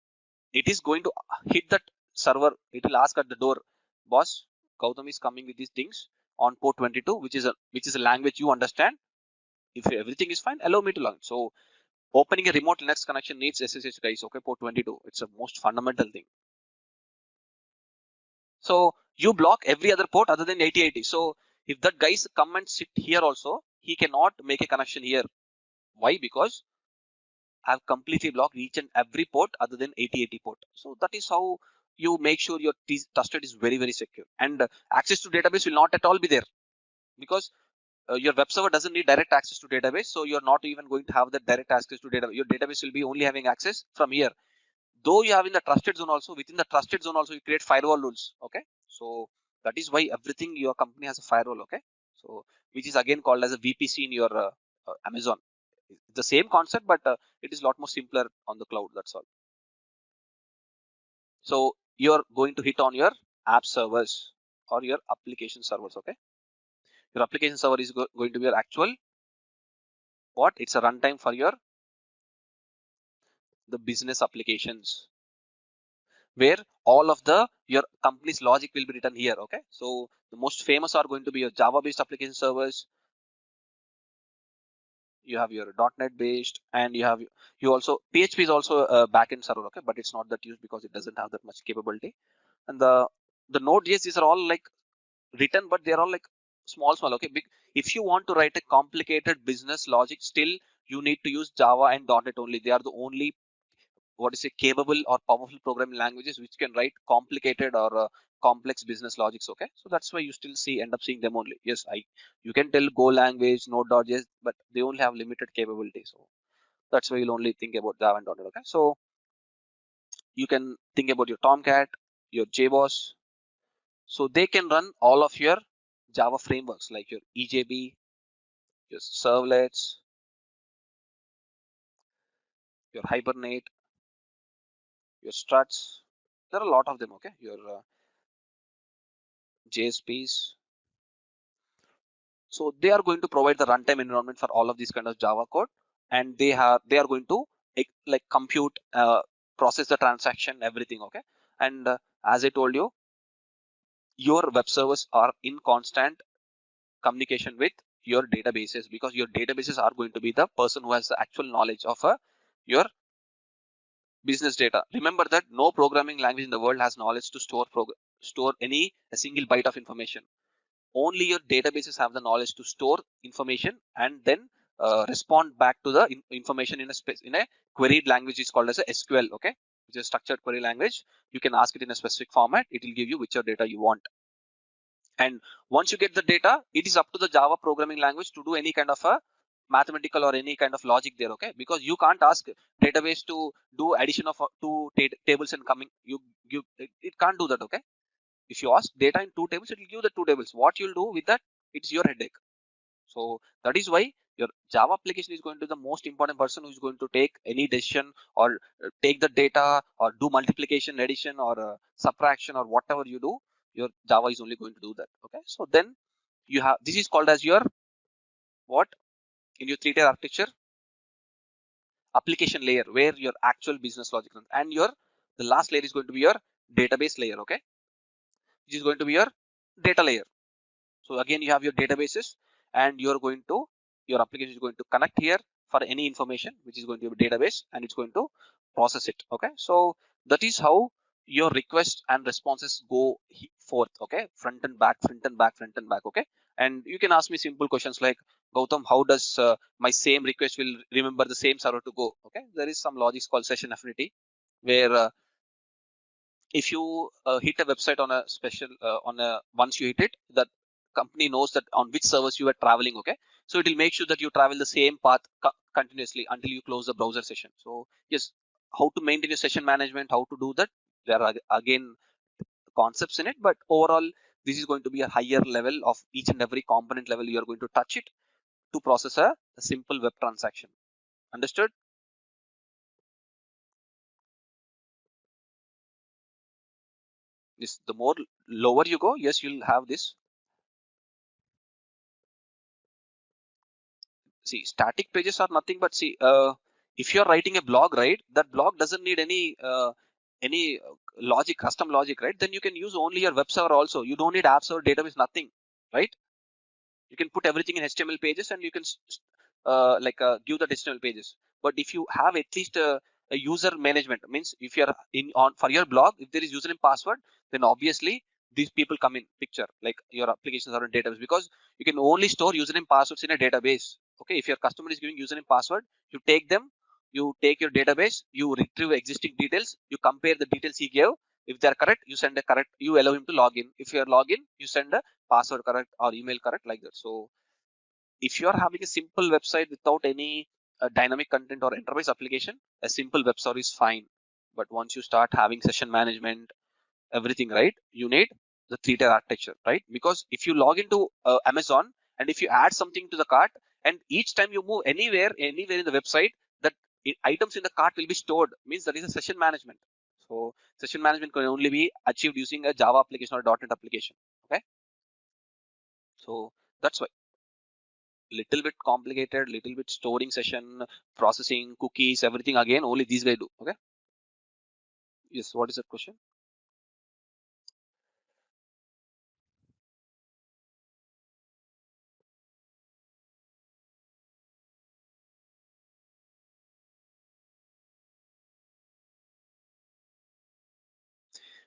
A: It is going to hit that server. It will ask at the door, boss, Gautam is coming with these things on port 22, which is a language you understand. If everything is fine, allow me to log in. So opening a remote Linux connection needs SSH, guys. Okay, port 22. It's a most fundamental thing. So you block every other port other than 8080. So if that guys come and sit here also, he cannot make a connection here. Why? Because I've completely blocked each and every port other than 8080 port. So that is how you make sure your trusted is very, very secure. And access to database will not at all be there, because your web server doesn't need direct access to database. So you're not even going to have the direct access to database. Your database will be only having access from here. Though you have in the trusted zone also, within the trusted zone also you create firewall rules. Okay, so that is why everything your company has a firewall. Okay, so which is again called as a VPC in your Amazon. It's the same concept, but it is a lot more simpler on the cloud. That's all. So you're going to hit on your app servers or your application servers. Okay, your application server is going to be your actual what? It's a runtime for your the business applications, where all of your company's logic will be written here. Okay, so the most famous are going to be your Java based application servers. You have your .NET based, and you also PHP is also a backend server. Okay, but it's not that used because it doesn't have that much capability. And the Node.js, these are all like written, but they're all like small. Okay, if you want to write a complicated business logic, still you need to use Java and .NET only. They are the only capable or powerful programming languages which can write complicated or complex business logics. Okay, so that's why you still end up seeing them only. Yes, you can tell Go language, Node.js, but they only have limited capability. So that's why you'll only think about Java and .NET. Okay, so you can think about your Tomcat, your JBoss. So they can run all of your Java frameworks like your EJB, your servlets, your Hibernate, your struts. There are a lot of them. Okay, your JSPs. So they are going to provide the runtime environment for all of these kind of Java code, and they are going to like compute, process the transaction, everything. Okay, and as I told you, your web servers are in constant communication with your databases, because your databases are going to be the person who has the actual knowledge of your business data. Remember that no programming language in the world has knowledge to store a single byte of information. Only your databases have the knowledge to store information and then respond back to the information in a queried language is called as a SQL. Okay, which is a structured query language. You can ask it in a specific format. It will give you whichever data you want. And once you get the data, it is up to the Java programming language to do any kind of a mathematical or any kind of logic there. Okay, because you can't ask database to do addition of two tables and coming. It can't do that. Okay, if you ask data in two tables, it will give the two tables. What you'll do with that, it's your headache. So that is why your Java application is going to be the most important person who is going to take any decision or take the data or do multiplication, addition, or subtraction, or whatever you do. Your Java is only going to do that. Okay, so then you have, this is called as your what in your three-tier architecture, application layer, where your actual business logic runs, and the last layer is going to be your database layer. Okay, which is going to be your data layer. So again, you have your databases, and your application is going to connect here for any information which is going to be a database, and it's going to process it. Okay, so that is how your requests and responses go forth. Okay, front and back, front and back, front and back. Okay, and you can ask me simple questions like, Gautam, how does my same request will remember the same server to go? Okay, there is some logic called session affinity, where if you hit a website on a special once you hit it, that company knows that on which servers you are traveling. Okay, so it will make sure that you travel the same path continuously until you close the browser session. So yes, how to maintain your session management, how to do that. There are again concepts in it, but overall this is going to be a higher level of each and every component level. You are going to touch it to process a simple web transaction. Understood? This, the more lower you go, yes, you'll have this. See, static pages are nothing but, see, if you're writing a blog, right, that blog doesn't need any logic, custom logic, right? Then you can use only your web server also. You don't need app server, database, nothing, right? You can put everything in HTML pages and you can give the HTML pages. But if you have at least a user management, means if you're on for your blog, if there is username password, then obviously these people come in picture, like your applications are in database, because you can only store username passwords in a database. Okay, if your customer is giving username password, you take them, you take your database, you retrieve existing details, you compare the details he gave. If they're correct, you send a correct, you allow him to log in. If you're login, you send a password correct or email correct, like that. So if you are having a simple website without any dynamic content or enterprise application, a simple web server is fine. But once you start having session management, everything, right, you need the 3-tier architecture, right? Because if you log into Amazon and if you add something to the cart, and each time you move anywhere in the website, that items in the cart will be stored, means that is a session management. So session management can only be achieved using a Java application or a .NET application. Okay, so that's why little bit complicated, little bit storing session, processing, cookies, everything again, only these guys do. Okay. Yes, what is the question?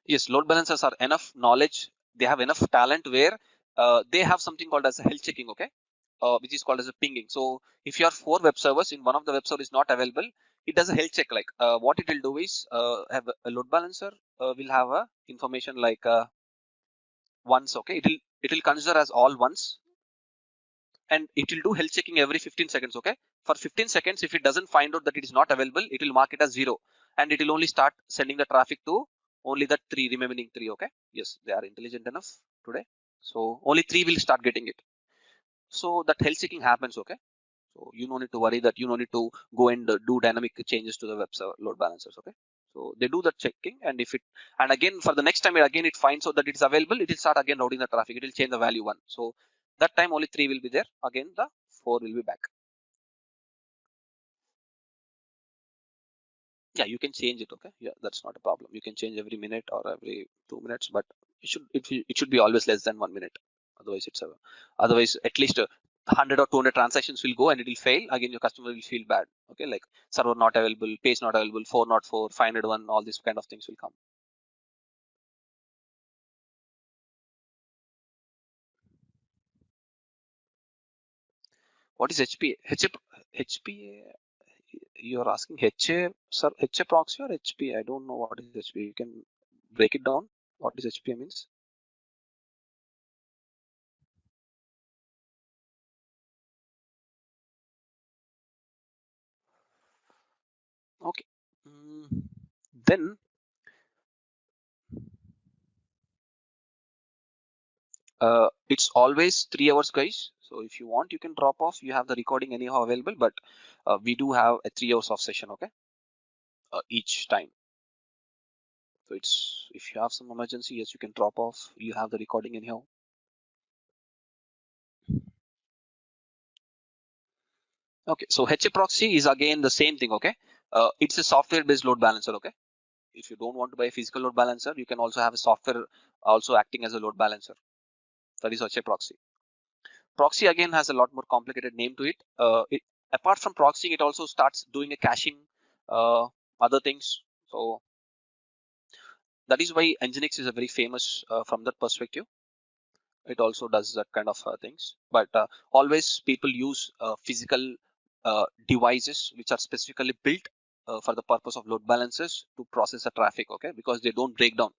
A: Yes, load balancers are enough knowledge. They have enough talent where they have something called as a health checking, okay, which is called as a pinging. So if you have 4 web servers, in one of the web server is not available, it does a health check. Like what it will do is have a load balancer will have a information like once. Okay, it will consider as all once, and it will do health checking every 15 seconds. Okay, for 15 seconds, if it doesn't find out that it is not available, it will mark it as 0, and it will only start sending the traffic to only the remaining 3. Okay, yes, they are intelligent enough today, so only 3 will start getting it. So that health checking happens. Okay, so you don't need to worry that you don't need to go and do dynamic changes to the web server load balancers. Okay, so they do the checking, and if it, and again for the next time again it finds out that it's available, it will start again routing the traffic. It will change the value 1. So that time only 3 will be there. Again the 4 will be back. Yeah, you can change it. Okay, yeah, that's not a problem. You can change every minute or every 2 minutes, but it should be always less than 1 minute. Otherwise it's a, otherwise at least 100 or 200 transactions will go and it will fail. Again your customer will feel bad. Okay, like server not available, page not available, 404, 501, all these kind of things will come. What is HPA? HPA, you're asking HA, sir, HA proxy or HPA? I don't know what is HPA. You can break it down. What is HPA means? Okay. Then it's always 3 hours, guys. So if you want, you can drop off. You have the recording anyhow available, but we do have a 3 hours of session. Okay, each time. So it's, if you have some emergency, yes, you can drop off. You have the recording anyhow. Okay, so HA proxy is again the same thing. Okay, it's a software-based load balancer. Okay, if you don't want to buy a physical load balancer, you can also have a software also acting as a load balancer. That is HA proxy. Proxy again has a lot more complicated name to it. Apart from proxying, it also starts doing a caching, other things. So that is why Nginx is a very famous from that perspective. It also does that kind of things, but always people use physical devices which are specifically built for the purpose of load balancers to process the traffic. Okay, because they don't break down,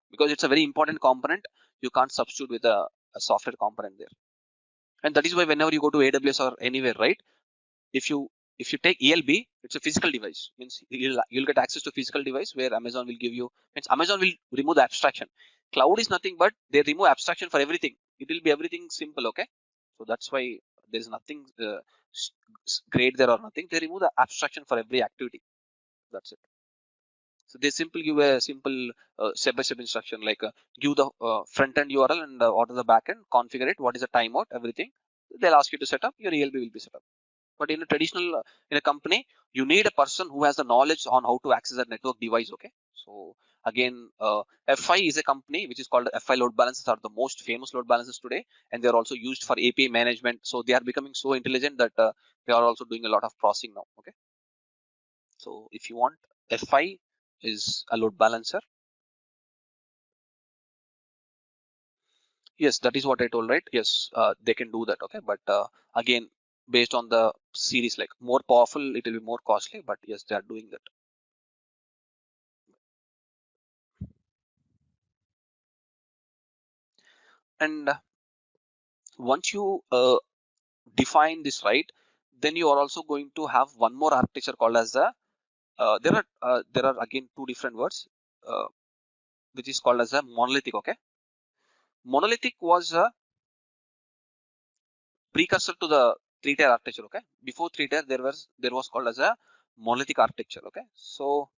A: because it's a very important component. You can't substitute with a software component there. And that is why whenever you go to AWS or anywhere, right, if you if you take ELB, it's a physical device. Means you'll get access to physical device where Amazon will give you. Means Amazon will remove the abstraction. Cloud is nothing but they remove abstraction for everything. It will be everything simple. Okay, so that's why there is nothing great there or nothing. They remove the abstraction for every activity. That's it. So they simply give a simple step-by-step instruction like give the front-end URL and what is the backend, configure it, what is the timeout, everything. They'll ask you to set up. Your ELB will be set up. But in a traditional, in a company, you need a person who has the knowledge on how to access that network device. Okay. So again, FI is a company which is called FI load balancers are the most famous load balancers today, and they're also used for API management. So they are becoming so intelligent that they are also doing a lot of processing now. Okay. So if you want, FI is a load balancer. Yes, that is what I told, right? Yes, they can do that. Okay, but again, based on the series, like more powerful, it will be more costly. But yes, they are doing that. And once you define this, right, then you are also going to have one more architecture called as the there are again two different words uh, which is called as a monolithic. Okay, monolithic was a precursor to the three-tier architecture. Okay, before three-tier there was called as a monolithic architecture. Okay, so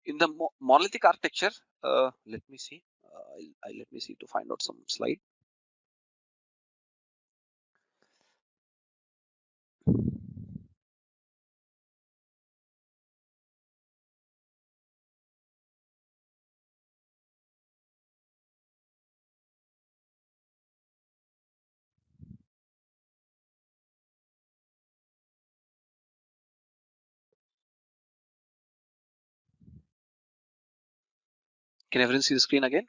A: in the monolithic architecture, let me see, let me see to find out some slide. Can everyone see the screen again?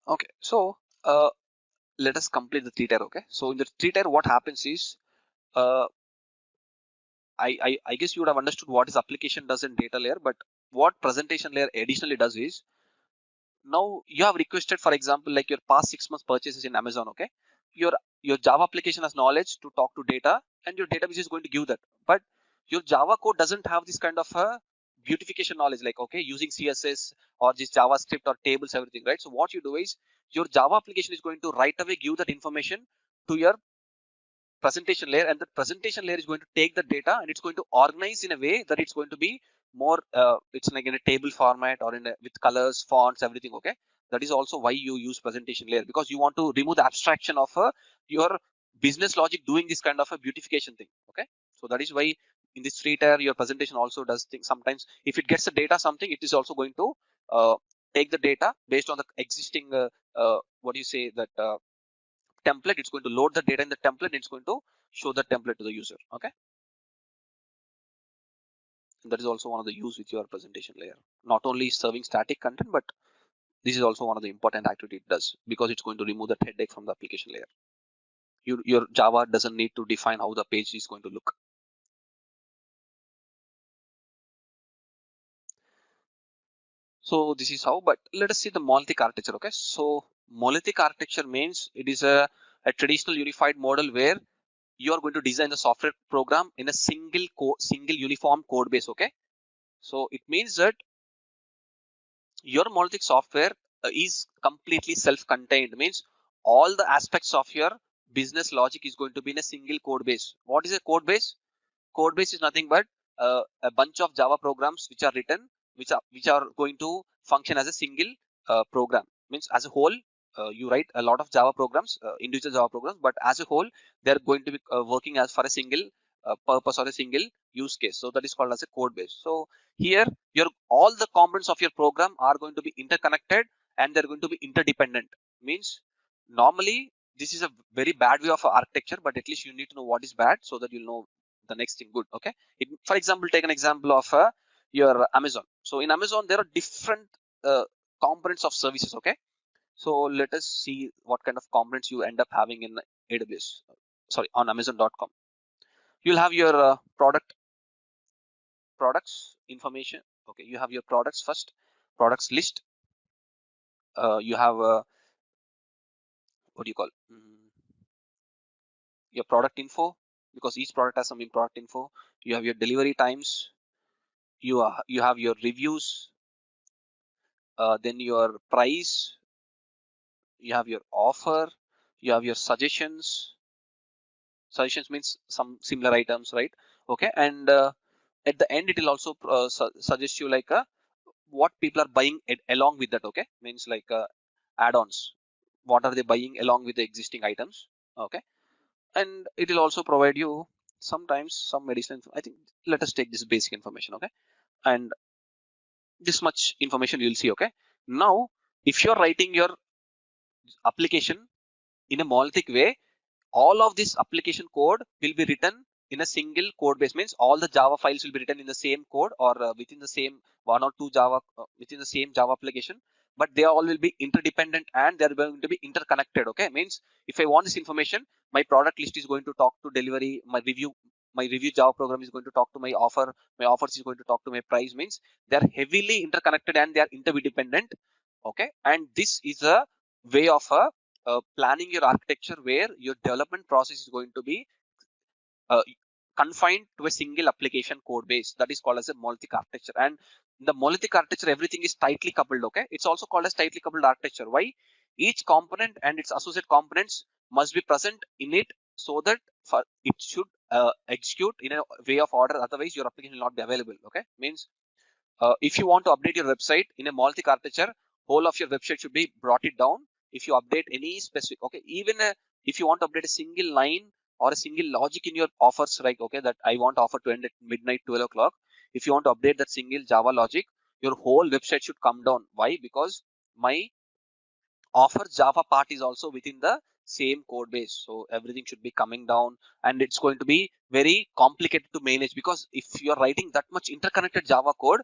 A: Okay, so let us complete the three-tier. Okay, so in the three-tier, what happens is uh, I guess you would have understood what is application does in data layer, but what presentation layer additionally does is now you have requested, for example, like your past 6 months purchases in Amazon. Okay, your your Java application has knowledge to talk to data, and your database is going to give that. But your Java code doesn't have this kind of a beautification knowledge, like okay, using CSS or this JavaScript or tables, everything, right? So what you do is your Java application is going to right away give that information to your presentation layer, and the presentation layer is going to take the data and it's going to organize in a way that it's going to be more it's like in a table format or in a, with colors, fonts, everything. Okay, that is also why you use presentation layer, because you want to remove the abstraction of your business logic doing this kind of a beautification thing. Okay, so that is why in this three tier your presentation also does things. Sometimes if it gets the data something, it is also going to uh, take the data based on the existing what do you say that template. It's going to load the data in the template. It's going to show the template to the user. Okay, and that is also one of the use with your presentation layer. Not only serving static content, but this is also one of the important activity it does, because it's going to remove that headache from the application layer. Your Java doesn't need to define how the page is going to look. So this is how, but let us see the monolithic architecture. Okay, so monolithic architecture means it is a traditional unified model where you are going to design the software program in a single uniform code base. Okay, so it means that your monolithic software is completely self-contained, means all the aspects of your business logic is going to be in a single code base. What is a code base? Code base is nothing but a bunch of Java programs which are written, which are going to function as a single program. Means as a whole, you write a lot of Java programs, individual Java programs, but as a whole, they're going to be working as for a single purpose or a single use case. So that is called as a code base. So here, your all the components of your program are going to be interconnected and they're going to be interdependent. Means normally this is a very bad way of architecture, but at least you need to know what is bad so that you'll know the next thing good. Okay, for example, take an example of your Amazon. So in Amazon there are different components of services. Okay, so let us see what kind of components you end up having in AWS, sorry, on Amazon.com. You'll have your products information. Okay, you have your products first, products list. You have what do you call your product info, because each product has some product info. You have your delivery times. You have your reviews. Then your price. You have your offer. You have your suggestions. Suggestions means some similar items, right? Okay, and at the end it will also suggest you like what people are buying along with that. Okay, means like add-ons. What are they buying along with the existing items? Okay, and it will also provide you sometimes some additional. I think let us take this basic information. Okay, and this much information you'll see. Okay, now if you're writing your application in a monolithic way, all of this application code will be written in a single code base. Means all the Java files will be written in the same code, or within the same one or two Java within the same Java application, but they all will be interdependent and they're going to be interconnected. Okay, means if I want this information, my product list is going to talk to delivery, my review Java program is going to talk to my offers is going to talk to my price. Means they're heavily interconnected and they are interdependent. Okay, and this is a way of planning your architecture where your development process is going to be uh, confined to a single application code base. That is called as a monolithic architecture. And in the monolithic architecture, everything is tightly coupled. Okay, it's also called as tightly coupled architecture. Why? Each component and its associate components must be present in it so that it should execute in a way of order. Otherwise, your application will not be available. Okay, means if you want to update your website in a monolithic architecture, whole of your website should be brought it down. If you update any specific, okay, even if you want to update a single line or a single logic in your offers, like okay, that I want offer to end at midnight 12 o'clock. If you want to update that single Java logic, your whole website should come down. Why? Because my offer Java part is also within the same code base, so everything should be coming down, and it's going to be very complicated to manage, because if you're writing that much interconnected Java code,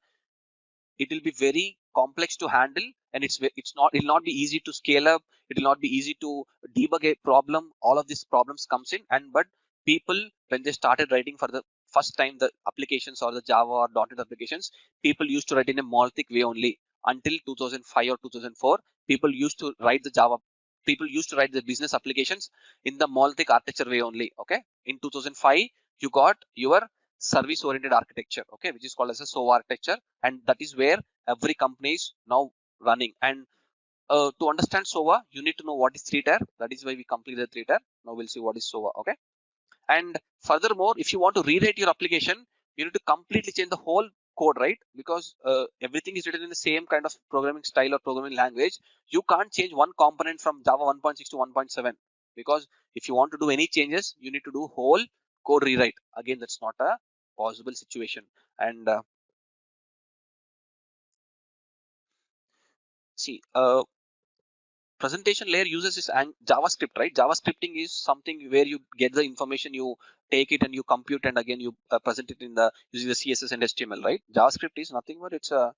A: it will be very complex to handle, and it'll not be easy to scale up. It will not be easy to debug a problem. All of these problems comes in, and but people, when they started writing for the first time the applications or the Java or .NET applications, people used to write in a monolithic way only. Until 2005 or 2004, people used to write the business applications in the monolithic architecture way only. Okay, in 2005 you got your service oriented architecture, okay, which is called as a SOA architecture, and that is where every company is now running. And to understand SOA, you need to know what is 3-tier. That is why we completed the 3-tier. Now we'll see what is SOA. Okay, and furthermore, if you want to rewrite your application, you need to completely change the whole code, right? Because everything is written in the same kind of programming style or programming language. You can't change one component from Java 1.6 to 1.7, because if you want to do any changes, you need to do whole code rewrite. Again, that's not a possible situation. And see, presentation layer uses this JavaScript, right? JavaScripting is something where you get the information, you take it and you compute, and again you present it in the using the CSS and HTML, right? JavaScript is nothing but it's a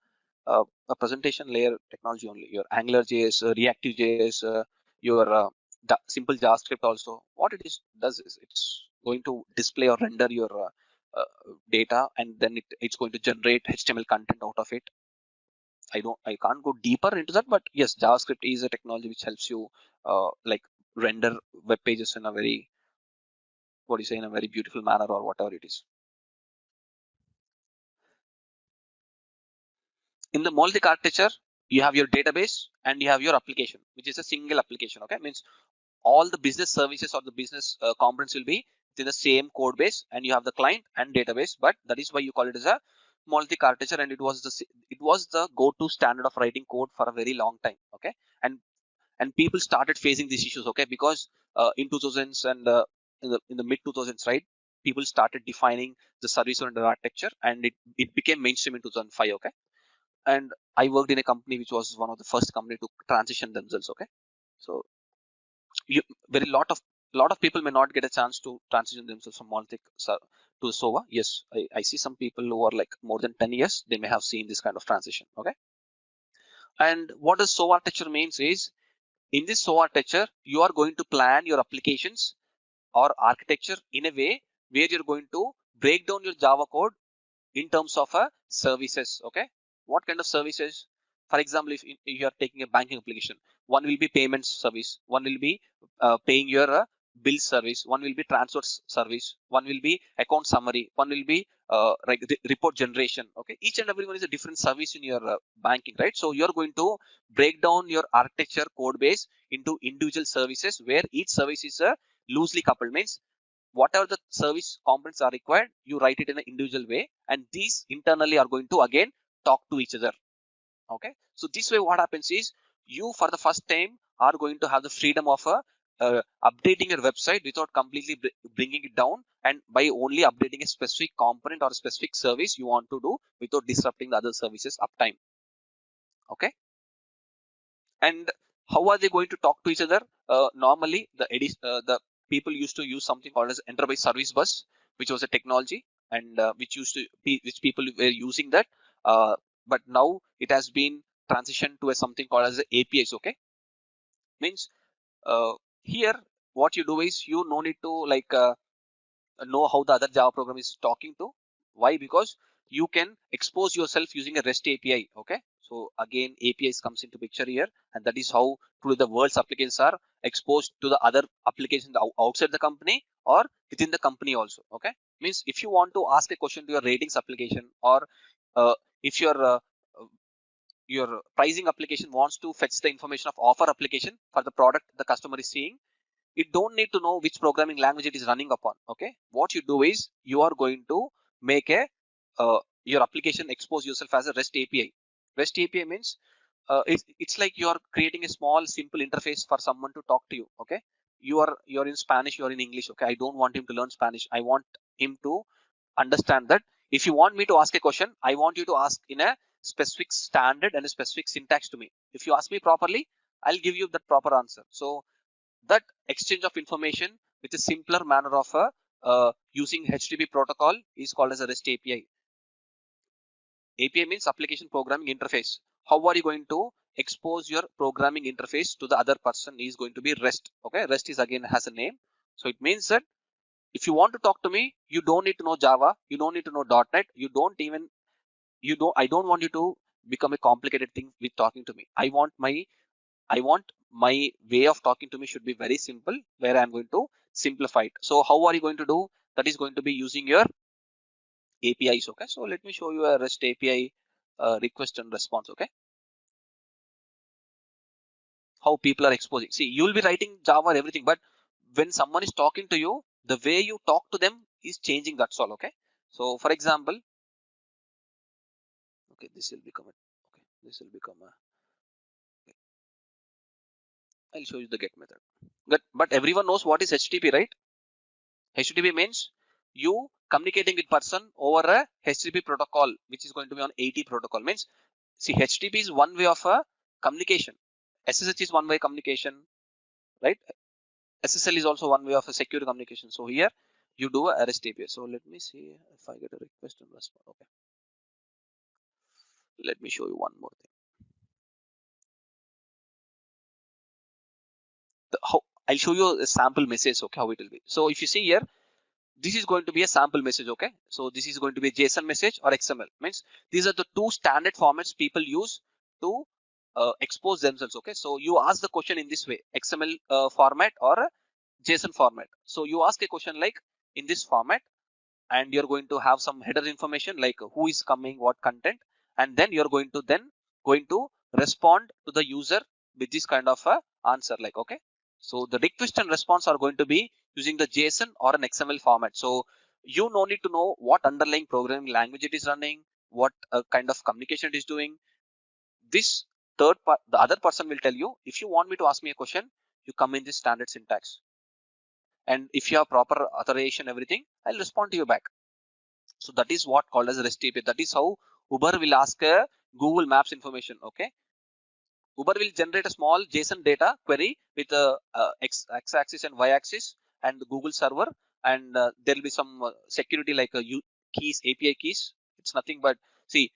A: presentation layer technology only. Your Angular JS, Reactive JS, your simple JavaScript also. What it is does is it's going to display or render your data, and then it's going to generate HTML content out of it. I can't go deeper into that, but yes, JavaScript is a technology which helps you like render web pages in a very, what do you say, in a very beautiful manner or whatever it is. In the monolithic architecture, you have your database and you have your application, which is a single application. Okay, means all the business services or the business components will be within the same code base, and you have the client and database. But that is why you call it as a monolithic architecture, and it was the go-to standard of writing code for a very long time. Okay, and people started facing these issues, okay, because in 2000s and in the mid 2000s, right, people started defining the service oriented architecture, and it became mainstream in 2005. Okay, and I worked in a company which was one of the first company to transition themselves. Okay, so you very lot of people may not get a chance to transition themselves from monolithic to SOA. Yes, I see some people who are like more than 10 years, they may have seen this kind of transition. Okay, and what does SOA architecture means is, in this SOA architecture, you are going to plan your applications or architecture in a way where you're going to break down your Java code in terms of services. Okay, what kind of services? For example, if you are taking a banking application, one will be payments service, one will be paying your bill service, one will be transfer service, one will be account summary, one will be report generation. Okay, each and every one is a different service in your banking, right? So you're going to break down your architecture code base into individual services, where each service is loosely coupled. Means whatever the service components are required, you write it in an individual way, and these internally are going to again talk to each other. Okay, so this way what happens is, you for the first time are going to have the freedom of updating your website without completely bringing it down, and by only updating a specific component or a specific service you want to do without disrupting the other services uptime. Okay, and how are they going to talk to each other? Normally the people used to use something called as enterprise service bus, which was a technology, and which people were using that, but now it has been transitioned to a something called as APIs. Okay, means here what you do is, you no need to know how the other Java program is talking to. Why? Because you can expose yourself using a REST API. Okay, so again APIs comes into picture here, and that is how truly the world's applications are exposed to the other applications outside the company or within the company also. Okay, means if you want to ask a question to your ratings application, or if your pricing application wants to fetch the information of offer application for the product the customer is seeing, you don't need to know which programming language it is running upon. Okay, what you do is, you are going to make a your application expose yourself as a REST API. REST API means it's like you are creating a small simple interface for someone to talk to you. Okay, you're in Spanish, you're in English. Okay, I don't want him to learn Spanish, I want him to understand that if you want me to ask a question, I want you to ask in a specific standard and a specific syntax to me. If you ask me properly, I'll give you that proper answer. So that exchange of information with a simpler manner of using HTTP protocol is called as a REST API. API means application programming interface. How are you going to expose your programming interface to the other person is going to be REST. Okay, REST is again has a name. So it means that if you want to talk to me, you don't need to know Java, you don't need to know .NET, I don't want you to become a complicated thing with talking to me. I want my way of talking to me should be very simple, where I'm going to simplify it. So how are you going to do? That is going to be using your APIs. Okay, so let me show you a REST API request and response. Okay, how people are exposing. See, you will be writing Java and everything, but when someone is talking to you, the way you talk to them is changing. That's all. Okay, so for example, okay, this will become a okay, I'll show you the get method. But everyone knows what is HTTP, right? HTTP means you communicating with person over a HTTP protocol, which is going to be on 80 protocol. Means, see, HTTP is one way of a communication. SSH is one way communication, right? SSL is also one way of a secure communication. So here you do a REST API. So let me see if I get a request and response. Okay, let me show you one more thing. I'll show you a sample message. Okay, how it will be. So if you see here, this is going to be a sample message. Okay, so this is going to be a JSON message or XML. Means these are the two standard formats people use to expose themselves. Okay, so you ask the question in this way, XML format or a JSON format. So you ask a question like in this format, and you're going to have some header information like who is coming, what content, and then you're going to respond to the user with this kind of a answer. Like, okay, so the request and response are going to be using the JSON or an XML format. So you no need to know what underlying programming language it is running, what kind of communication it is doing. This the other person will tell you, if you want me to ask me a question, you come in this standard syntax, and if you have proper authorization, everything, I'll respond to you back. So that is what called as REST API. That is how Uber will ask a Google Maps information. Okay, Uber will generate a small JSON data query with a x-axis and y-axis and the Google server, and there will be some security like keys, API keys. It's nothing but, see,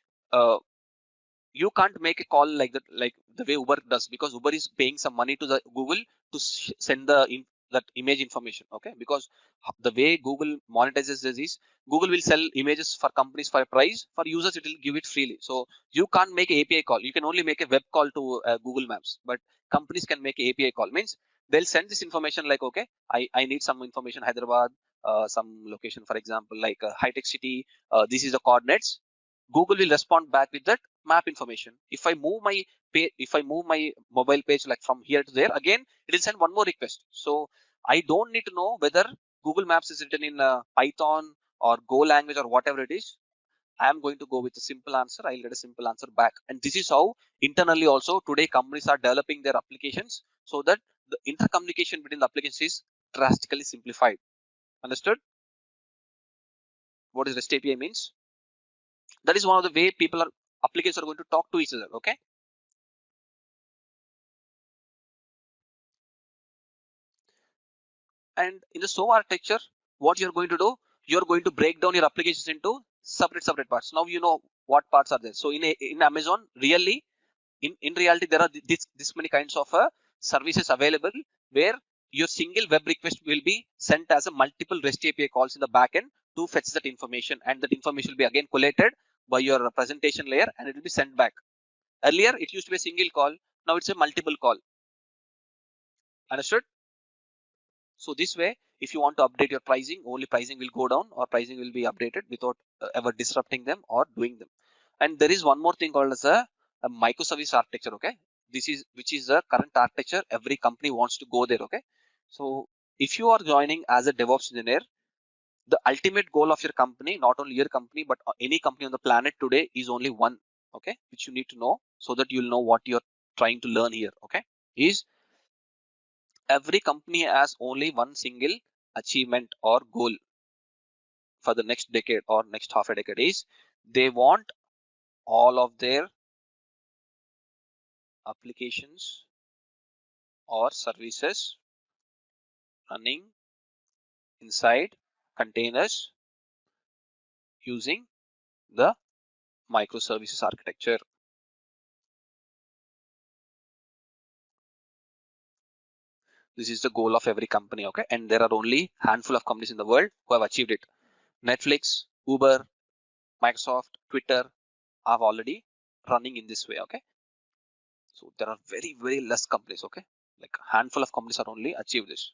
A: you can't make a call like that, like the way Uber does, because Uber is paying some money to the Google to send the that image information, okay? Because the way Google monetizes this is Google will sell images for companies for a price. For users, it will give it freely. So you can't make an API call. You can only make a web call to Google Maps, but companies can make an API call. Means they'll send this information like, okay, I need some information, Hyderabad, some location, for example, like high-tech city. This is the coordinates. Google will respond back with that map information. If I move my mobile page like from here to there, again it will send one more request. So I don't need to know whether Google Maps is written in Python or Go language or whatever it is. I am going to go with a simple answer. I'll get a simple answer back. And this is how internally also today companies are developing their applications so that the intercommunication between the applications is drastically simplified. Understood? What is REST API means? That is one of the way applications are going to talk to each other. Okay. And in the SOA architecture, what you're going to do, you're going to break down your applications into separate parts. Now you know what parts are there. So in Amazon, really, in reality, there are this many kinds of services available where your single web request will be sent as a multiple REST API calls in the backend to fetch that information, and that information will be again collated by your presentation layer and it will be sent back. Earlier, it used to be a single call. Now it's a multiple call. Understood? So this way, if you want to update your pricing, only pricing will go down or pricing will be updated without ever disrupting them or doing them. And there is one more thing called as a microservice architecture. Okay, which is the current architecture. Every company wants to go there. Okay, so if you are joining as a DevOps engineer, the ultimate goal of your company, not only your company but any company on the planet today, is only one. Okay, which you need to know so that you'll know what you're trying to learn here. Okay, is every company has only one single achievement or goal for the next decade or next half a decade, is they want all of their applications or services running inside containers using the microservices architecture. This is the goal of every company. Okay, and there are only handful of companies in the world who have achieved it. Netflix, Uber, Microsoft, Twitter are already running in this way. Okay, so there are very less companies. Okay, like a handful of companies are only achieve this.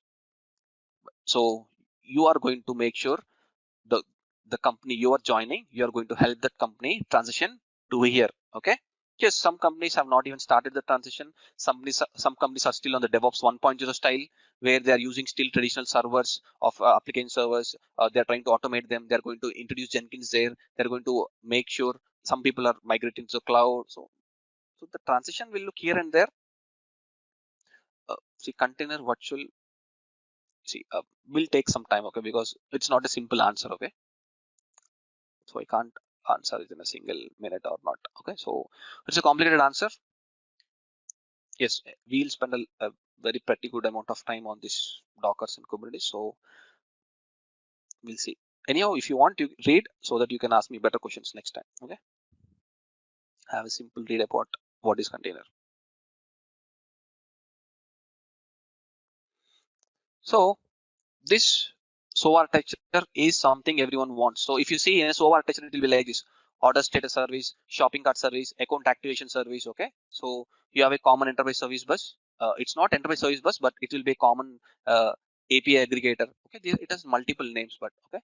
A: So you are going to make sure the company you are joining, you are going to help that company transition to here. Okay, yes, some companies have not even started the transition. Some companies are still on the DevOps 1.0 style, where they are using still traditional servers of application servers. They're trying to automate them. They're going to introduce Jenkins there. They're going to make sure some people are migrating to the cloud. So the transition will look here and there. See, container virtual, see, will take some time. Okay, because it's not a simple answer. Okay, so I can't answer it in a single minute or not. Okay, so it's a complicated answer. Yes, we'll spend a very pretty good amount of time on this Dockers and Kubernetes. So we'll see. Anyhow, if you want to read so that you can ask me better questions next time. Okay, have a simple read about what is container. So this SOA architecture is something everyone wants. So if you see in a SOA architecture, it will be like this: order status service, shopping cart service, account activation service. Okay, so you have a common enterprise service bus. It's not enterprise service bus, but it will be a common API aggregator. Okay, it has multiple names, but okay,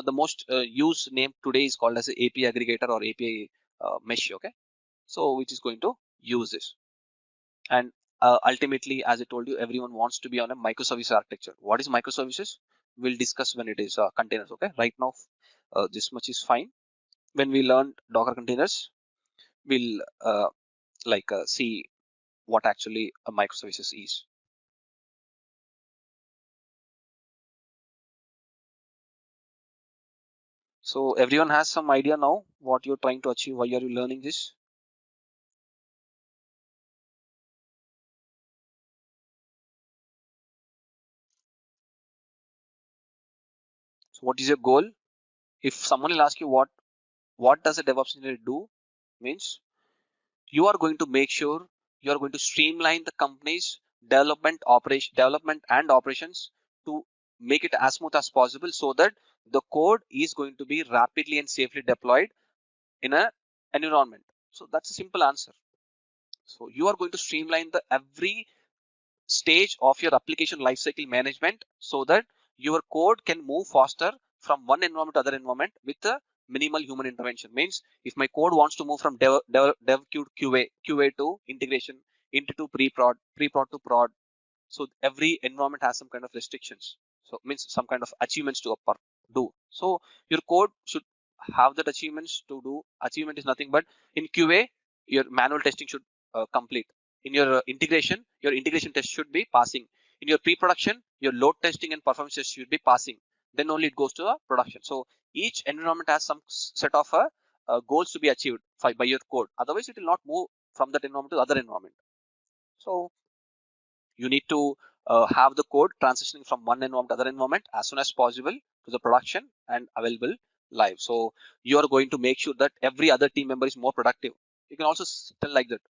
A: the most used name today is called as a API aggregator or API mesh. Okay, so which is going to use this. And ultimately, as I told you, everyone wants to be on a microservice architecture. What is microservices? We'll discuss when it is containers. Okay, right now this much is fine. When we learn Docker containers, we'll see what actually a microservices is. So everyone has some idea now what you're trying to achieve. Why are you learning this? So what is your goal? If someone will ask you what does a DevOps engineer do, means you are going to make sure you are going to streamline the company's development and operations to make it as smooth as possible, so that the code is going to be rapidly and safely deployed in a environment. So that's a simple answer. So you are going to streamline the every stage of your application lifecycle management, so that your code can move faster from one environment to other environment with a minimal human intervention. Means if my code wants to move from dev to QA to integration into to pre-prod to prod, so every environment has some kind of restrictions, so means some kind of achievements to do. So your code should have that achievements to do. Achievement is nothing but in QA your manual testing should complete. In your integration, your integration test should be passing. In your pre-production, your load testing and performance test should be passing. Then only it goes to a production. So each environment has some set of goals to be achieved by your code, otherwise it will not move from that environment to the other environment. So you need to have the code transitioning from one environment to other environment as soon as possible to the production and available live. So you are going to make sure that every other team member is more productive. You can also tell like that.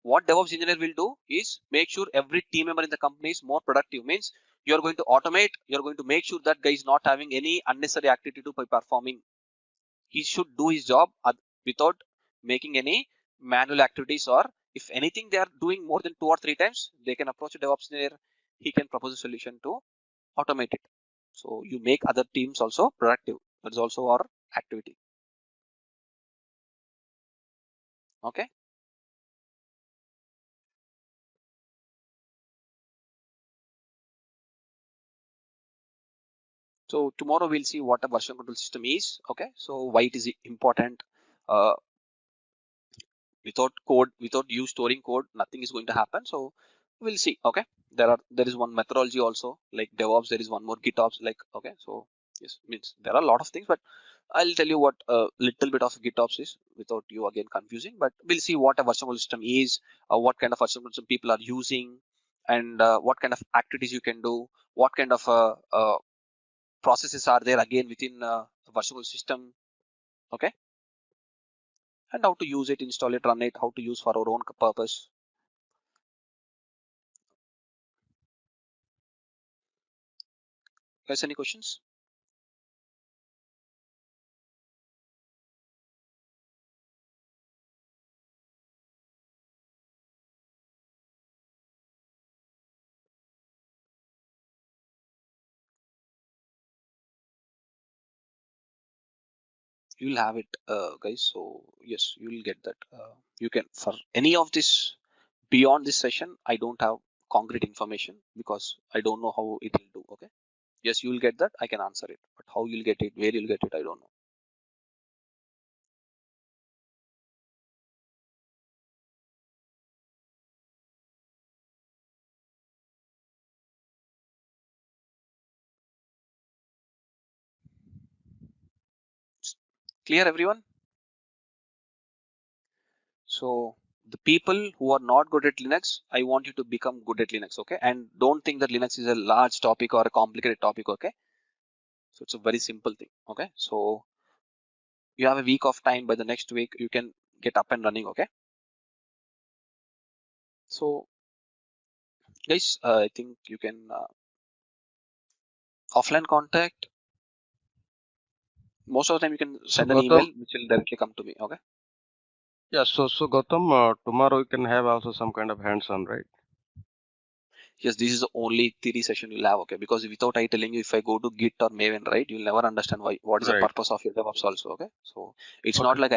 A: What DevOps engineer will do is make sure every team member in the company is more productive. Means you are going to automate. You are going to make sure that guy is not having any unnecessary activity to by performing. He should do his job without making any manual activities, or if anything they are doing more than 2 or 3 times, they can approach a DevOps engineer. He can propose a solution to automate it. So you make other teams also productive. That's also our activity. Okay. So tomorrow we'll see what a version control system is. Okay. So why it is important. Uh, without you storing code, nothing is going to happen. So we'll see. Okay, there is one methodology also like DevOps. There is one more GitOps, like, okay. So yes, means there are a lot of things, but I'll tell you what a little bit of GitOps is without you again confusing. But we'll see what a version control system is, what kind of version control system people are using, and what kind of activities you can do, what kind of processes are there again within a version control system. Okay, and how to use it, install it, run it, how to use for our own purpose. Guys, any questions? You'll have it, guys. So yes, you'll get that. You can, for any of this beyond this session, I don't have concrete information because I don't know how it will do. Okay, yes, you'll get that. I can answer it, but how you'll get it, where you'll get it, I don't know. Clear, everyone? So the people who are not good at Linux, I want you to become good at Linux. Okay, and don't think that Linux is a large topic or a complicated topic. Okay, so it's a very simple thing. Okay, so you have a week of time. By the next week you can get up and running. Okay, so guys, I think you can offline contact. Most of the time you can
E: So
A: send an
E: Gautam,
A: email which will directly come to me. Okay,
E: yeah, so Gautam, tomorrow you can have also some kind of hands-on, right?
A: yes, this is the only theory session you'll have. Okay, because without I telling you, if I go to Git or Maven, right, you'll never understand what is the
E: Right.
A: purpose of your DevOps also. Okay, so it's not
E: Okay.
A: like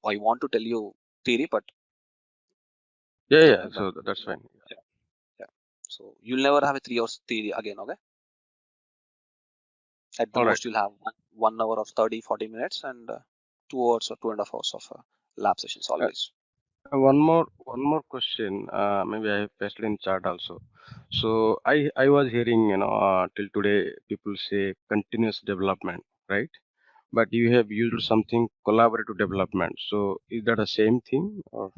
A: I want to tell you theory, but
E: Yeah,
A: yeah,
E: yeah. So that's fine.
A: yeah, yeah. So you'll never have a 3 hours theory again. Okay, at the
E: All right.
A: most you'll have one hour of 30-40 minutes, and 2 hours or 2.5 hours of lab sessions
E: Uh,
A: always.
E: one more question. Maybe I have pasted in chat also. So I was hearing, till today people say continuous development, right? But you have used something collaborative development. So is that the same thing or?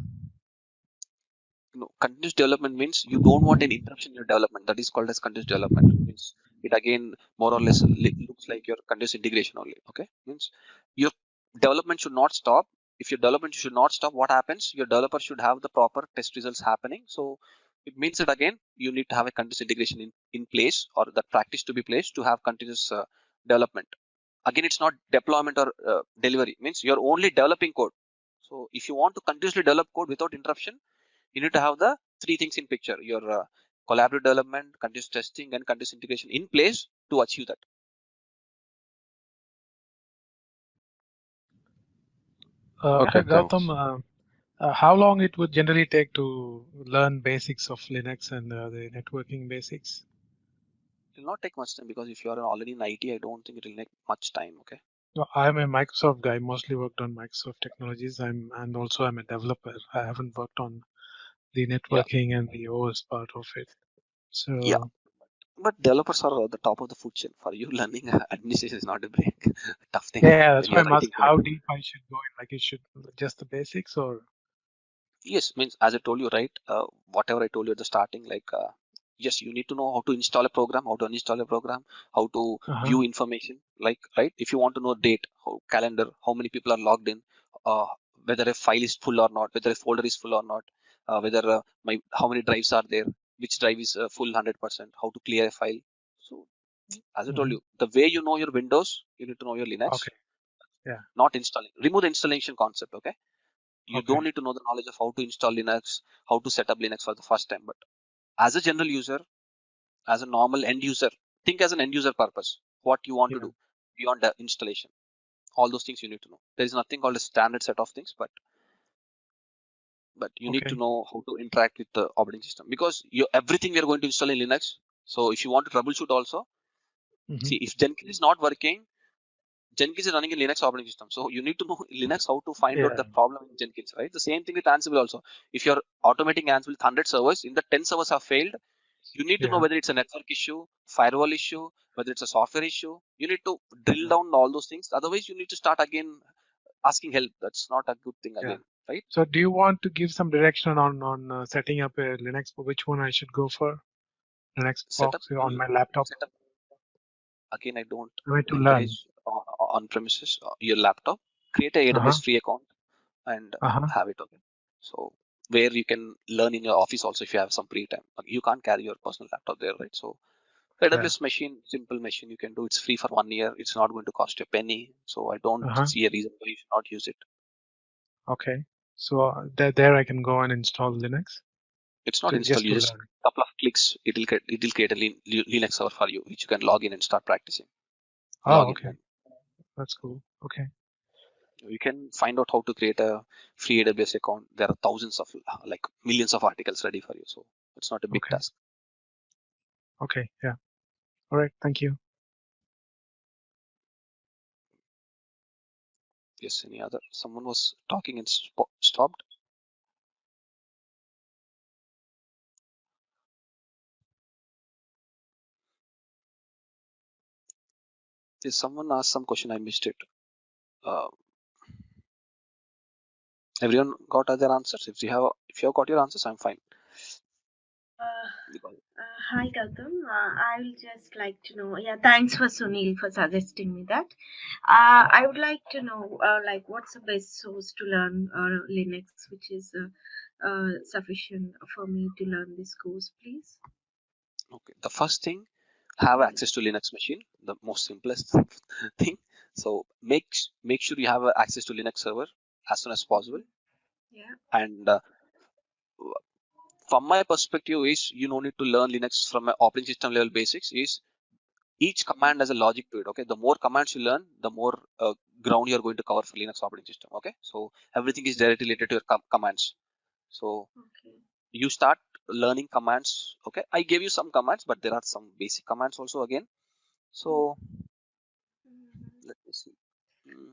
A: No, continuous development means you don't want an interruption in your development. That is called as continuous development. Means it again more or less looks like your continuous integration only. Okay, means your development should not stop. If your development should not stop, what happens? Your developer should have the proper test results happening. So It means that again, you need to have a continuous integration in place, or that practice to be placed to have continuous development. Again, it's not deployment or delivery. It means you're only developing code. So if you want to continuously develop code without interruption, you need to have the three things in picture: your collaborative development, continuous testing, and continuous integration in place to achieve that.
E: Okay,
C: Gautam, how long it would generally take to learn basics of Linux and the networking basics?
A: It will not take much time, because if you are already in IT, I don't think it will take much time. Okay.
C: No, I'm a Microsoft guy. Mostly worked on Microsoft technologies. I'm a developer. I haven't worked on the networking and the OS part of it.
A: Yeah.
C: So
A: But developers are at the top of the food chain. For you, learning administration is not a big tough thing
C: yeah, that's
A: when
C: why
A: you're
C: I'm
A: writing
C: asking
A: code.
C: how deep I should go in. Like it should just the basics or
A: Yes, means as I told you, right? Whatever I told you at the starting, like yes, you need to know how to install a program, how to uninstall a program, how to view information, like right. If you want to know date, how, calendar, how many people are logged in, uh, whether a file is full or not, whether a folder is full or not, whether how many drives are there, which drive is full 100%, how to clear a file. So as I told you, the way you know your Windows, you need to know your Linux.
C: okay. Yeah.
A: Not installing. Remove the installation concept. Okay. You
C: Okay.
A: don't need to know the knowledge of how to install Linux, how to set up Linux for the first time. But as a general user, as a normal end user, think as an end user purpose, what you want to
C: Yeah.
A: do beyond the installation. All those things you need to know. There is nothing called a standard set of things, but you need to
C: Okay.
A: know how to interact with the operating system, because everything we are going to install in Linux. So if you want to troubleshoot also, see if Jenkins is not working, Jenkins is running a Linux operating system. So you need to know Linux how to find out
C: Yeah.
A: the problem in Jenkins, right? The same thing with Ansible also. If you're automating Ansible with 100 servers, in the 10 servers have failed, you need to know
C: Yeah.
A: whether it's a network issue, firewall issue, whether it's a software issue. You need to drill down all those things. Otherwise, you need to start again asking help. That's not a good thing
C: Yeah.
A: again, right?
C: So do you want to give some direction on setting up a Linux? Which one I should go for? Linux
A: Setup,
C: box on my laptop.
A: setup. Again, I don't
C: Where to learn?
A: encourage on premises your laptop. Create a
C: Uh-huh.
A: AWS free account and
C: Uh-huh.
A: have it. Okay. So where you can learn in your office also if you have some free time. You can't carry your personal laptop there, right? So
C: Yeah.
A: AWS machine, simple machine you can do. It's free for 1 year. It's not going to cost you a penny. So I don't
C: Uh-huh.
A: see a reason why you should not use it.
C: Okay. So there I can go and install Linux
A: It's not install.
C: just
A: You
C: to
A: just
C: learn.
A: couple of clicks. It'll create a Linux server for you, which you can log in and start practicing.
C: Oh,
A: Log in
C: okay.
A: then.
C: That's cool. Okay.
A: You can find out how to create a free AWS account. There are thousands of like millions of articles ready for you. So it's not a big
C: Okay.
A: task.
C: Okay. Yeah. All right. Thank you.
A: Yes. Any other? Someone was talking and stopped. Yes. Someone asked some question. I missed it. Uh, Everyone got other answers. If you have got your answers, I'm fine.
B: Hi Gautam, I will just like to know. Yeah, thanks for Sunil for suggesting me that. I would like to know, like, what's the best source to learn Linux, which is sufficient for me to learn this course, please.
A: Okay. The first thing, have access to Linux machine. The most simplest thing. So make sure you have access to Linux server as soon as possible.
B: Yeah.
A: And from my perspective, is you don't need to learn Linux from an operating system level basics. Is each command has a logic to it. Okay. The more commands you learn, the more ground you're going to cover for Linux operating system. Okay. So everything is directly related to your commands. So
B: Okay.
A: you start learning commands. Okay. I gave you some commands, but there are some basic commands also again. So let me see.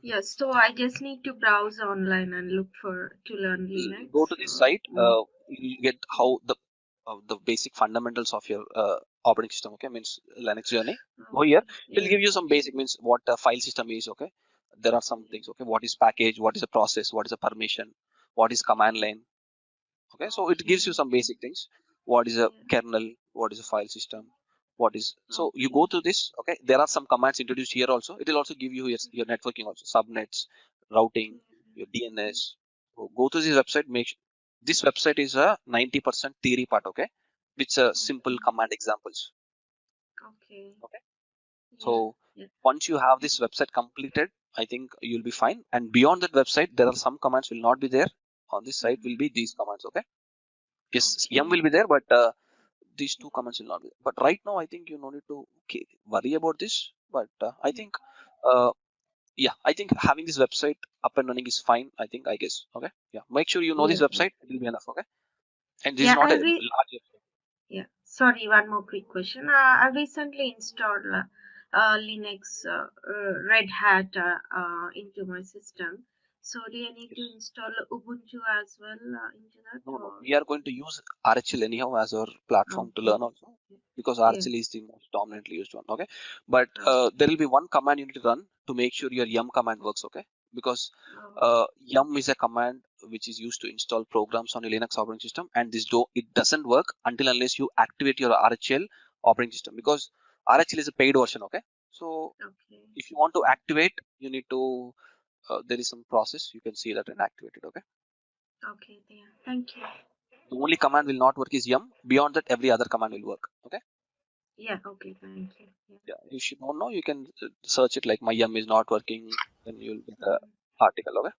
B: Yes, so I just need to browse online and look for to learn Linux.
A: Go to this site. You get how the basic fundamentals of your operating system. Okay, means Linux journey. Go here. It'll give you some basic, means what a file system is. Okay, there are some things. Okay, what is package? What is a process? What is a permission? What is command line? Okay, so it gives you some basic things. What is a kernel? What is a file system? What is, so you go to this. Okay, there are some commands introduced here also. It will also give you your networking also, subnets, routing, your DNS. So go to this website. This website is a 90% theory part. Okay, which are simple command examples.
B: Okay.
A: Okay.
B: Yeah.
A: So
B: Yeah.
A: once you have this website completed, I think you'll be fine. And beyond that website, there are some commands will not be there. On this site will be these commands. Okay. Yes, yum
B: Okay.
A: will be there, but these two commands will not be there. But right now, I think you no need to worry about this. But I think, yeah, I think having this website up and running is fine. I guess. Okay. Yeah. Make sure you know this
B: Yeah.
A: website. It will be enough. Okay. And this is
B: Yeah.
A: not a large website.
B: Yeah. Sorry, one more quick question. I recently installed Linux Red Hat into my system. So do I need to
A: Yes.
B: install Ubuntu as well into that?
A: No, no.
B: Or
A: We are going to use RHL anyhow as our platform to
B: okay.
A: learn also,
B: Yeah.
A: because
B: Yeah.
A: RHL is the most dominantly used one. Okay. But
B: Oh,
A: there will be one command you need to run to make sure your yum command works. Okay. Because
B: oh,
A: yum is a command which is used to install programs on your Linux operating system, and it doesn't work until unless you activate your RHL operating system, because RHL is a paid version. Okay. So
B: okay.
A: if you want to activate, you need to there is some process, you can see that and activate it. Okay.
B: Okay. Yeah. Thank you.
A: The only command will not work is yum. Beyond that, every other command will work. Okay.
B: Yeah. Okay. Thank you. Yeah.
A: Yeah. If you don't know, you can search it like my yum is not working. Then you'll get the
B: Mhm.
A: article. Okay.